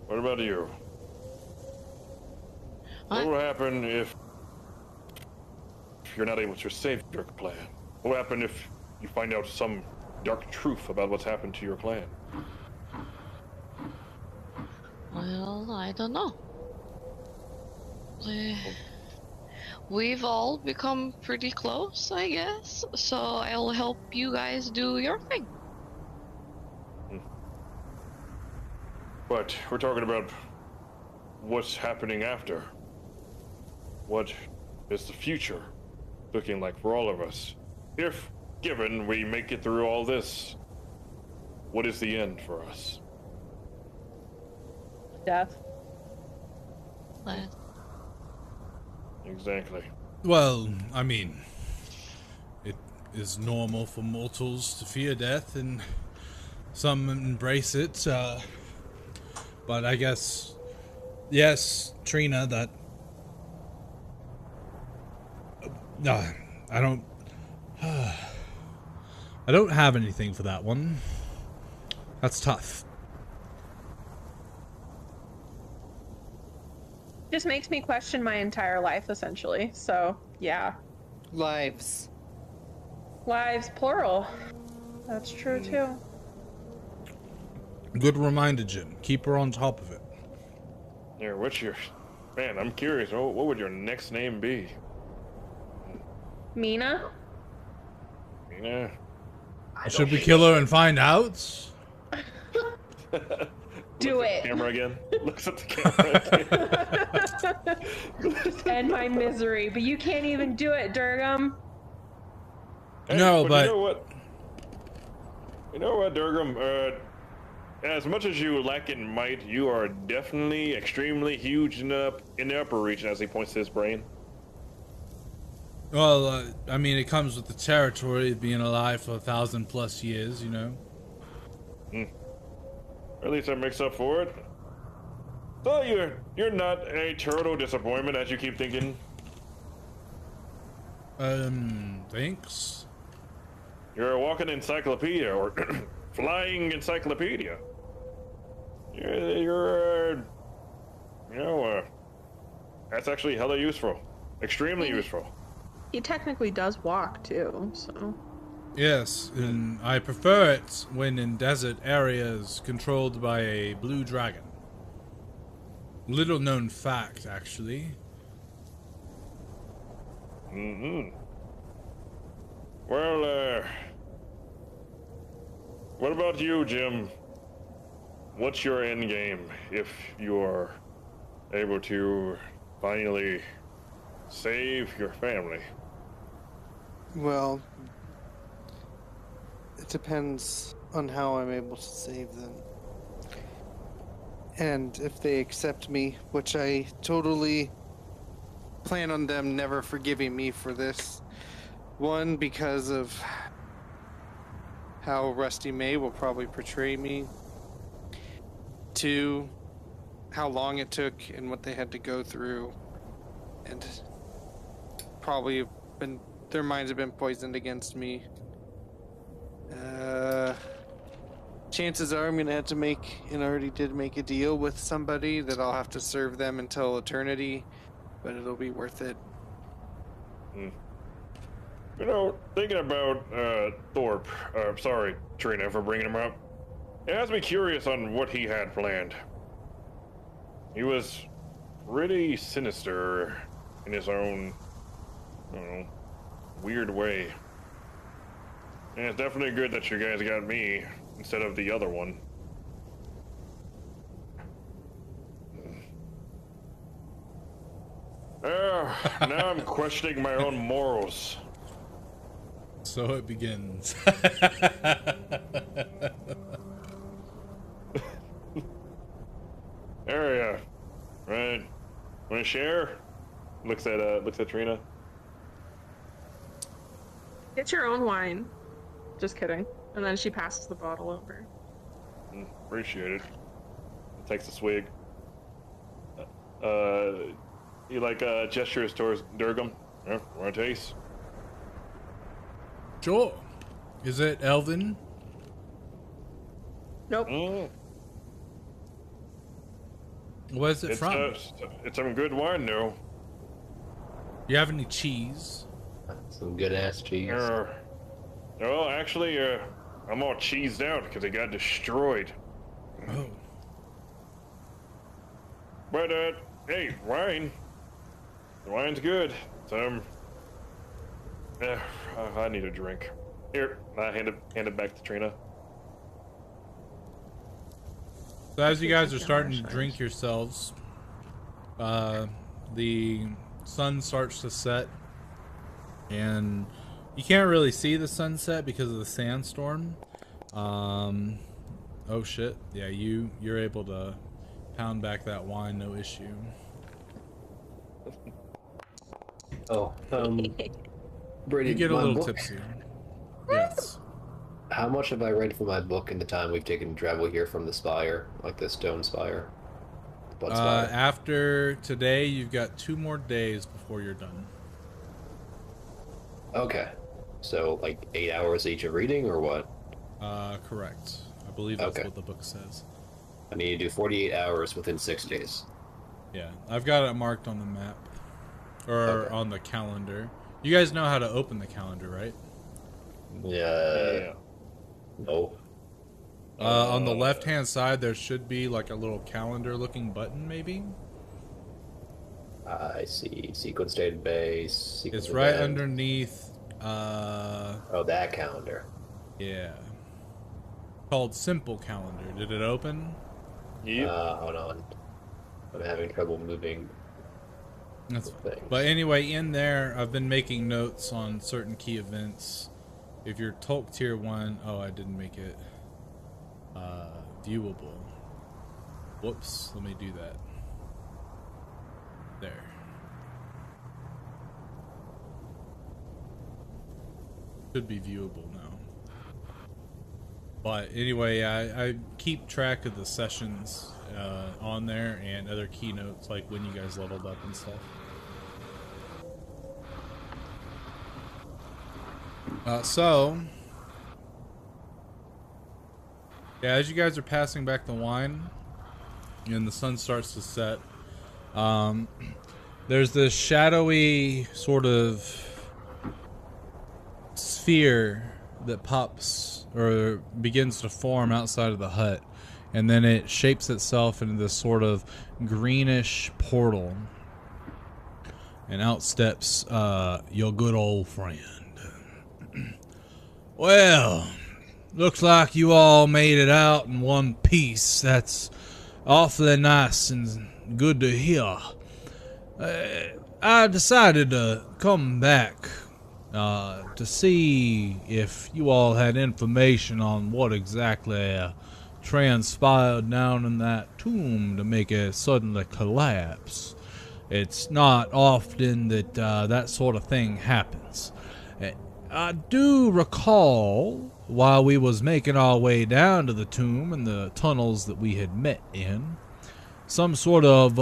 what about you? What will happen if you're not able to save your clan? What will happen if you find out some dark truth about what's happened to your clan?
Well, I don't know. We've all become pretty close, I guess, so I'll help you guys do your thing.
But we're talking about what's happening after. What is the future looking like for all of us? If, given we make it through all this, what is the end for us?
Death.
Exactly.
Well, I mean, it is normal for mortals to fear death, and some embrace it, but I guess, yes, Trina, that... I don't... I don't have anything for that one. That's tough.
Just makes me question my entire life, essentially. So, yeah.
Lives,
plural. That's true, too.
Good reminder, Jim. Keep her on top of it.
Yeah, what's your... Man, I'm curious. What would your next name be?
Mina?
Mina?
Should we kill her and find out?
Do it.
Camera again. Looks at the camera again.
Just end my misery, but you can't even do it, Durgam.
Hey,
no, but...
You know what, Durgam? As much as you lack in might, you are definitely extremely huge in the upper region, as he points to his brain.
Well, I mean, it comes with the territory of being alive for 1,000+ years, you know?
Or at least that makes up for it. So you're not a total disappointment as you keep thinking.
Thanks.
You're a walking encyclopedia or flying encyclopedia. You're you know, that's actually hella useful. Extremely useful.
He technically does walk too, so.
Yes, and I prefer it when in desert areas controlled by a blue dragon. Little known fact, actually.
Mm-hmm. Well, what about you, Jim? What's your end game if you are able to finally save your family?
Well, it depends on how I'm able to save them. And if they accept me, which I totally plan on them never forgiving me for this. One, because of how Rusty May will probably portray me. Two, how long it took and what they had to go through. And probably their minds have been poisoned against me. Chances are I'm going to have to make, and already did make a deal with somebody that I'll have to serve them until eternity, but it'll be worth it.
You know, thinking about Thorpe, sorry, Trina, for bringing him up. It has me curious on what he had planned. He was pretty sinister in his own, I don't know, weird way. And it's definitely good that you guys got me instead of the other one. Now I'm questioning my own morals.
So it begins.
Area, right? Want to share? Looks at Trina.
Get your own wine. Just kidding. And then she passes the bottle over.
Appreciate it. Takes a swig. He gestures towards Durgam. Want a taste?
Sure. Is it Elven?
Nope.
Where's it from?
It's some good wine, though.
You have any cheese?
Some good ass cheese.
Well, actually, I'm all cheesed out because it got destroyed.
Oh.
But hey, wine. The wine's good. I need a drink. Here, I hand it back to Trina.
So as you guys are starting to drink yourselves, the sun starts to set, and you can't really see the sunset because of the sandstorm. Oh shit! Yeah, you're able to pound back that wine, no issue.
Oh, Brady,
You get a
my
little
book.
tipsy. Yes.
How much have I read from my book in the time we've taken to travel here from the spire, like the stone spire? The blood spire?
After today, you've got 2 more days before you're done.
Okay. So, like 8 hours each of reading, or what?
Correct. I believe that's
Okay.
what the book says.
I need to do 48 hours within 6 days.
Yeah, I've got it marked on the map. Or
Okay.
on the calendar. You guys know how to open the calendar, right?
Yeah. No.
On the left-hand side, there should be like a little calendar-looking button, maybe?
I see. Sequence database. Sequence
It's right
event.
underneath,
Oh, that calendar.
yeah. Called Simple Calendar. Did it open?
Yep.
Hold on. I'm having trouble moving.
That's
things.
But anyway, in there, I've been making notes on certain key events. If you're Tolk Tier 1... Oh, I didn't make it viewable. Whoops, let me do that. There. Should be viewable now. But anyway, I keep track of the sessions on there and other keynotes, like when you guys leveled up and stuff. So, yeah, as you guys are passing back the wine and the sun starts to set, there's this shadowy sort of sphere that pops or begins to form outside of the hut, and then it shapes itself into this sort of greenish portal, and out steps your good old friend. Well, looks like you all made it out in one piece. That's awfully nice and good to hear. I decided to come back to see if you all had information on what exactly transpired down in that tomb to make it suddenly collapse. It's not often that that sort of thing happens. I do recall, while we was making our way down to the tomb and the tunnels that we had met in, some sort of,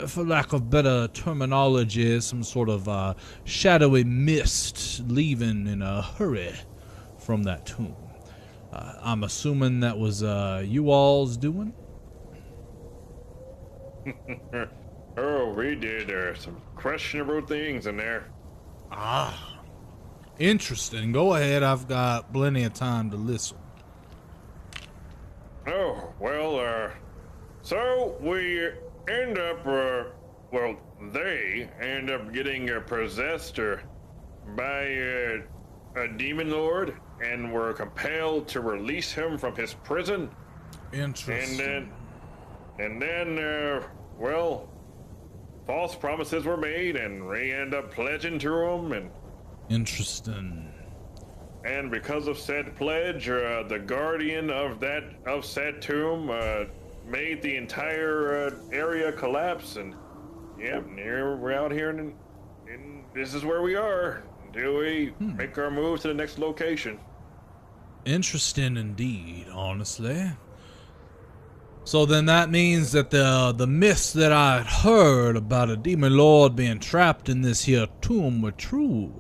for lack of better terminology, some sort of shadowy mist leaving in a hurry from that tomb. I'm assuming that was you all's doing?
Oh, we did some questionable things in there.
Ah, interesting. Go ahead, I've got plenty of time to listen.
Oh, well, so we end up, well, they end up getting possessed by a demon lord, and were compelled to release him from his prison.
Interesting.
And then, well, false promises were made, and we end up pledging to him, and...
Interesting.
And because of said pledge, the guardian of said tomb made the entire area collapse, and yeah, we're out here, and this is where we are until we make our move to the next location.
Interesting indeed, honestly. So then that means that the myths that I had heard about a demon lord being trapped in this here tomb were true.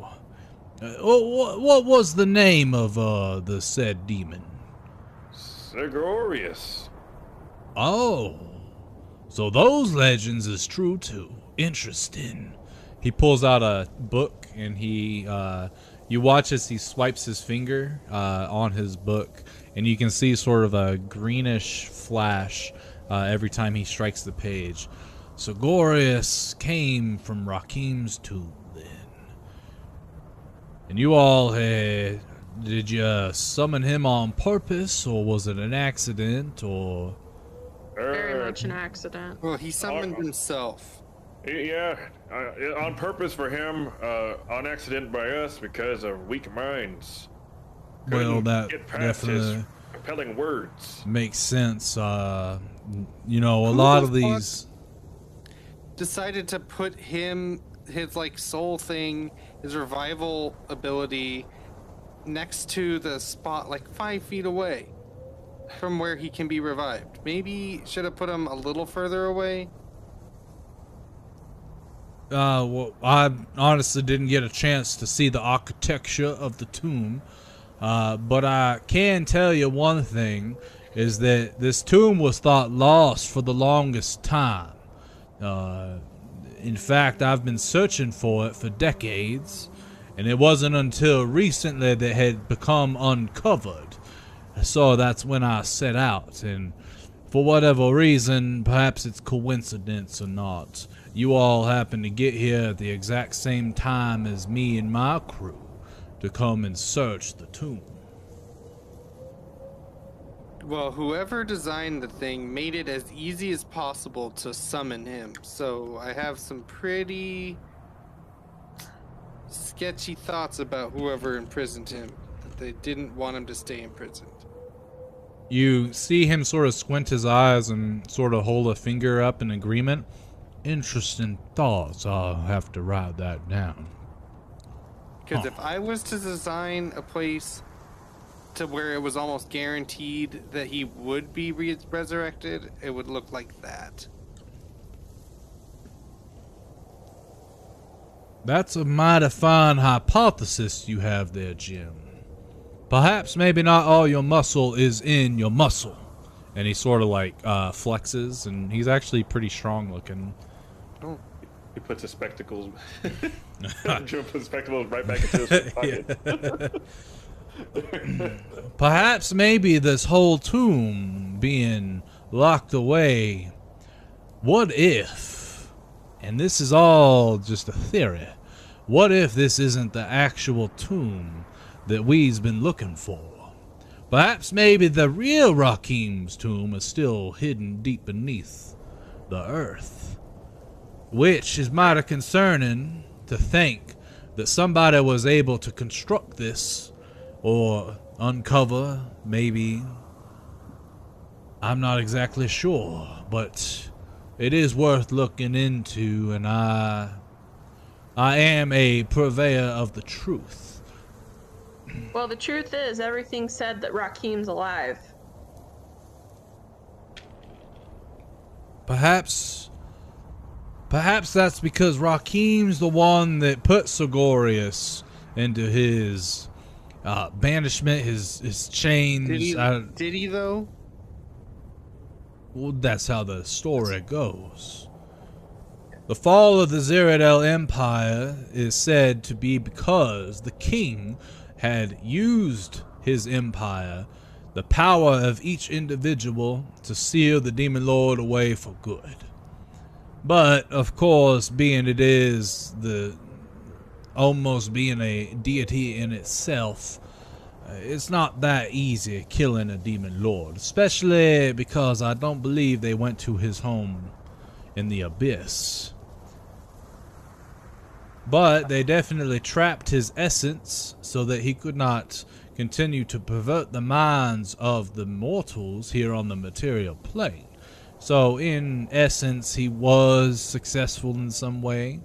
What was the name of the said demon?
Sigorius.
Oh, so those legends is true too. Interesting. He pulls out a book and you watch as he swipes his finger on his book, and you can see sort of a greenish flash every time he strikes the page. Sigorius came from Rakim's tomb then. And you all did you summon him on purpose, or was it an accident, or...
Very much an accident.
Well, he summoned himself.
Yeah, on purpose for him, on accident by us because of weak minds.
Well,
Couldn't
that
get past his
definitely
compelling words.
makes sense. You know, a lot of these...
Decided to put his like soul thing, his revival ability, next to the spot like 5 feet away from where he can be revived. Maybe should have put him a little further away.
Well, I honestly didn't get a chance to see the architecture of the tomb, but I can tell you one thing, is that this tomb was thought lost for the longest time. In fact, I've been searching for it for decades, and it wasn't until recently that it had become uncovered. So that's when I set out, and for whatever reason, perhaps it's coincidence or not, you all happened to get here at the exact same time as me and my crew to come and search the tomb.
Well, whoever designed the thing made it as easy as possible to summon him. So I have some pretty sketchy thoughts about whoever imprisoned him. That they didn't want him to stay imprisoned.
You see him sort of squint his eyes and sort of hold a finger up in agreement. Interesting thoughts. I'll have to write that down.
Because if I was to design a place to where it was almost guaranteed that he would be resurrected, it would look like that.
That's a mighty fine hypothesis you have there, Jim. Perhaps maybe not all your muscle is in your muscle. And he sort of like flexes, and he's actually pretty strong looking.
Oh.
He puts his spectacles. Jim puts his spectacles right back into his pocket.
Perhaps maybe this whole tomb being locked away. What if, and this is all just a theory, what if this isn't the actual tomb that we've been looking for? Perhaps maybe the real Rakim's tomb is still hidden deep beneath the earth. Which is mighty concerning to think that somebody was able to construct this or uncover, maybe. I'm not exactly sure, but it is worth looking into, and I am a purveyor of the truth.
Well, the truth is, everything said that Rakim's alive.
Perhaps that's because Rakim's the one that put Sigorius into his banishment, his chains.
Did he though?
Well, that's how the story goes. The fall of the Zeridel Empire is said to be because the king had used his empire, the power of each individual, to seal the demon lord away for good. But, of course, being it is almost being a deity in itself, it's not that easy killing a demon lord, especially because I don't believe they went to his home in the abyss. But they definitely trapped his essence so that he could not continue to pervert the minds of the mortals here on the material plane. So in essence, he was successful in some way.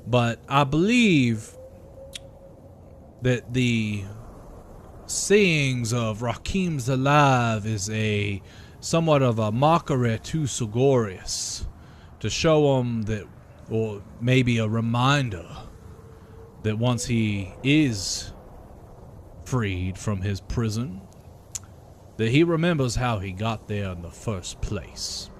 But I believe that the sayings of Rakim's alive is a somewhat of a mockery to Sigorius, to show him that, or maybe a reminder that once he is freed from his prison, that he remembers how he got there in the first place.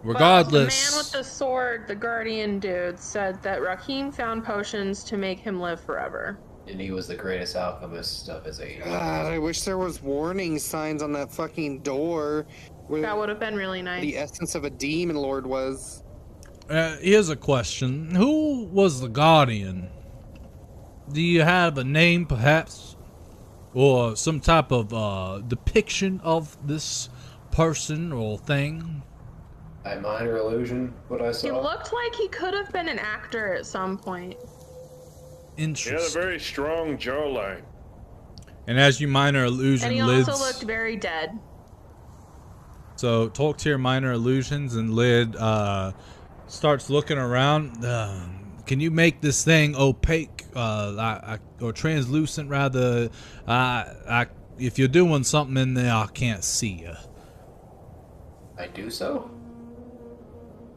Regardless,
the man with the sword, the guardian dude, said that Rakim found potions to make him live forever.
And he was the greatest alchemist of his age.
God, I wish there was warning signs on that fucking door where
That would have been really nice.
the essence of a demon lord was.
here's a question. Who was the guardian? Do you have a name, perhaps? Or some type of depiction of this person or thing?
By minor illusion, what I saw.
He looked like he could have been an actor at some point.
He had a
Interesting.
very strong jawline.
And as you minor illusion
And he
lids,
also looked very dead.
so talk to your minor illusions, and Lid starts looking around. Can you make this thing opaque, or translucent rather? If you're doing something in there, I can't see you.
I do so?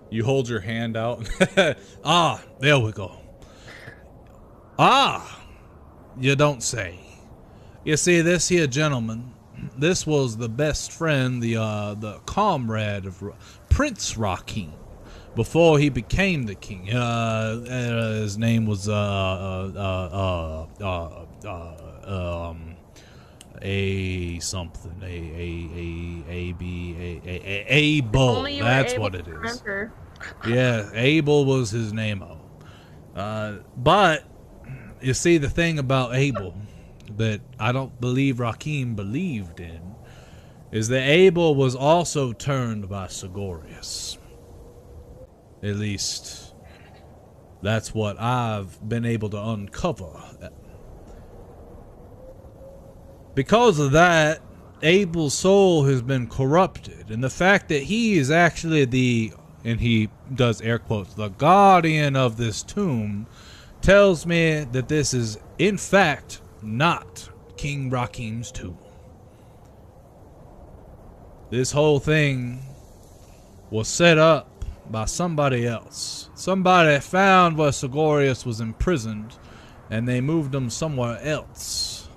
You hold your hand out. Ah, there we go. Ah, you don't say. You see, this here gentleman, this was the best friend, the comrade of Prince Rakim before he became the king. His name was Abel.
Only you were
That's
able
what
to
it is.
remember.
Yeah, Abel was his name. But you see, the thing about Abel that I don't believe Rakim believed in is that Abel was also turned by Sigorius. At least that's what I've been able to uncover. Because of that, Abel's soul has been corrupted, and the fact that he is actually the, and he does air quotes, the guardian of this tomb, tells me that this is in fact not King Rakim's tomb. This whole thing was set up by somebody else. Somebody found where Sigorius was imprisoned, and they moved him somewhere else.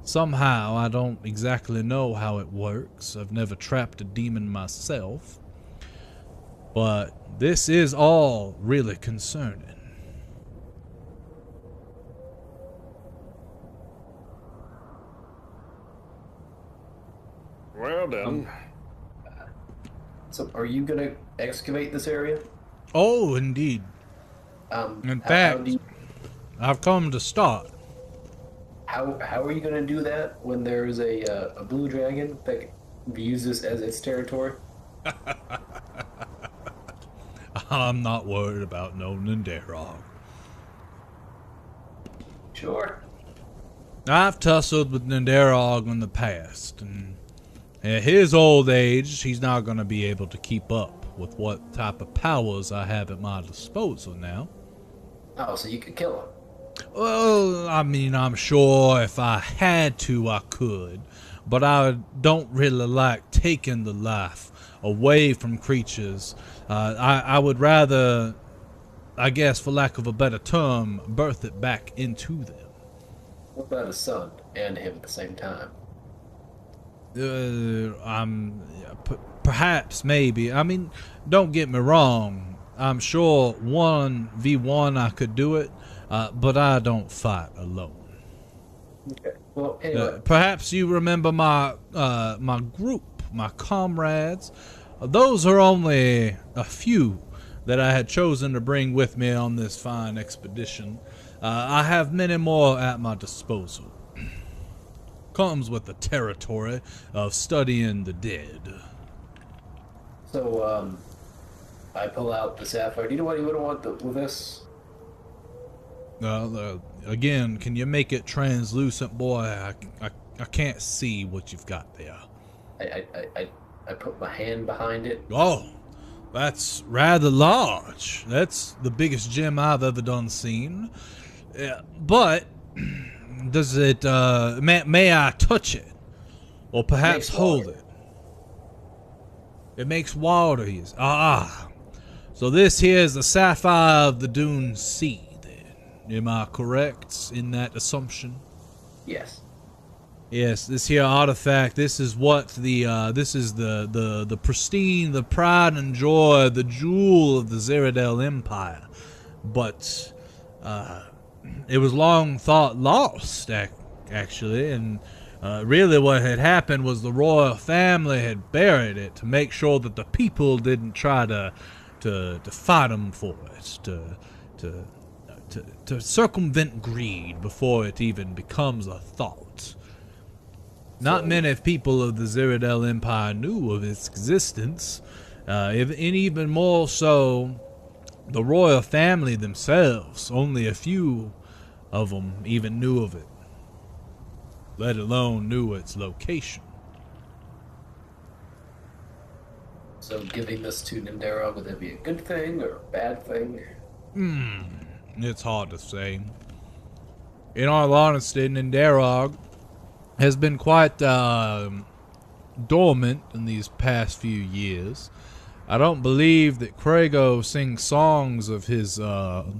Somehow, I don't exactly know how it works. I've never trapped a demon myself. But this is all really concerning.
Well then.
So, are you gonna excavate this area?
Oh, indeed. In fact, I've come to start.
How are you gonna do that when there's a blue dragon that views this as its territory?
I'm not worried about no Ninderog.
Sure.
I've tussled with Ninderog in the past, and at his old age, he's not going to be able to keep up with what type of powers I have at my disposal now.
Oh, so you could kill him.
Well, I mean, I'm sure if I had to, I could, but I don't really like taking the life away from creatures. I would rather, I guess, for lack of a better term, birth it back into them.
What about his son and him at the same time?
Perhaps, maybe. I mean, don't get me wrong. I'm sure 1v1 I could do it, but I don't fight alone.
Okay. Well, anyway.
Perhaps you remember my my group, my comrades. Those are only a few that I had chosen to bring with me on this fine expedition. I have many more at my disposal. Comes with the territory of studying the dead.
So, I pull out the sapphire. Do you know what you would want with this?
Again, can you make it translucent, boy? I can't see what you've got there.
I put my hand behind it.
Oh, that's rather large. That's the biggest gem I've ever done seen. But does it? May I touch it, or perhaps hold it? It makes water. So this here is the sapphire of the Dune Sea. Then, am I correct in that assumption?
Yes.
Yes, this here artifact, this is what this is the pristine, the pride and joy, the jewel of the Zeridel Empire. But, it was long thought lost, actually, and really what had happened was the royal family had buried it to make sure that the people didn't try to fight them for it, to circumvent greed before it even becomes a thought. Not many people of the Zeridel Empire knew of its existence, and even more so, the royal family themselves. Only a few of them even knew of it, let alone knew its location.
So giving this to Nindera, would that be a good thing or a bad thing?
It's hard to say. In all honesty, Ninderog has been quite dormant in these past few years. I don't believe that Krago sings songs of his of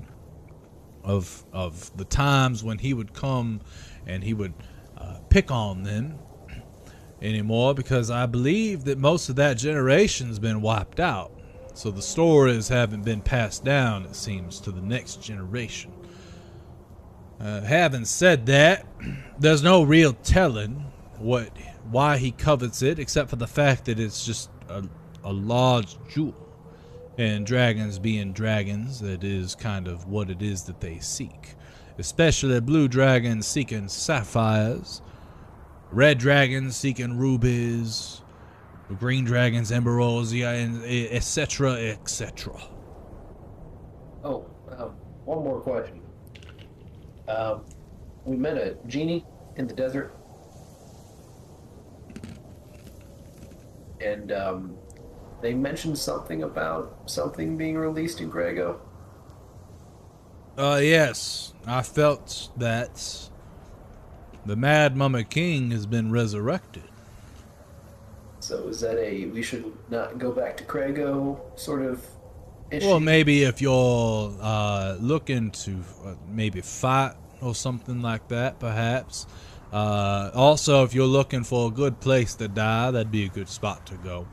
the times when he would come and he would pick on them anymore, because I believe that most of that generation's been wiped out. So the stories haven't been passed down, it seems, to the next generation. Having said that, there's no real telling why he covets it, except for the fact that it's just a large jewel. And dragons being dragons, that is kind of what it is that they seek. Especially blue dragons seeking sapphires, red dragons seeking rubies, green dragons emeralds, and etc., etc.
Oh, one more question. We met a genie in the desert, and they mentioned something about something being released in Grego.
Yes, I felt that. The Mad Mummy King has been resurrected.
So is that we should not go back to Krago sort of issue?
Well, maybe if you're looking to maybe fight or something like that, perhaps. Also, if you're looking for a good place to die, that'd be a good spot to go.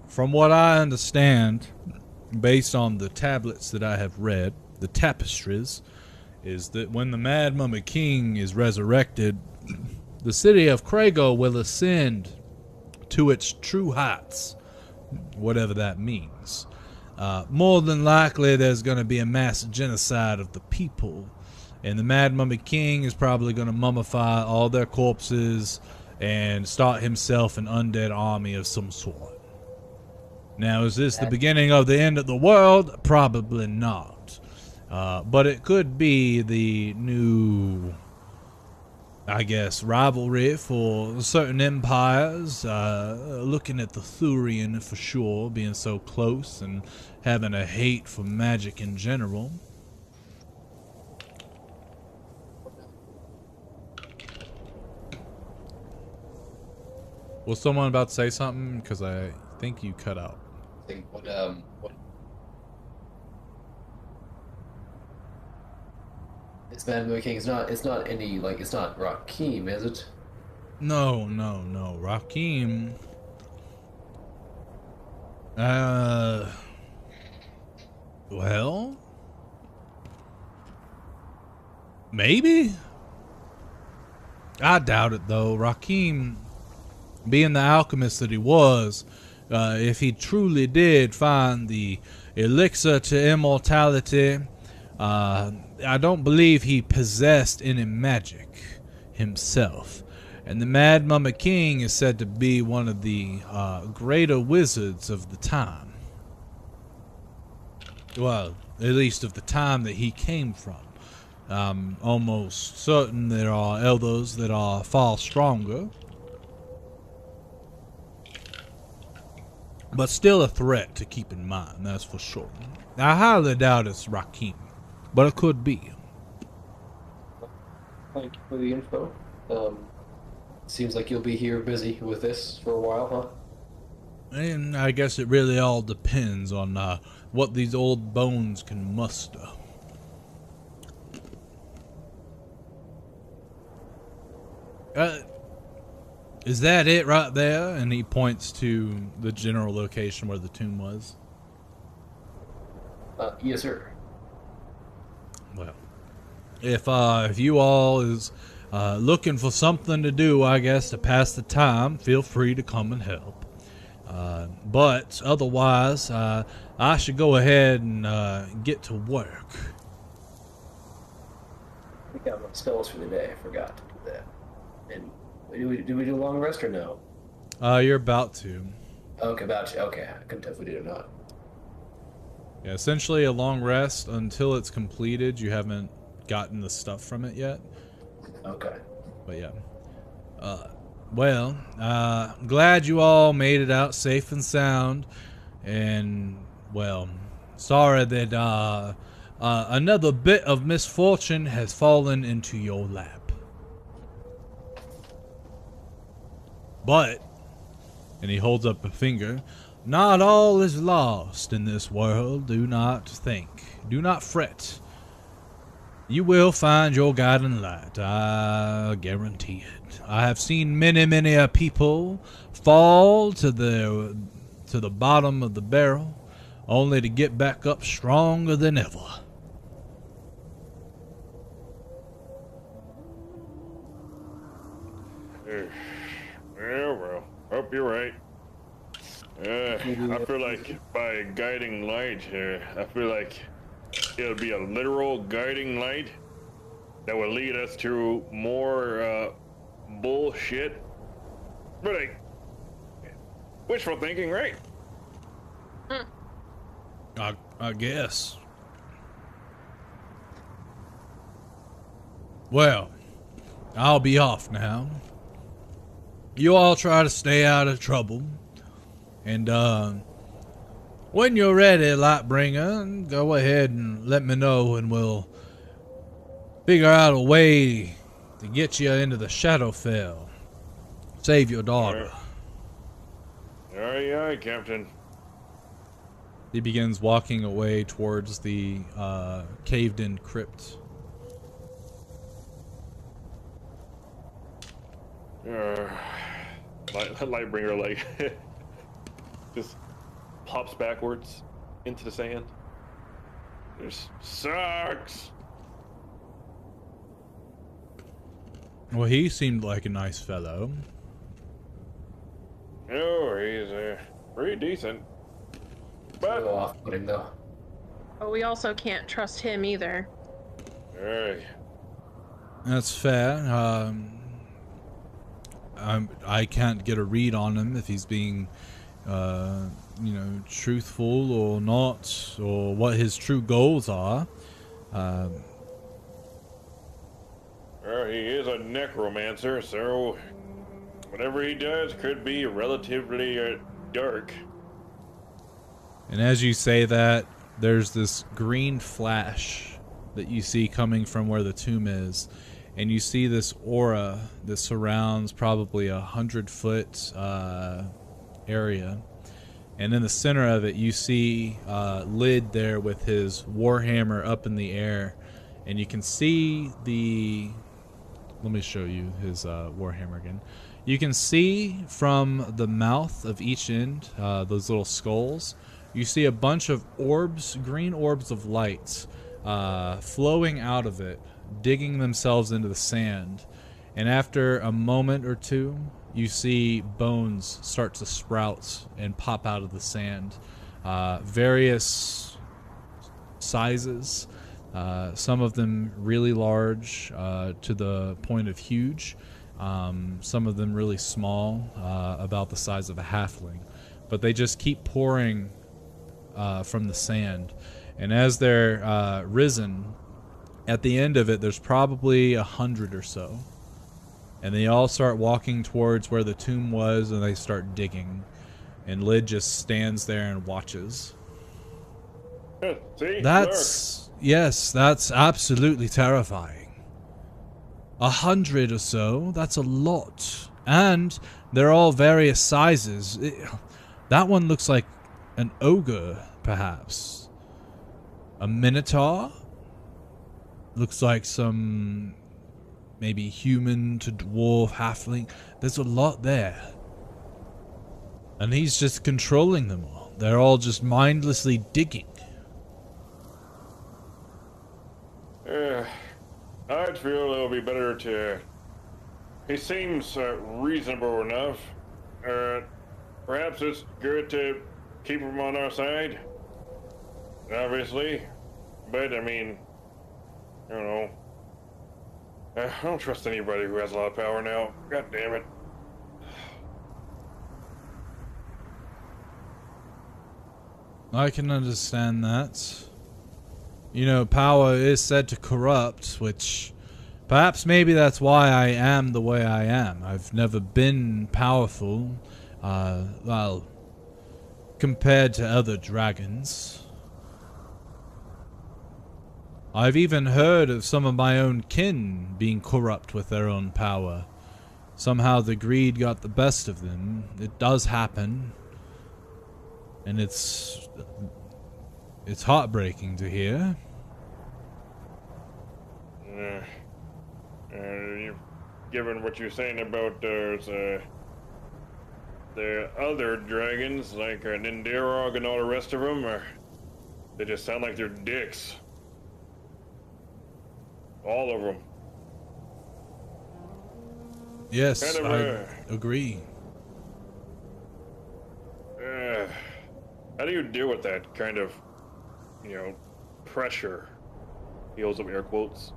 From what I understand, based on the tablets that I have read, the tapestries, is that when the Mad Mummy King is resurrected, the city of Krago will ascend to its true heights, whatever that means. More than likely, there's going to be a mass genocide of the people, and the Mad Mummy King is probably going to mummify all their corpses and start himself an undead army of some sort. Now, is this the beginning of the end of the world? Probably not. But it could be the new, I guess, rivalry for certain empires, looking at the Thurian for sure, being so close and having a hate for magic in general. Was someone about to say something? Because I think you cut out.
I think what it's Mad Mummy King. It's not any like it's not Rakim, is it?
No. Rakim. Well, maybe. I doubt it though. Rakim, being the alchemist that he was, if he truly did find the elixir to immortality, I don't believe he possessed any magic himself. And the Mad Mummy King is said to be one of the greater wizards of the time. Well, at least of the time that he came from. I'm almost certain there are others that are far stronger. But still a threat to keep in mind, that's for sure. I highly doubt it's Rakim, but it could be.
Thank you for the info. Seems like you'll be here busy with this for a while, huh?
And I guess it really all depends on what these old bones can muster. Is that it right there? And he points to the general location where the tomb was.
Yes, sir.
Well, if you all is looking for something to do, I guess, to pass the time, feel free to come and help. But otherwise, I should go ahead and get to work.
I got my spells for the day. I forgot to do that. And do we do a long rest or no?
You're about to.
Okay, about to. Okay, I couldn't tell if we did or not.
Yeah, essentially a long rest until it's completed. You haven't gotten the stuff from it yet.
Okay.
But yeah. Well, glad you all made it out safe and sound. And, well, sorry that another bit of misfortune has fallen into your lap. But, and he holds up a finger, not all is lost in this world. Do not think. Do not fret. You will find your guiding light. I guarantee it. I have seen many a people fall to the bottom of the barrel, only to get back up stronger than ever.
Yeah, well, hope you're right. I feel like by a guiding light here, I feel like it'll be a literal guiding light that will lead us to more bullshit. But like, wishful thinking, right?
I guess. Well, I'll be off now. You all try to stay out of trouble. And, when you're ready, Lightbringer, go ahead and let me know and we'll figure out a way to get you into the Shadowfell. Save your daughter.
Aye, aye, Captain.
He begins walking away towards the caved-in crypt.
Lightbringer, like, just pops backwards into the sand. This sucks.
Well, he seemed like a nice fellow.
Oh, he's pretty decent.
A little off-putting, though.
But we also can't trust him either.
Hey.
That's fair. I can't get a read on him if he's being, truthful or not, or what his true goals are.
He is a necromancer, so whatever he does could be relatively dark.
And as you say that, there's this green flash that you see coming from where the tomb is. And you see this aura that surrounds probably 100-foot area. And in the center of it, you see Lid there with his warhammer up in the air. And you can see the... Let me show you his warhammer again. You can see from the mouth of each end, those little skulls, you see a bunch of orbs, green orbs of light, flowing out of it, digging themselves into the sand. And after a moment or two, you see bones start to sprout and pop out of the sand. Various sizes, some of them really large to the point of huge, some of them really small, about the size of a halfling. But they just keep pouring from the sand. And as they're risen, at the end of it, there's probably 100 or so. And they all start walking towards where the tomb was, and they start digging. And Lid just stands there and watches.
See?
That's... Yes, that's absolutely terrifying. 100 or so, that's a lot. And they're all various sizes. That one looks like an ogre, perhaps. A minotaur? Looks like some maybe human to dwarf halfling. There's a lot there. And he's just controlling them all. They're all just mindlessly digging.
I'd feel it'll be better to... He seems reasonable enough. Perhaps it's good to keep him on our side. Obviously. But, I mean... I don't know. I don't trust anybody who has a lot of power now. God damn it.
I can understand that. You know, power is said to corrupt, which perhaps maybe that's why I am the way I am. I've never been powerful, well, compared to other dragons. I've even heard of some of my own kin being corrupt with their own power. Somehow the greed got the best of them. It does happen. And it's heartbreaking to hear.
Given what you're saying about the other dragons, like Nindirog and all the rest of them, they just sound like they're dicks. All of them.
Yes,
Kind of,
I agree.
How do you deal with that kind of, pressure? He holds up air quotes.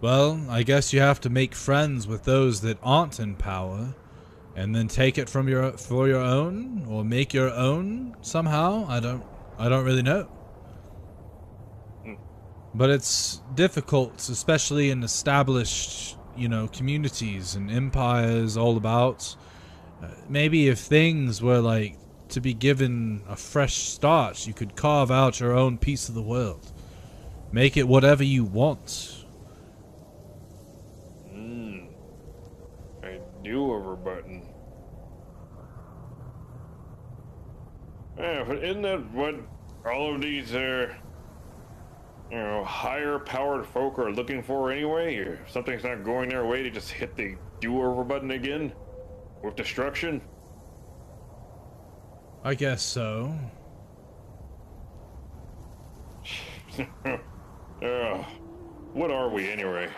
Well, I guess you have to make friends with those that aren't in power, and then take it for your own, or make your own somehow. I don't really know. But it's difficult, especially in established, communities and empires all about. Maybe if things were like to be given a fresh start, you could carve out your own piece of the world. Make it whatever you want.
do-over button. Yeah, but isn't that what all of these, higher-powered folk are looking for anyway? If something's not going their way, they just hit the do-over button again with destruction.
I guess so.
What are we anyway?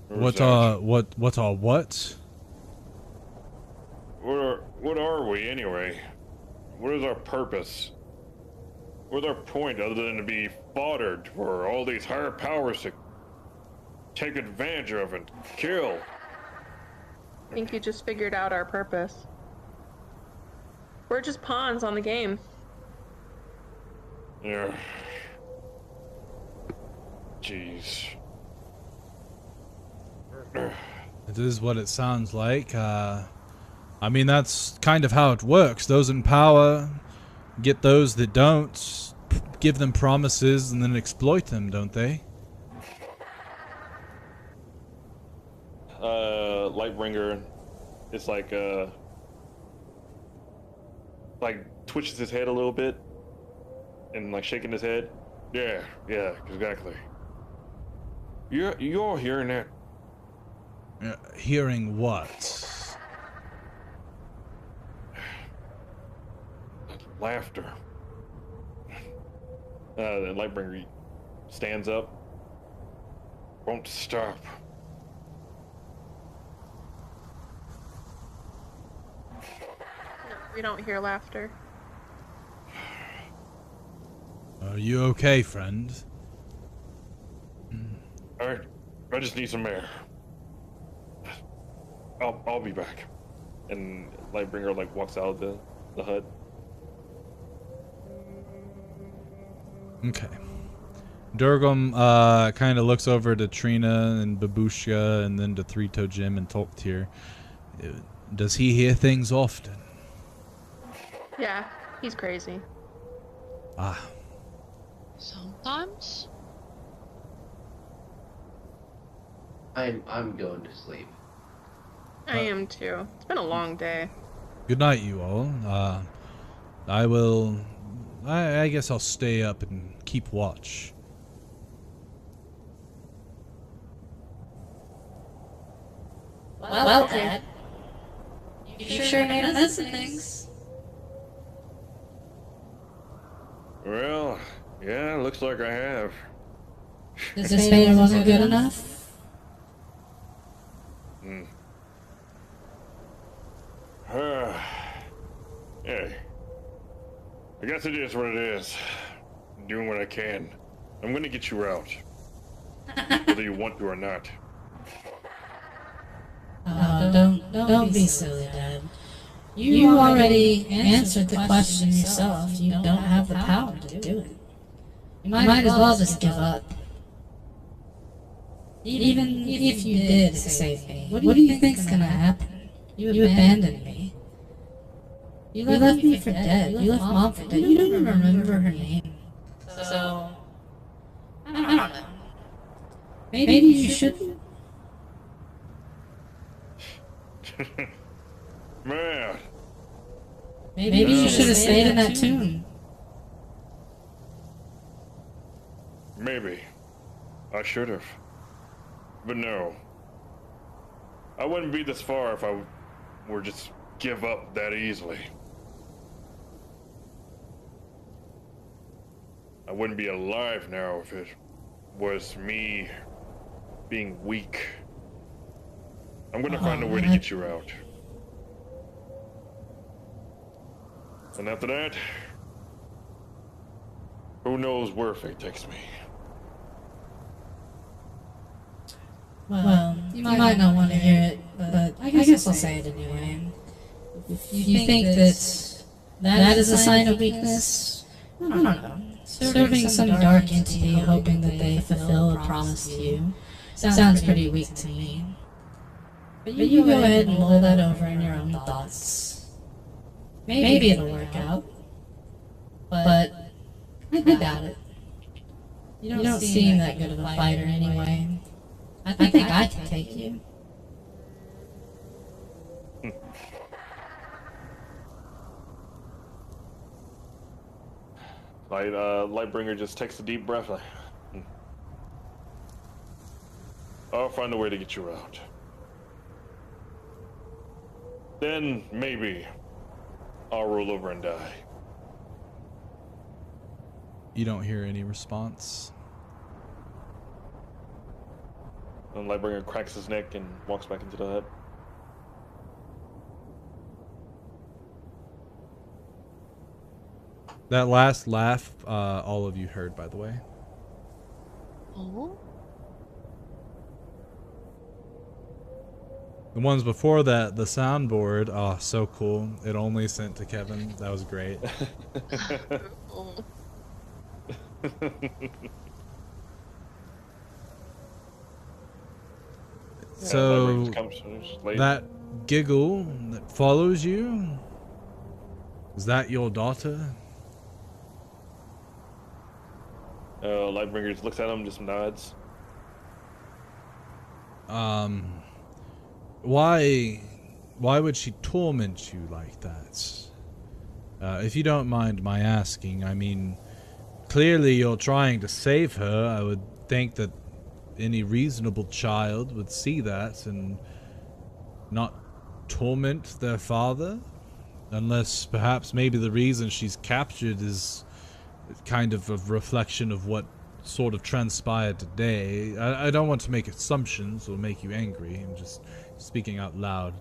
What are what?
What are we anyway? What is our purpose? What's our point other than to be fodder for all these higher powers to take advantage of and kill?
I think you just figured out our purpose. We're just pawns on the game.
Yeah. Jeez.
It is what it sounds like. I mean, that's kind of how it works. Those in power get those that don't, give them promises, and then exploit them, don't they?
Lightbringer is like twitches his head a little bit and like shaking his head. Yeah, exactly. You all hearing that?
Hearing what?
Laughter. The Lightbringer stands up. Won't stop.
No, we don't hear laughter.
Are you okay, friend?
Alright, I just need some air. I'll be back. And Lightbringer like walks out of the hut.
Okay. Durgam kind of looks over to Trina and Babushka and then to Three-Toe Jim and Tolktir. Does he hear things often?
Yeah, he's crazy.
Ah.
Sometimes.
I'm going to sleep.
I am too. It's been a long day.
Good night, you all. I guess I'll stay up and keep watch.
Well, Dad, you sure made a mess of things.
Well, yeah, looks like I have.
This favor wasn't good enough?
Hey, I guess it is what it is. I'm doing what I can. I'm gonna get you out, whether you want to or not.
Oh, don't be silly, Dad. You already answered the question yourself. You don't have the power to do it. You might as well just give up. Even if you did save me, what do you think's gonna happen? You abandoned me. You left me for dead. You left Mom for dead. You don't even remember her name. So, I don't know. Maybe you should.
Man.
Maybe you should have stayed in that tomb.
Maybe. I should have. But no. I wouldn't be this far if I were just give up that easily. I wouldn't be alive now if it was me being weak. I'm gonna find a way to get you out. And after that, who knows where fate takes me.
Well, you might not want to hear it, but I guess I'll say it anyway. If you think that is a sign of weakness, I don't know. Serving some dark entity hoping that they fulfill a promise to you sounds pretty weak to me. But you go ahead and mull that over in your own thoughts. Maybe it'll work out. But I doubt it. You don't seem that good of a fighter anyway. I think I can take you.
Lightbringer just takes a deep breath. Like, I'll find a way to get you out. Then maybe I'll roll over and die.
You don't hear any response.
And Lightbringer cracks his neck and walks back into the hut.
That last laugh, all of you heard, by the way.
Oh?
The ones before that, the soundboard, oh, so cool. It only sent to Kevin. That was great.
Oh.
So, that giggle that follows you, is that your daughter?
Lightbringer just looks at him, just nods.
Why would she torment you like that? If you don't mind my asking, I mean, clearly you're trying to save her. I would think that any reasonable child would see that and not torment their father, unless perhaps maybe the reason she's captured is kind of a reflection of what sort of transpired today. I don't want to make assumptions or make you angry. I'm just speaking out loud.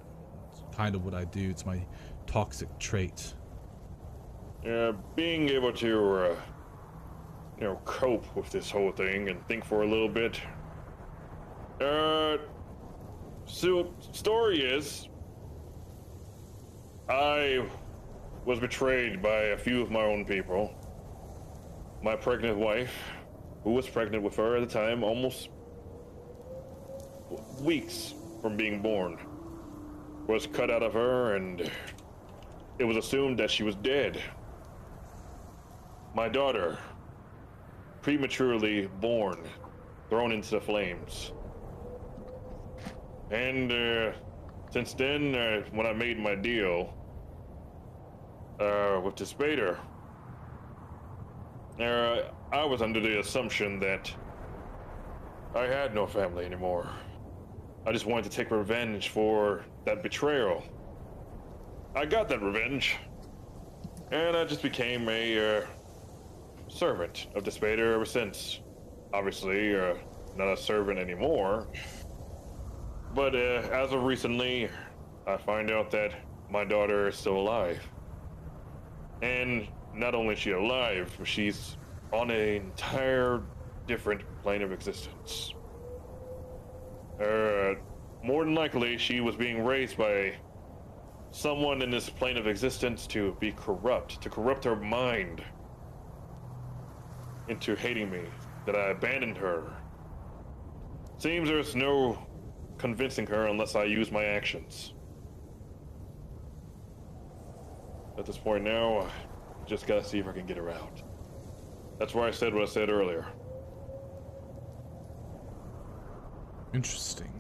It's kind of what I do. It's my toxic trait.
Yeah, being able to, cope with this whole thing and think for a little bit. So, story is, I was betrayed by a few of my own people. My pregnant wife, who was pregnant with her at the time, almost weeks from being born, was cut out of her, and it was assumed that she was dead. My daughter, prematurely born, thrown into the flames. And since then, when I made my deal with the Spader, I was under the assumption that I had no family anymore. I just wanted to take revenge for that betrayal. I got that revenge, and I just became a servant of the Spader ever since. Obviously, not a servant anymore, but as of recently, I find out that my daughter is still alive. And not only is she alive, she's on an entire different plane of existence. More than likely, she was being raised by someone in this plane of existence to be corrupt, to corrupt her mind into hating me, that I abandoned her. Seems there's no convincing her unless I use my actions. At this point now, just gotta see if I can get her out. That's why I said what I said earlier.
Interesting.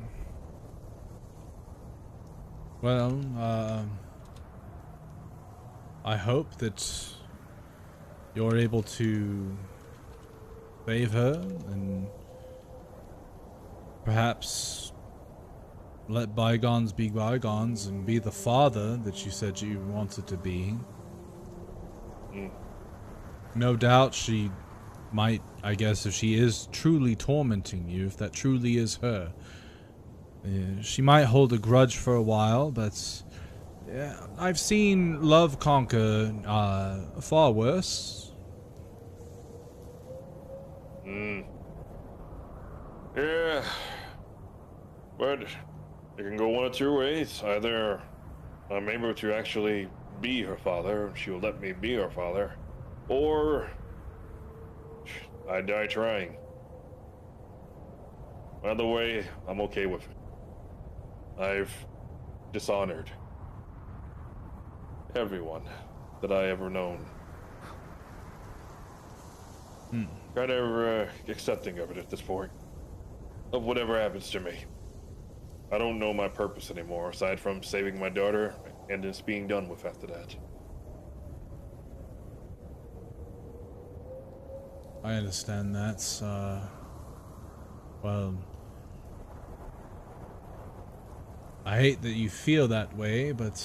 Well, I hope that you're able to save her and perhaps let bygones be bygones and be the father that you said you wanted to be. No doubt she might, I guess, if she is truly tormenting you, if that truly is her, she might hold a grudge for a while, but yeah, I've seen love conquer far worse.
Yeah, but it can go one of two ways. Either I'm able to actually be her father, and she'll let me be her father, or I die trying. Either way, I'm okay with it. I've dishonored everyone that I ever known. kind of accepting of it at this point. Of whatever happens to me. I don't know my purpose anymore, aside from saving my daughter and just being done with after that.
I understand that. Well, I hate that you feel that way, but,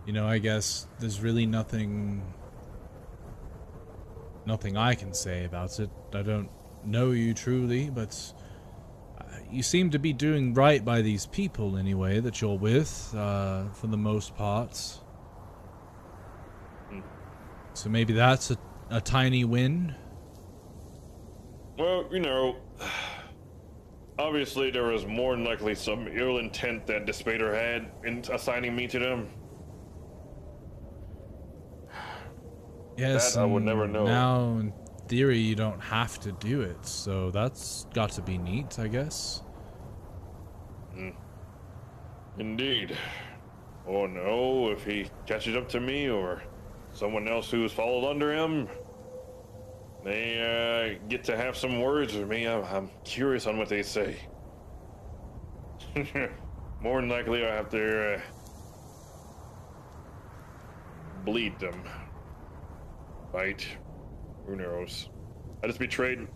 you know, I guess there's really nothing I can say about it. I don't know you truly, but you seem to be doing right by these people anyway that you're with, for the most part. So maybe that's a tiny win.
Well, you know, obviously there was more than likely some ill intent that Despater had in assigning me to them.
Yes,
that I would never know.
Now, in theory, you don't have to do it, so that's got to be neat, I guess.
Indeed. Oh no, if he catches up to me or someone else who's followed under him, they get to have some words with me. I'm curious on what they say. More than likely I'll have to bleed them. Bite. Who knows? I just betrayed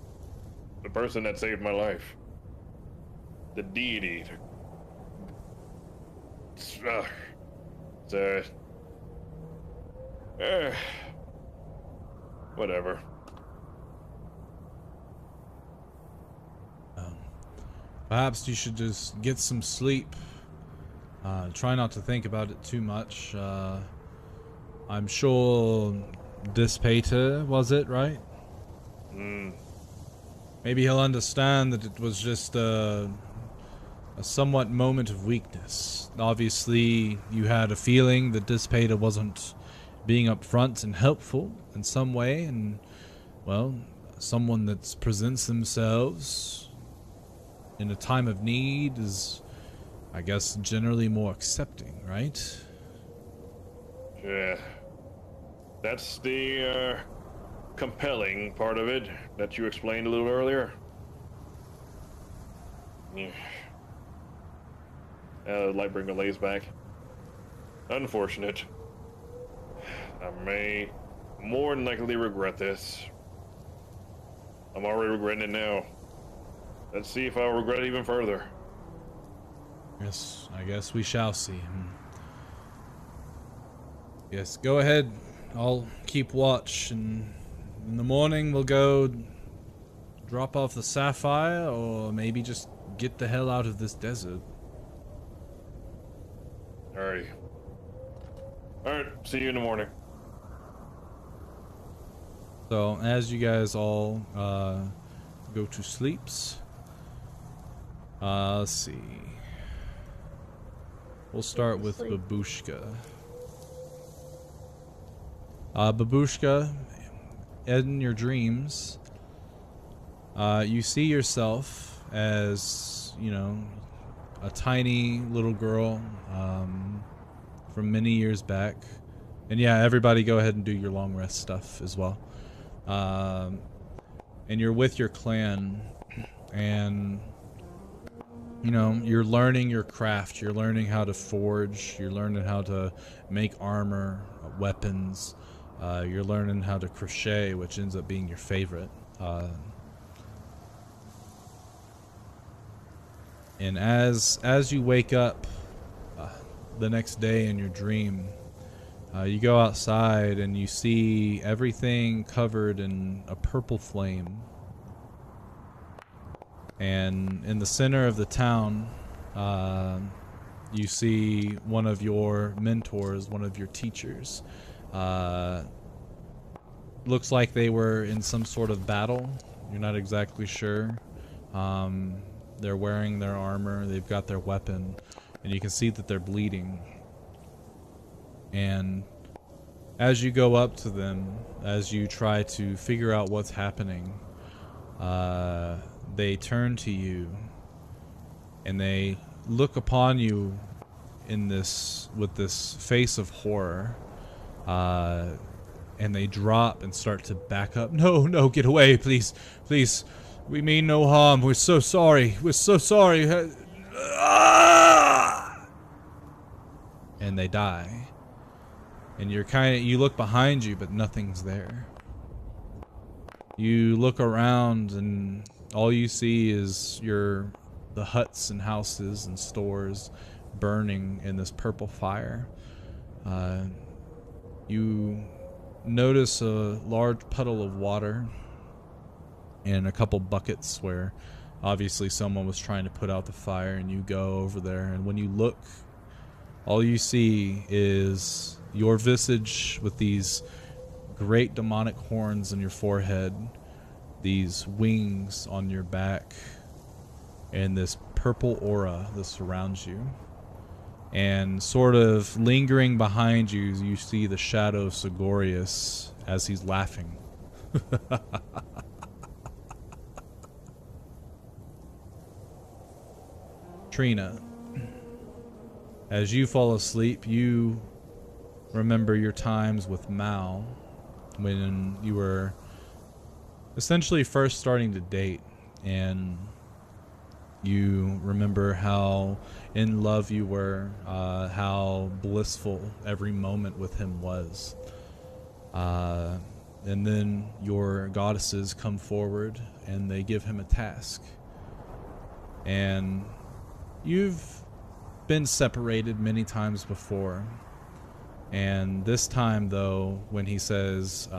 the person that saved my life. The deity. Whatever.
Perhaps you should just get some sleep. Try not to think about it too much. I'm sure Despater, was it, right? Maybe he'll understand that it was just a somewhat moment of weakness. Obviously, you had a feeling that Despater wasn't being upfront and helpful in some way, and, well, someone that presents themselves in a time of need is, I guess, generally more accepting, right?
Yeah. That's the compelling part of it that you explained a little earlier. Yeah. Lightbringer lays back. Unfortunate. I may more than likely regret this. I'm already regretting it now. Let's see if I'll regret it even further.
Yes, I guess we shall see. Yes, go ahead. I'll keep watch, and in the morning we'll go drop off the Sapphire, or maybe just get the hell out of this desert.
Alright. Alright, see you in the morning.
So, as you guys all go to sleeps, let's see. We'll start with Babushka. Babushka, in your dreams, you see yourself as, you know, a tiny little girl from many years back. And yeah, everybody go ahead and do your long rest stuff as well. And you're with your clan, and, you know, you're learning your craft. You're learning how to forge. You're learning how to make armor, weapons. You're learning how to crochet, which ends up being your favorite. And as you wake up the next day in your dream, you go outside and you see everything covered in a purple flame. And in the center of the town, you see one of your mentors, one of your teachers. Looks like they were in some sort of battle. You're not exactly sure. They're wearing their armor, they've got their weapon, and you can see that they're bleeding. And as you go up to them, as you try to figure out what's happening, they turn to you and they look upon you in this with this face of horror. and they drop and start to back up. No, no, get away, please, please. We mean no harm. We're so sorry. We're so sorry. And they die. And you look behind you, but nothing's there. You look around and all you see is the huts and houses and stores burning in this purple fire. You notice a large puddle of water and a couple buckets where obviously someone was trying to put out the fire, and you go over there, and when you look, all you see is your visage with these great demonic horns on your forehead, these wings on your back, and this purple aura that surrounds you. And sort of lingering behind you, you see the shadow of Sigorius as he's laughing. Trina, as you fall asleep, you remember your times with Mal when you were essentially first starting to date, and you remember how in love you were, how blissful every moment with him was. And then your goddesses come forward and they give him a task. And you've been separated many times before. And this time, though, when he says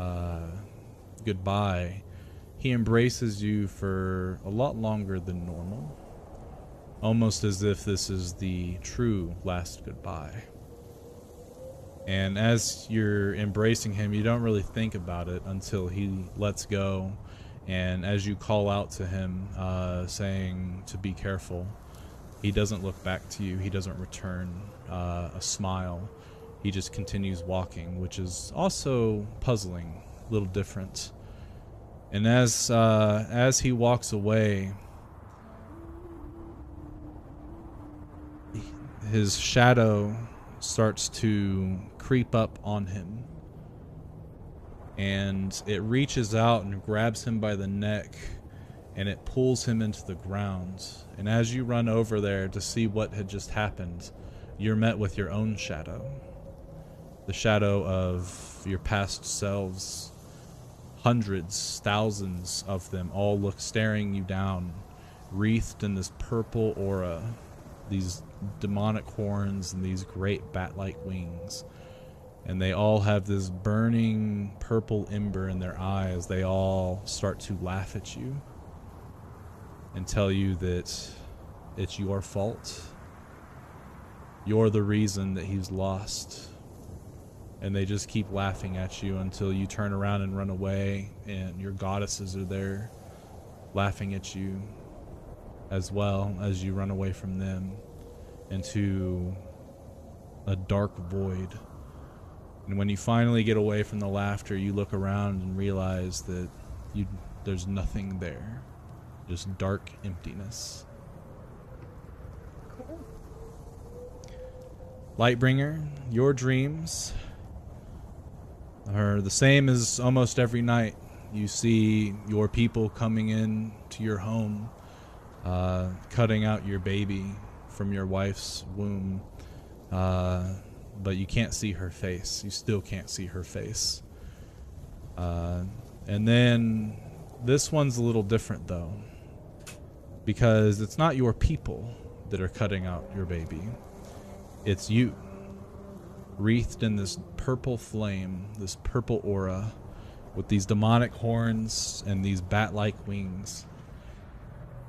goodbye, he embraces you for a lot longer than normal. Almost as if this is the true last goodbye. And as you're embracing him, you don't really think about it until he lets go. And as you call out to him, saying to be careful, he doesn't look back to you. He doesn't return a smile. He just continues walking, which is also puzzling, a little different. And as he walks away, his shadow starts to creep up on him, and it reaches out and grabs him by the neck, and it pulls him into the ground. And as you run over there to see what had just happened, you're met with your own shadow, the shadow of your past selves. Hundreds, thousands of them all look staring you down, wreathed in this purple aura, these demonic horns and these great bat-like wings. And they all have this burning purple ember in their eyes. They all start to laugh at you and tell you that it's your fault. You're the reason that he's lost. And they just keep laughing at you until you turn around and run away, and your goddesses are there laughing at you as well as you run away from them into a dark void. And when you finally get away from the laughter, you look around and realize that there's nothing there. Just dark emptiness.
Cool.
Lightbringer, your dreams are the same as almost every night. You see your people coming in to your home, cutting out your baby from your wife's womb, but you can't see her face. You still can't see her face. And then this one's a little different, though, because it's not your people that are cutting out your baby. It's you, wreathed in this purple flame, this purple aura, with these demonic horns and these bat-like wings.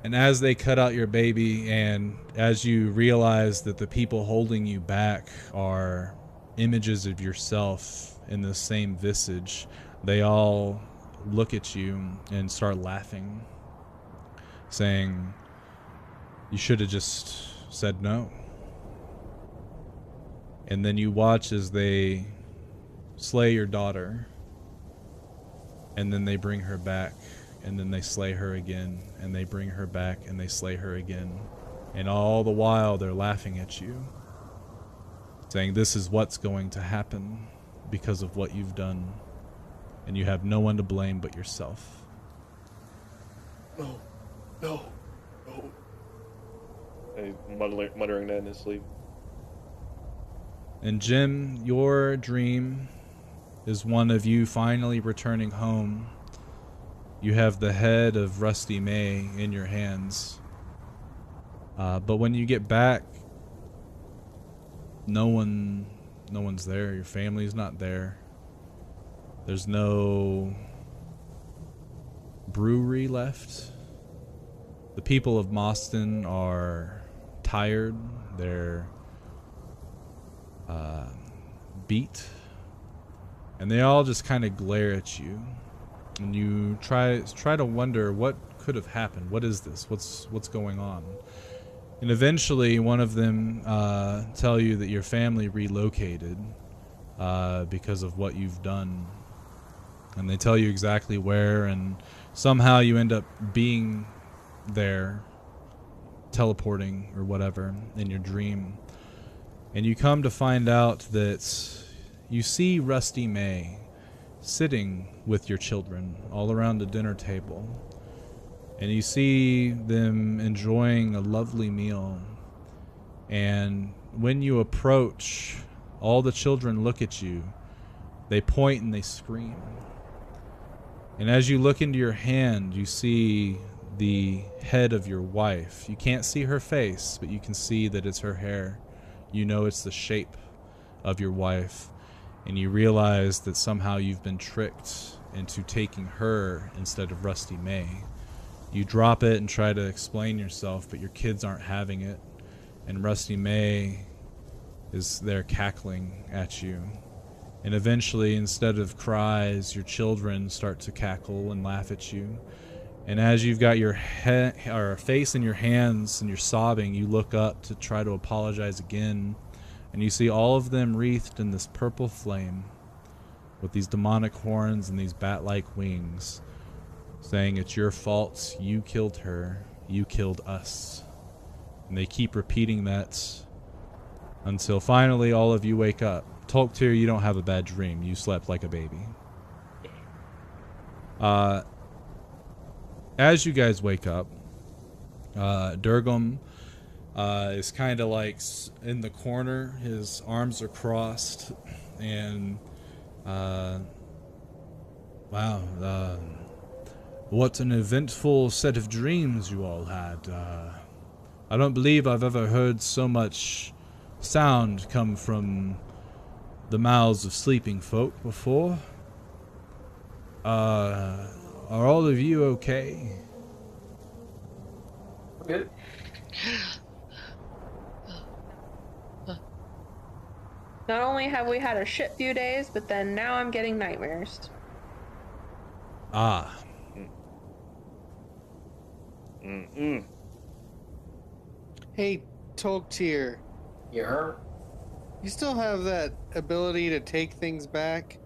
And as they cut out your baby, and as you realize that the people holding you back are images of yourself in the same visage, they all look at you and start laughing, saying, "You should have just said no." And then you watch as they slay your daughter, and then they bring her back, and then they slay her again, and they bring her back, and they slay her again. And all the while they're laughing at you, saying, "This is what's going to happen because of what you've done." and you have no one to blame but yourself.
No. He's muttering that in his sleep.
And Jim, your dream is one of you finally returning home. You have the head of Rusty May in your hands. But when you get back, no one's there. Your family's not there. There's no brewery left. The people of Moston are tired. They're beat. And they all just kind of glare at you. And you try to wonder what could have happened. What is this? What's going on? And eventually one of them tell you that your family relocated because of what you've done. And they tell you exactly where, and somehow you end up being there, teleporting or whatever in your dream. And you come to find out that you see Rusty May sitting with your children all around a dinner table. And you see them enjoying a lovely meal. And when you approach, all the children look at you. They point and they scream. And as you look into your hand, you see the head of your wife. You can't see her face, but you can see that it's her hair. You know it's the shape of your wife. And you realize that somehow you've been tricked into taking her instead of Rusty May. You drop it and try to explain yourself, but your kids aren't having it. And Rusty May is there cackling at you. And eventually, instead of cries, your children start to cackle and laugh at you. And as you've got your face in your hands and you're sobbing, you look up to try to apologize again. And you see all of them wreathed in this purple flame with these demonic horns and these bat-like wings, saying, "It's your fault, you killed her, you killed us." And they keep repeating that until finally all of you wake up. Tolktir, you don't have a bad dream. You slept like a baby. As you guys wake up, Durgam is kind of like in the corner. His arms are crossed, and wow, what an eventful set of dreams you all had. I don't believe I've ever heard so much sound come from the mouths of sleeping folk before. Are all of you okay?
Good.
Not only have we had a shit few days, but then now I'm getting nightmares.
Ah.
Hey, Tolktir,
Yeah.
you still have that ability to take things back?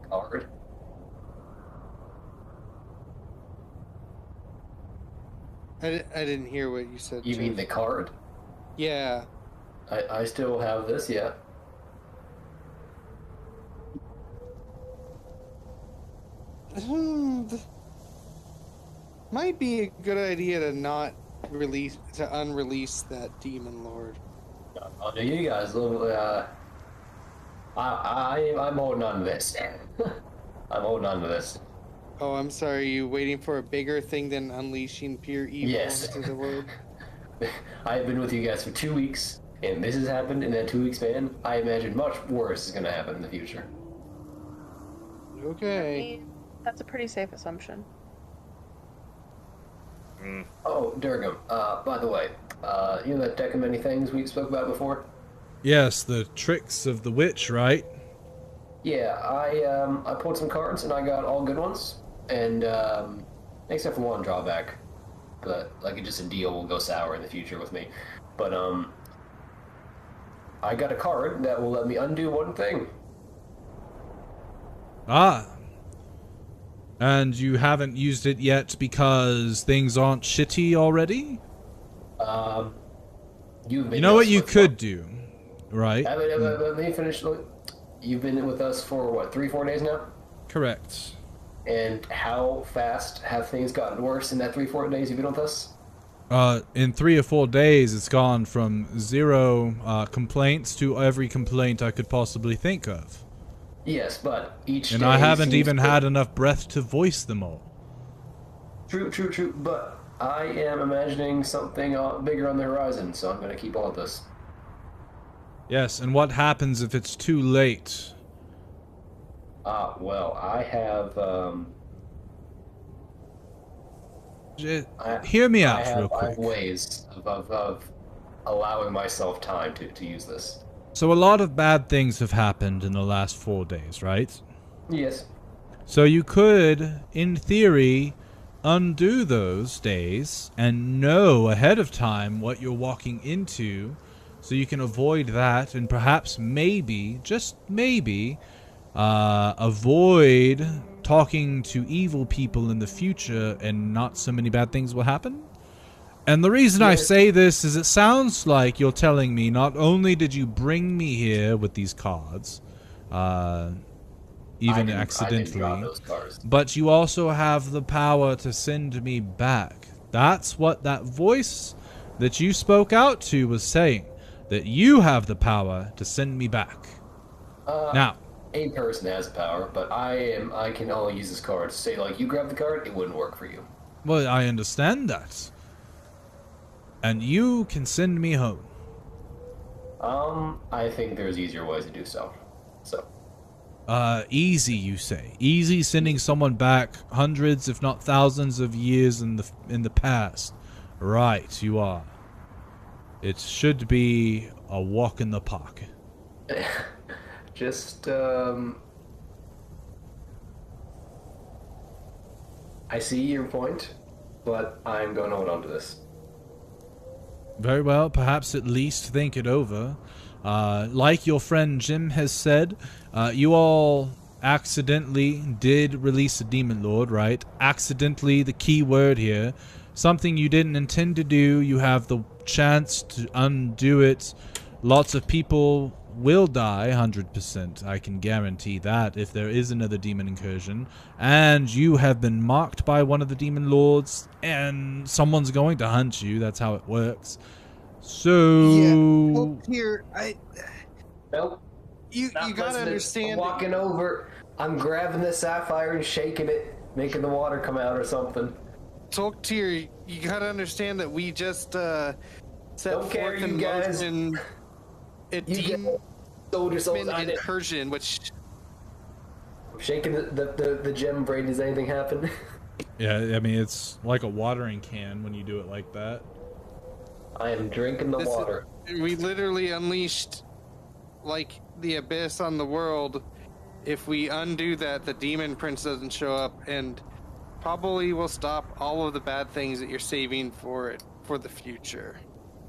Card.
I didn't hear what you said.
You
Jeff.
mean the card?
Yeah.
I still have this, yeah.
Might be a good idea to not unrelease that demon lord.
I'll do you guys a little. I'm holding on to this. I'm holding on to this.
Oh, I'm sorry. You waiting for a bigger thing than unleashing pure evil
Yes.
into the world?
I've been with you guys for 2 weeks, and this has happened in that 2-week span. I imagine much worse is going to happen in the future.
Okay.
That's a pretty safe assumption.
Oh, Durgam, by the way, you know that deck of many things we spoke about before?
Yes, the tricks of the witch, right?
Yeah, I pulled some cards and I got all good ones, and except for one drawback, but like just a deal will go sour in the future with me. But I got a card that will let me undo one thing.
Ah. And you haven't used it yet because things aren't shitty already?
You
know what you could do, right?
Let me finish. you've been with us for what, 3-4 days now?
Correct.
And how fast have things gotten worse in that 3-4 days you've been with us?
In 3 or 4 days, it's gone from 0 complaints to every complaint I could possibly think of.
Yes, but each
And
day
I haven't
seems
even
to-
had enough breath to voice them all.
True. But I am imagining something bigger on the horizon, so I'm going to keep all of this.
Yes, and what happens if it's too late?
Well, I have,
Hear me out
I have,
real
I have
quick.
ways of allowing myself time to use this.
So a lot of bad things have happened in the last 4 days, right?
Yes.
So you could, in theory, undo those days and know ahead of time what you're walking into, so you can avoid that and perhaps maybe, just maybe, avoid talking to evil people in the future and not so many bad things will happen. And the reason I say this is it sounds like you're telling me not only did you bring me here with these cards, even accidentally, but you also have the power to send me back. That's what that voice that you spoke out to was saying, that you have the power to send me back. Now,
a person has power, but I can only use this card. Say, like, you grab the card, it wouldn't work for you.
well, I understand that. And you can send me home.
I think there's easier ways to do so. So.
Easy, you say? Easy sending someone back hundreds, if not thousands, of years in the past. Right, you are. It should be a walk in the park.
Just, I see your point, but I'm going to hold on to this.
Very well, perhaps at least think it over. Like your friend Jim has said, you all accidentally did release a demon lord, right? Accidentally, the key word here. Something you didn't intend to do, you have the chance to undo it. Lots of people will die, 100%. I can guarantee that if there is another demon incursion. And you have been marked by one of the demon lords, and someone's going to hunt you. That's how it works. So...
Yeah, here,
Nope.
You gotta understand...
I'm walking over, I'm grabbing the sapphire and shaking it, making the water come out or something.
Tolktier, you gotta understand that we just set
Don't care,
forth
you
in
guys.
motion a demon incursion, which...
Shaking the gem braid, does anything happen?
Yeah, I mean, it's like a watering can when you do it like that.
I am drinking the water.
We literally unleashed, like, the abyss on the world. If we undo that, the demon prince doesn't show up, and probably will stop all of the bad things that you're saving for the future.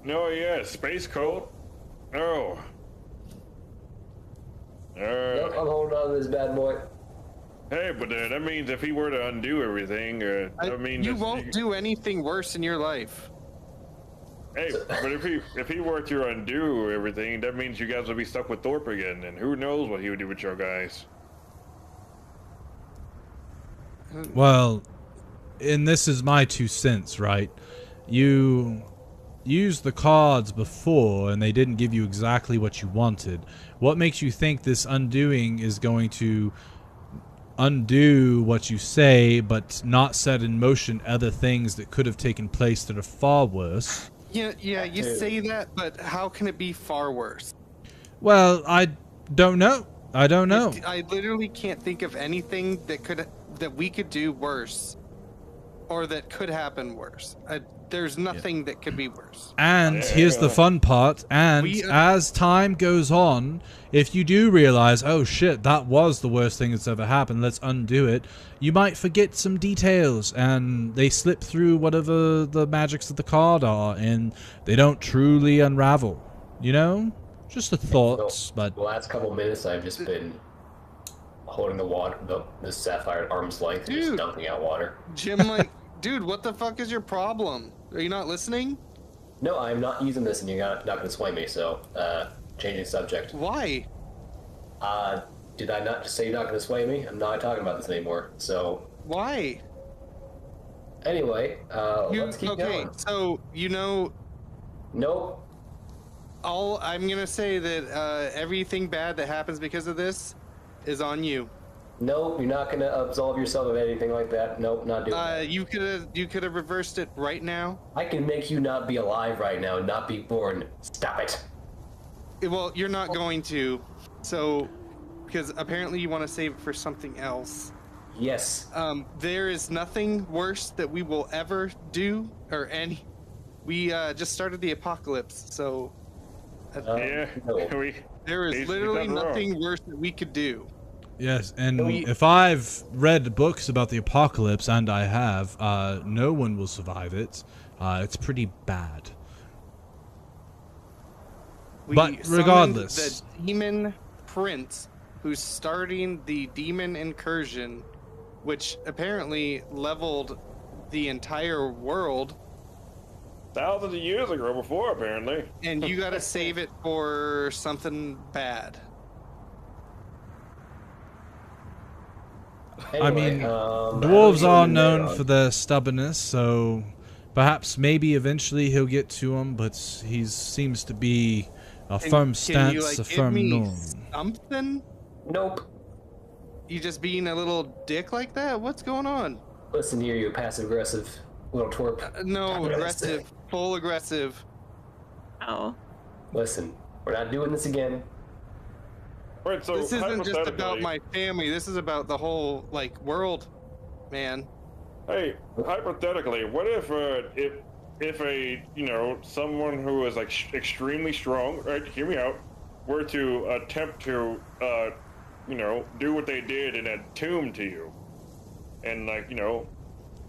No, yeah, space coat. No.
Yep, I'm holding on to this bad boy.
Hey, but that means if he were to undo everything, I mean,
you won't do anything worse in your life.
Hey, but if he were to undo everything, that means you guys will be stuck with Thorpe again, and who knows what he would do with your guys.
Well, and this is my 2 cents, right? You used the cards before, and they didn't give you exactly what you wanted. What makes you think this undoing is going to undo what you say, but not set in motion other things that could have taken place that are far worse?
Yeah, you say that, but how can it be far worse?
Well, I don't know. I don't know.
I literally can't think of anything that we could do worse, or that could happen worse. There's nothing that could be worse.
And here's the fun part, and as time goes on, if you do realize, oh shit, that was the worst thing that's ever happened, let's undo it, you might forget some details, and they slip through whatever the magics of the card are, and they don't truly unravel. You know? Just a thought, but...
The last couple minutes I've just been holding the water, the sapphire at arm's length, and just dumping out water.
Jim, dude, what the fuck is your problem? Are you not listening?
No, I'm not using this, and you're not going to sway me, so, changing subject.
Why?
Did I not just say you're not going to sway me? I'm not talking about this anymore. So
Why?
anyway, let's keep
okay,
going.
so
Nope.
I'm gonna say that everything bad that happens because of this is on you.
Nope, you're not gonna absolve yourself of anything like that. Nope, not doing that.
You could have reversed it right now.
I can make you not be alive right now and not be born. Stop it.
Well, you're not going to. So, because apparently you want to save it for something else.
Yes.
There is nothing worse that we will ever do, or any. We just started the apocalypse, so.
Yeah.
No.
There is
He's
literally
not wrong.
nothing worse that we could do.
Yes, and if I've read books about the apocalypse, and I have, no one will survive it. It's pretty bad.
We
But
summoned
regardless.
the demon prince who's starting the demon incursion, which apparently leveled the entire world.
Thousands of years ago before, apparently.
And you gotta save it for something bad.
Anyway,
I mean,
I
dwarves
don't
are
even
known
know.
for their stubbornness, so perhaps maybe eventually he'll get to him, but he seems to be a firm
Can you,
stance, a
give
firm
me
norm.
something?
Nope.
You just being a little dick like that? What's going on?
Listen here, you passive-aggressive little twerp.
No,
God, what did I
aggressive.
say?
Full aggressive.
Oh.
Listen, we're not doing this again.
Right, so
This isn't just about
hypothetically-
my family. This is about the whole, world, man.
Hey, hypothetically, what if a someone who is extremely strong, right? Hear me out, were to attempt to do what they did and attune to you, and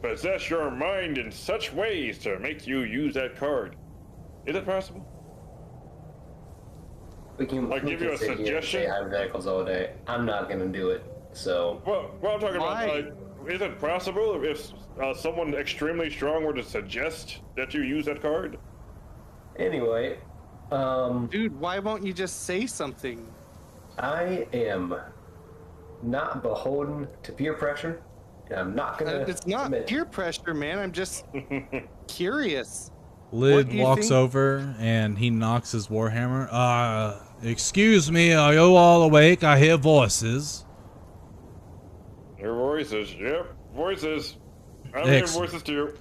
possess your mind in such ways to make you use that card. Is it possible?
We can
give you a
sit here and say
suggestion?
hypotheticals all day. I'm not gonna do it. So
Well, I'm talking
Why?
about is it possible if someone extremely strong were to suggest that you use that card?
anyway,
Dude, why won't you just say something?
I am not beholden to peer pressure, and I'm not gonna.
It's not
admit-
peer pressure, man. I'm just curious. What
Lid
do you
walks
think?
over and he knocks his warhammer. Excuse me, are you all awake? I hear voices.
Your voices, yep, voices. I'm hearing
Excellent.
voices too.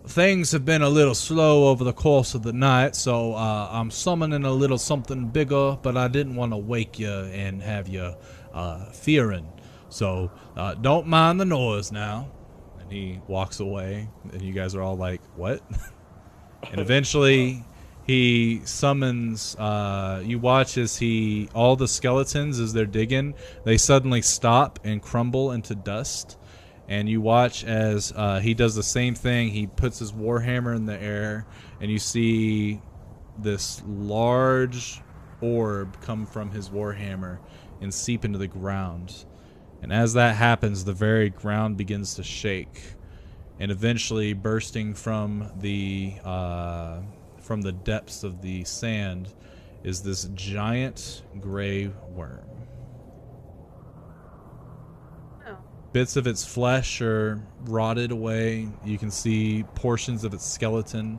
Things have been a little slow over the course of the night, so I'm summoning a little something bigger, but I didn't want to wake you and have you fearing. So don't mind the noise now. And he walks away, and you guys are all like, what? And eventually he summons, you watch as all the skeletons, as they're digging, they suddenly stop and crumble into dust. And you watch as he does the same thing. He puts his warhammer in the air, and you see this large orb come from his warhammer and seep into the ground. And as that happens, the very ground begins to shake. And eventually, bursting from the depths of the sand, is this giant gray worm. Bits of its flesh are rotted away. You can see portions of its skeleton.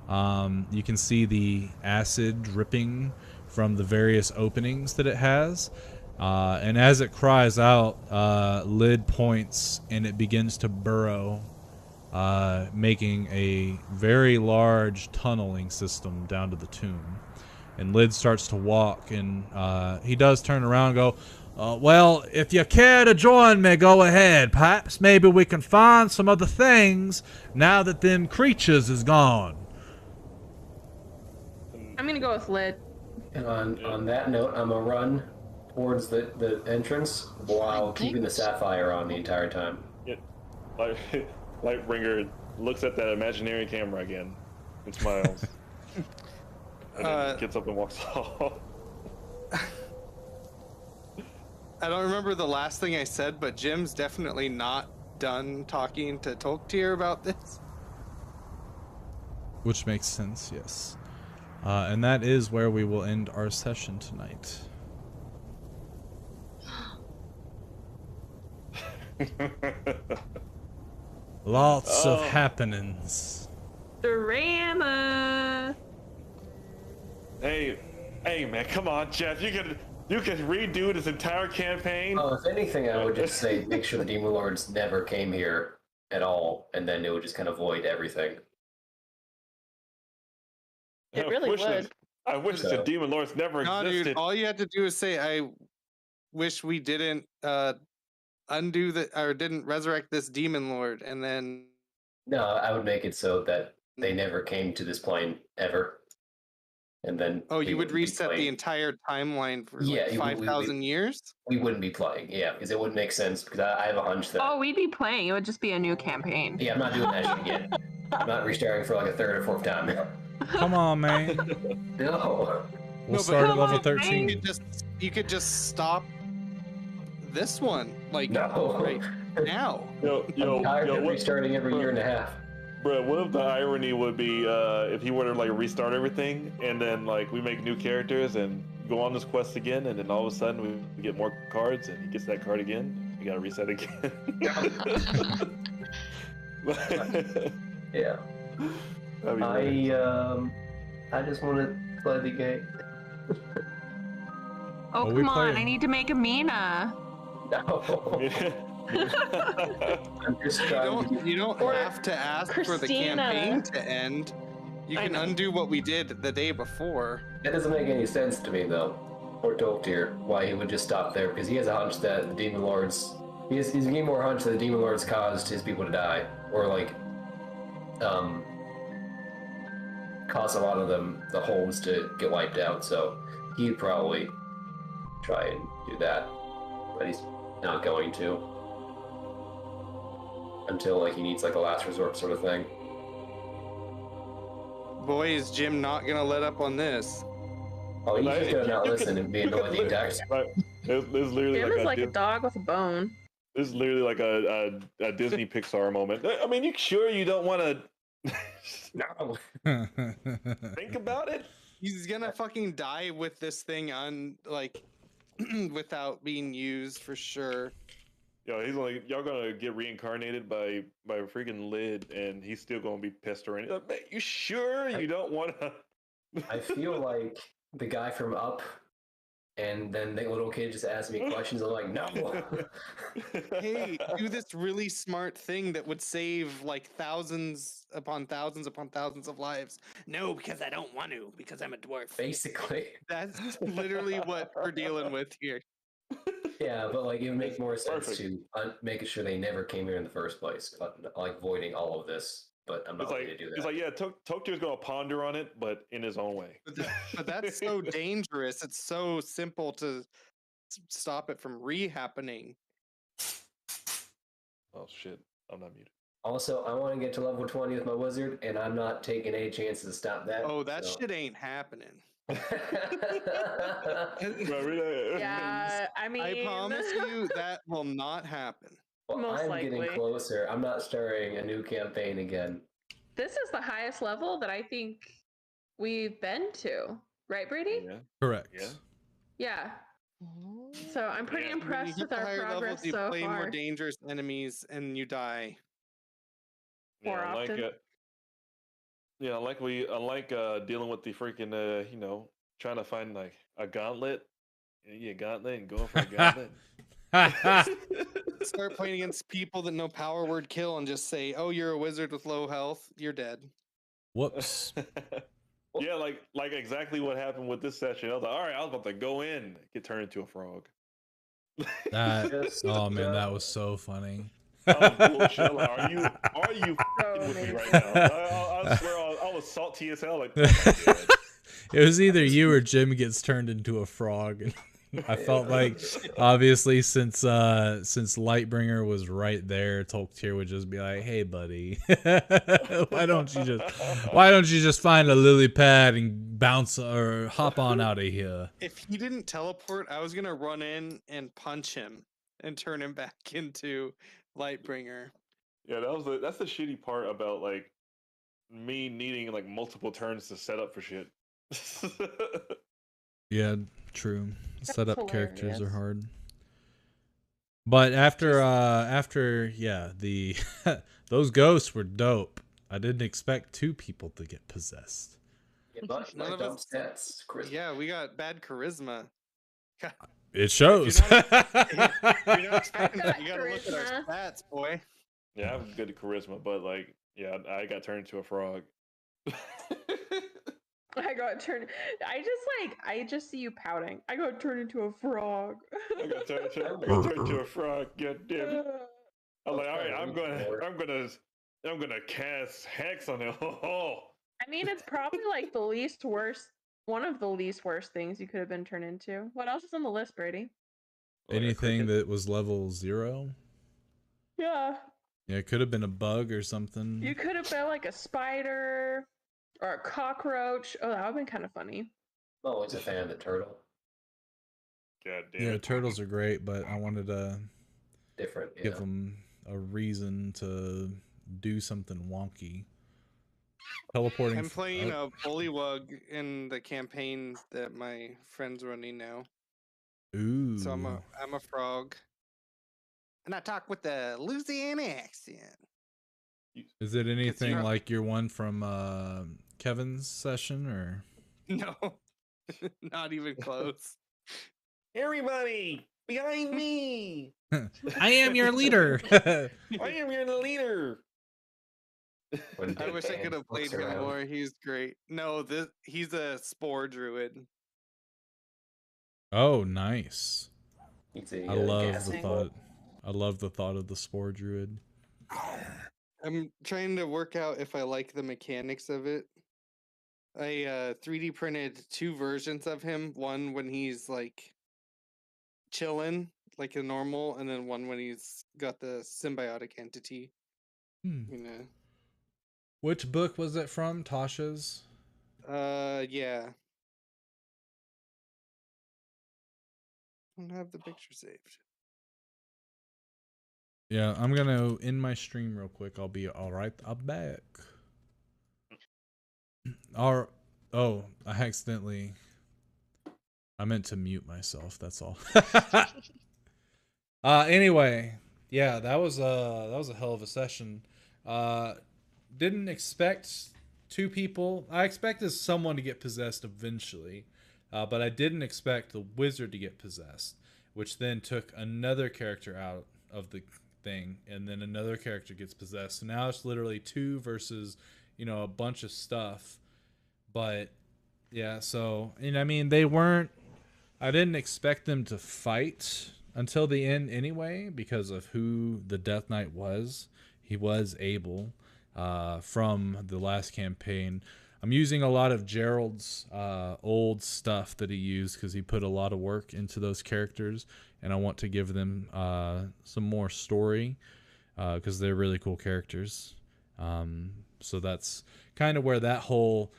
You can see the acid dripping from the various openings that it has. And as it cries out, Lid points and it begins to burrow, making a very large tunneling system down to the tomb. And Lid starts to walk, and he does turn around and go, well, if you care to join me, go ahead. Perhaps maybe we can find some other things now that them creatures is gone.
I'm gonna go with Lid.
And on that note, I'm gonna run towards the entrance while keeping the sapphire on the entire time.
Yeah, Lightbringer looks at that imaginary camera again and smiles. And then gets up and walks off.
I don't remember the last thing I said, but Jim's definitely not done talking to Tolktier about this.
Which makes sense, yes. And that is where we will end our session tonight. Lots of
Oh.
happenings.
Drama.
Hey, man, come on, Jeff. You can redo this entire campaign.
Oh, if anything, I would just say make sure the Demon Lords never came here at all, and then it would just kind of void everything.
It really would.
I wish the Demon Lords never
No,
existed.
dude, all you had to do is say, I wish we didn't undo or didn't resurrect this Demon Lord, and then...
No, I would make it so that they never came to this plane ever. And then...
Oh, you would reset the entire timeline for like 5,000 years?
We wouldn't be playing, yeah, because it wouldn't make sense, because I have a hunch that...
Oh, we'd be playing. It would just be a new campaign.
Yeah, I'm not doing that shit again. I'm not restarting for like a third or fourth time.
Come on, man.
No.
We'll start at level 13.
You could just stop this one, like right now.
I'm tired of restarting every year and a half.
Bro, what if the irony would be if he were to like restart everything and then like we make new characters and go on this quest again, and then all of a sudden we get more cards and he gets that card again, we gotta reset again.
Yeah. I just want to play the game.
Oh, come on. I need to make a Mina.
No. I'm just trying
you don't have to ask for the campaign to end. You can undo what we did the day before.
That doesn't make any sense to me, though. Or Tolktir, why he would just stop there, because he has a hunch that the Demon Lords... He's getting more hunch that the Demon Lords caused his people to die. Or, like, caused a lot of the homes to get wiped out, so he'd probably try and do that. But he's not going to. Until, like, he needs, like, a last resort sort of thing.
Boy, is Jim not gonna let up on this.
Oh, he's just gonna not listen and be annoyed the entire time.
There's literally
Jim is like a dog with a bone.
This is literally like a Disney Pixar moment. I mean, you sure you don't want to... No. Think about it.
He's gonna fucking die with this thing on, like, without being used for sure.
Yo, he's like, y'all gonna get reincarnated by a freaking lid, and he's still gonna be pissed around. Like, man, you sure you don't want to?
I feel like the guy from Up, and then the little kid just asked me questions. I'm like, no.
Hey, do this really smart thing that would save like thousands upon thousands upon thousands of lives. No, because I don't want to, because I'm a dwarf.
Basically.
That's literally what we're dealing with here.
Yeah, but like it would make more sense to making sure they never came here in the first place, like voiding all of this. But I'm not going to do that.
He's like, yeah, Tokyo's going to ponder on it, but in his own way.
But that's so dangerous. It's so simple to stop it from re-happening.
Oh shit, I'm not muted.
Also, I want to get to level 20 with my wizard, and I'm not taking any chances to stop that.
Oh, that shit ain't happening.
Yeah, I mean...
I promise you that will not happen.
Well,
Most
I'm
likely.
getting closer. I'm not starting a new campaign again.
This is the highest level that I think we've been to. Right, Brady?
Yeah.
Correct.
Yeah.
Yeah. So I'm pretty impressed with our progress
you
so
play
far.
more dangerous enemies and you die.
More often.
Unlike dealing with the freaking trying to find like a gauntlet. Yeah, gauntlet and going for a gauntlet.
Start playing against people that know power word kill and just say, "Oh, you're a wizard with low health. You're dead."
Whoops.
Yeah, like exactly what happened with this session. I was like, all right, I was about to go in, get turned into a frog.
Oh man, that was so funny.
Bullshit. Are you with me right now? I swear I was salty as hell. Like,
it was either you or Jim gets turned into a frog. I felt like, obviously, since Lightbringer was right there, Tolktir would just be like, "Hey, buddy, why don't you just find a lily pad and bounce or hop on out of here?"
If he didn't teleport, I was gonna run in and punch him and turn him back into Lightbringer.
Yeah, that's the shitty part about like me needing like multiple turns to set up for shit.
Yeah, true.
That's
Setup characters
hilarious.
are hard. But after yeah, the those ghosts were dope. I didn't expect 2 people to get possessed.
Yeah, but
None
my
of
dumb
us-
stats, charisma.
Yeah, we got bad charisma.
It shows.
If you're not expecting that, you gotta look at our
Charisma.
stats, boy.
Yeah, I have good charisma, but like, yeah, I got turned into a frog.
I got turned. I just see you pouting. I got turned into a frog.
I got turned into a frog. God damn it! I'm like, all right, I'm gonna cast hex on it.
I mean, it's probably like the least worst, one of the least worst things you could have been turned into. What else is on the list, Brady?
Like a
Anything
cricket.
that was level 0?
Yeah.
Yeah, it could have been a bug or something.
You could have been like a spider or a cockroach. Oh, that would have been kind of funny.
I'm always a fan of the turtle.
God damn
Yeah,
it.
turtles are great, but I wanted to
Different, yeah.
give them a reason to do something wonky. Teleporting.
I'm playing a bullywug in the campaign that my friend's running now.
Ooh.
So I'm a frog. And I talk with the Louisiana accent.
Is it anything
you're-
like your one from Kevin's session or?
No. Not even close.
Everybody behind me!
I am your leader.
I am your leader.
When
I
Big
wish I
Dan
could have played
looks
him
around.
more. He's great. No, he's a spore druid.
Oh, nice.
He's a,
I love
gas
the
ball.
thought. I love the thought of the spore druid.
I'm trying to work out if I like the mechanics of it. I 3D printed 2 versions of him. One when he's like chilling, like a normal, and then one when he's got the symbiotic entity.
Hmm.
You know.
Which book was it from? Tasha's?
Yeah. I don't have the picture saved.
Yeah, I'm gonna end my stream real quick. I'll be all right. I'm back. Oh, I meant to mute myself. That's all. Anyway, yeah, that was a hell of a session. Didn't expect 2 people. I expected someone to get possessed eventually, but I didn't expect the wizard to get possessed, which then took another character out of the thing, and then another character gets possessed. So now it's literally 2 versus, a bunch of stuff. But yeah, so, and I mean, I didn't expect them to fight until the end anyway, because of who the Death Knight was. He was able, from the last campaign. I'm using a lot of Gerald's old stuff that he used because he put a lot of work into those characters, and I want to give them some more story because they're really cool characters. So that's kind of where that whole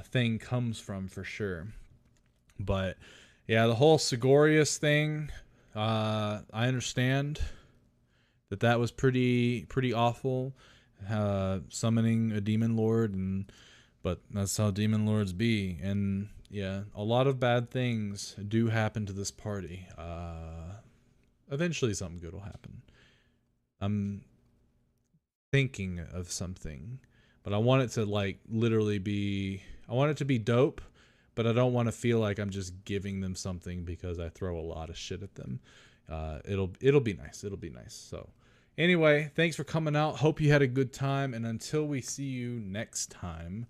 thing comes from for sure. But yeah, the whole Sigorius thing, I understand that was pretty awful, summoning a demon lord, but that's how demon lords be. And yeah, a lot of bad things do happen to this party. Eventually something good will happen. I'm thinking of something, but I want it to literally be, I want it to be dope, but I don't want to feel like I'm just giving them something because I throw a lot of shit at them. It'll be nice. It'll be nice. So anyway, thanks for coming out. Hope you had a good time. And until we see you next time,